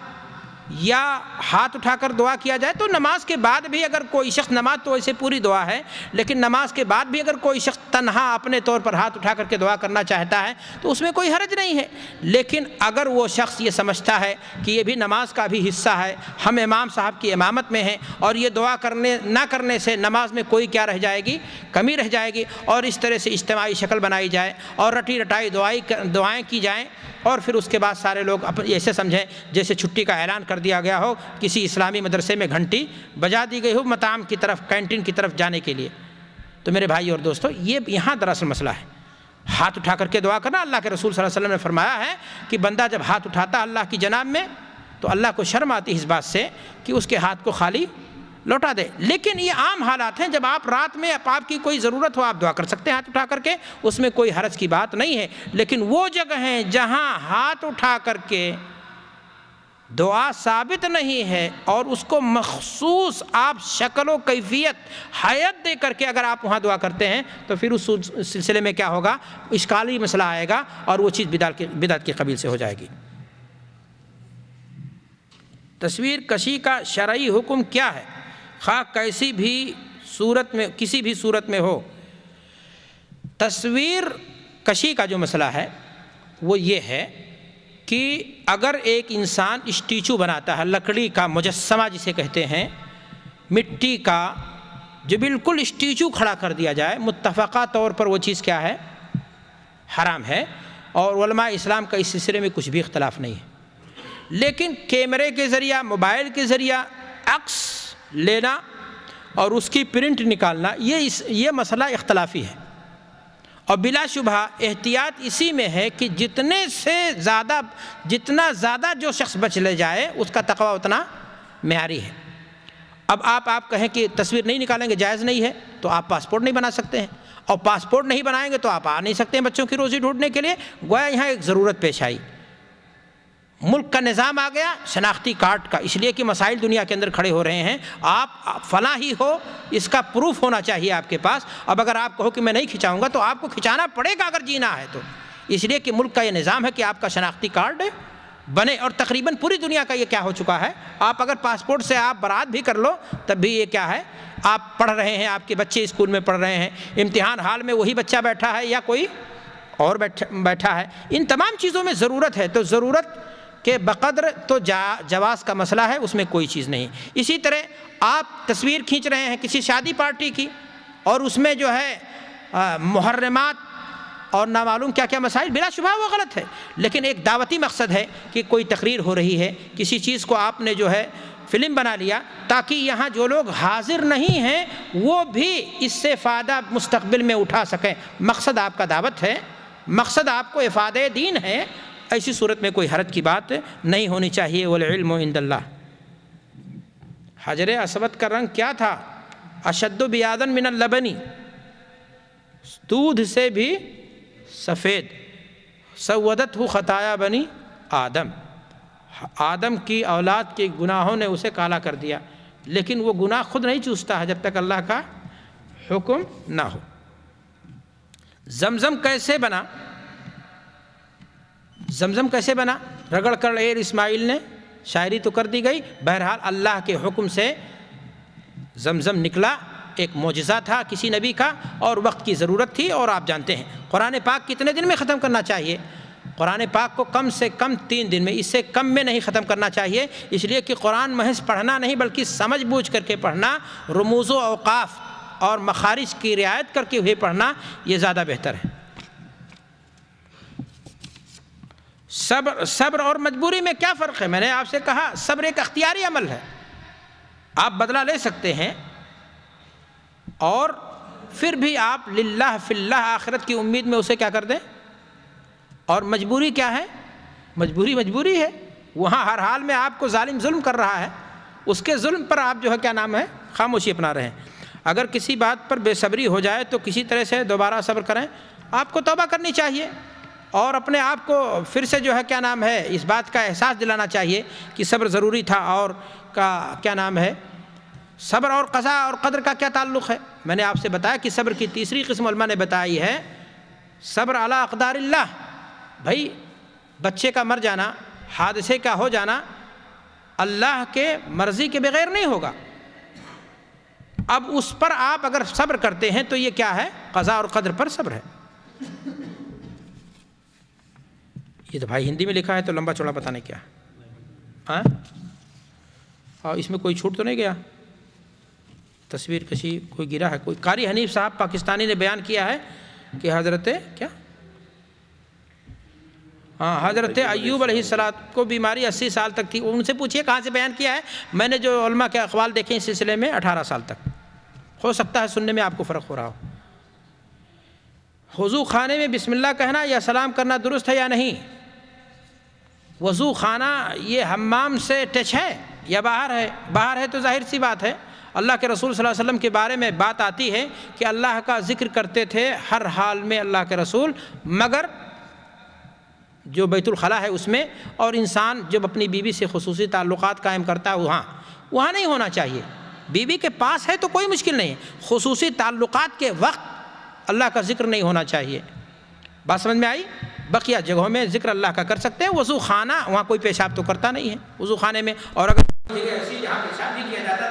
یا ہاتھ اٹھا کر دعا کیا جائے؟ تو نماز کے بعد بھی اگر کوئی شخص، نماز تو ایسے پوری دعا ہے، لیکن نماز کے بعد بھی اگر کوئی شخص تنہا اپنے طور پر ہاتھ اٹھا کر کے دعا کرنا چاہتا ہے تو اس میں کوئی حرج نہیں ہے۔ لیکن اگر وہ شخص یہ سمجھتا ہے کہ یہ بھی نماز کا بھی حصہ ہے، ہم امام صاحب کی امامت میں ہیں اور یہ دعا نہ کرنے سے نماز میں کوئی کیا رہ جائے گی؟ کمی رہ جائے گی، اور اس طرح سے اجتماعی شکل بنائی جائے اور رٹی رٹائی دعائیں کی جائیں، اور پھر اس کے بعد سارے لوگ ایسے سمجھیں جیسے چھٹی کا اعلان کر دیا گیا ہو، کسی اسلامی مدرسے میں گھنٹی بجا دی گئی ہو مطعم کی طرف، کینٹین کی طرف جانے کے لیے۔ تو میرے بھائی اور دوستو، یہ یہاں دراصل مسئلہ ہے، ہاتھ اٹھا کر کے دعا کرنا۔ اللہ کے رسول صلی اللہ علیہ وسلم نے فرمایا ہے کہ بندہ جب ہاتھ اٹھاتا اللہ کی جناب میں تو اللہ کو شرم آتی ہے اس بات سے کہ اس کے ہاتھ کو خالی لوٹا دے۔ لیکن یہ عام حالات ہیں، جب آپ رات میں آپ کی کوئی ضرورت ہو آپ دعا کر سکتے ہیں ہاتھ اٹھا کر کے، اس میں کوئی حرج کی بات نہیں ہے۔ لیکن وہ جگہ ہیں جہاں ہاتھ اٹھا کر کے دعا ثابت نہیں ہے اور اس کو مخصوص آپ شکل و کیفیت حیت دے کر کے اگر آپ وہاں دعا کرتے ہیں تو پھر اس سلسلے میں کیا ہوگا؟ اشکالی مسئلہ آئے گا اور وہ چیز بدعت کے قبیل سے ہو جائے گی۔ تصویر کشی کا شرعی حکم کیا ہے؟ خواہ کسی بھی صورت میں، کسی بھی صورت میں ہو۔ تصویر کشی کا جو مسئلہ ہے وہ یہ ہے کہ اگر ایک انسان اسٹیچو بناتا ہے، لکڑی کا مجسمہ جسے کہتے ہیں، مٹی کا، جو بالکل اسٹیچو کھڑا کر دیا جائے، متفقہ طور پر وہ چیز کیا ہے؟ حرام ہے، اور علماء اسلام کا اس سلسلے میں کچھ بھی اختلاف نہیں ہے۔ لیکن کیمرے کے ذریعہ، موبائل کے ذریعہ عکس لینا اور اس کی پرنٹ نکالنا، یہ مسئلہ اختلافی ہے، اور بلا شبہ احتیاط اسی میں ہے کہ جتنا زیادہ جو شخص بچ لے جائے اس کا تقوی اتنا معیاری ہے۔ اب آپ کہیں کہ تصویر نہیں نکالیں گے، جائز نہیں ہے، تو آپ پاسپورٹ نہیں بنا سکتے ہیں، اور پاسپورٹ نہیں بنائیں گے تو آپ آ نہیں سکتے ہیں بچوں کی روزی ڈھونڈنے کے لیے۔ گویا یہاں ایک ضرورت پیش آئی، ملک کا نظام آ گیا شناختی کارڈ کا، اس لیے کہ مسائل دنیا کے اندر کھڑے ہو رہے ہیں، آپ فلاں ہی ہو اس کا پروف ہونا چاہیے آپ کے پاس۔ اب اگر آپ کہو کہ میں نہیں کھنچاؤں گا تو آپ کو کھنچانا پڑے گا اگر جینا ہے تو، اس لیے کہ ملک کا یہ نظام ہے کہ آپ کا شناختی کارڈ بنے، اور تقریباً پوری دنیا کا یہ کیا ہو چکا ہے، آپ اگر پاسپورٹ سے آپ برات بھی کر لو تب بھی یہ کیا ہے، آپ پڑھ رہے ہیں، آپ کے بچے اسکول میں پڑھ رہے ہیں، امتحان حال میں وہی بچہ بیٹھا ہے یا کوئی اور بیٹھا ہے، ان تمام چیزوں میں ضرورت ہے، تو ضرورت کہ بقدر تو جواز کا مسئلہ ہے، اس میں کوئی چیز نہیں۔ اسی طرح آپ تصویر کھینچ رہے ہیں کسی شادی پارٹی کی اور اس میں جو ہے محرمات اور نامعلوم کیا کیا مسائل، بلا شبہ وہ غلط ہے، لیکن ایک دعوتی مقصد ہے کہ کوئی تقریر ہو رہی ہے، کسی چیز کو آپ نے جو ہے فلم بنا لیا تاکہ یہاں جو لوگ حاضر نہیں ہیں وہ بھی اس سے فائدہ مستقبل میں اٹھا سکیں، مقصد آپ کا دعوت ہے، مقصد آپ کو افادہ دین ہے، ایسی صورت میں کوئی حرج کی بات نہیں ہونی چاہیے۔ والعلم عند اللہ۔ حجر اسود کا رنگ کیا تھا؟ اشد بیاضا من اللبن، دودھ سے بھی سفید، سودتہ خطایا بنی آدم، آدم کی اولاد کے گناہوں نے اسے کالا کر دیا، لیکن وہ گناہ خود نہیں چوستا ہے جب تک اللہ کا حکم نہ ہو۔ زمزم کیسے بنا؟ زمزم کیسے بنا؟ رگڑ کر اسماعیل نے، شاعری تو کر دی گئی، بہرحال اللہ کے حکم سے زمزم نکلا ایک معجزہ تھا کسی نبی کا، اور وقت کی ضرورت تھی، اور آپ جانتے ہیں قرآن پاک کتنے دن میں ختم کرنا چاہیے؟ قرآن پاک کو کم سے کم 3 دن میں، اس سے کم میں نہیں ختم کرنا چاہیے، اس لیے کہ قرآن محض پڑھنا نہیں بلکہ سمجھ بوجھ کر کے پڑھنا، رموز و اوقاف اور مخارج کی رعایت کر کے ہوئے پڑھنا یہ زیادہ بہتر ہے۔ صبر اور مجبوری میں کیا فرق ہے؟ میں نے آپ سے کہا صبر ایک اختیاری عمل ہے، آپ بدلہ لے سکتے ہیں، اور پھر بھی آپ للہ فی اللہ آخرت کی امید میں اسے کیا کر دیں۔ اور مجبوری کیا ہے؟ مجبوری ہے، وہاں ہر حال میں آپ کو ظالم ظلم کر رہا ہے، اس کے ظلم پر آپ جو ہے کیا نام ہے خاموشی اپنا رہے ہیں۔ اگر کسی بات پر بے صبری ہو جائے تو کسی طرح سے دوبارہ صبر کریں، آپ کو توبہ کرنی چاہیے، اور اپنے آپ کو پھر سے جو ہے کیا نام ہے اس بات کا احساس دلانا چاہیے کہ صبر ضروری تھا، اور کا کیا نام ہے صبر اور قضاء اور قدر کا کیا تعلق ہے۔ میں نے آپ سے بتایا کہ صبر کی تیسری قسم علماء نے بتائی ہے صبر علی اقدار اللہ۔ بھائی بچے کا مر جانا، حادثے کا ہو جانا اللہ کے مرضی کے بغیر نہیں ہوگا، اب اس پر آپ اگر صبر کرتے ہیں تو یہ کیا ہے؟ قضاء اور قدر پر صبر ہے۔ یہ تو بھائی ہندی میں لکھا ہے تو لمبا چوڑا پتہ نہیں کیا، اور اس میں کوئی چھوٹ تو نہیں گیا؟ تصویر کشی کوئی گرا ہے؟ کوئی قاری حنیف صاحب پاکستانی نے بیان کیا ہے کہ حضرت کیا حضرت ایوب علیہ السلام کو بیماری 80 سال تک تھی، ان سے پوچھئے کہاں سے بیان کیا ہے؟ میں نے جو علماء کے اقوال دیکھے اس سلسلے میں 18 سال تک، ہو سکتا ہے سننے میں آپ کو فرق ہو رہا ہو۔ وضو خانے میں بسم اللہ کہنا یا سلام کرنا درست ہے یا نہیں؟ وضو خانہ یہ حمام سے ٹچ ہے یا باہر ہے؟ باہر ہے تو ظاہر سی بات ہے، اللہ کے رسول صلی اللہ علیہ وسلم کے بارے میں بات آتی ہے کہ اللہ کا ذکر کرتے تھے ہر حال میں اللہ کے رسول، مگر جو بیت الخلاء ہے اس میں، اور انسان جب اپنی بیوی سے خصوصی تعلقات قائم کرتا ہے وہاں نہیں ہونا چاہیے۔ بیوی کے پاس ہے تو کوئی مشکل نہیں، خصوصی تعلقات کے وقت اللہ کا ذکر نہیں ہونا چاہیے۔ بات سمجھ میں آئی؟ بقیہ جگہوں میں ذکر اللہ کا کر سکتے ہیں، وضو خانہ وہاں کوئی پیشاب تو کرتا نہیں ہے وضو خانے میں، اور اگر ایسی جہاں پیشاب بھی کیا جاتا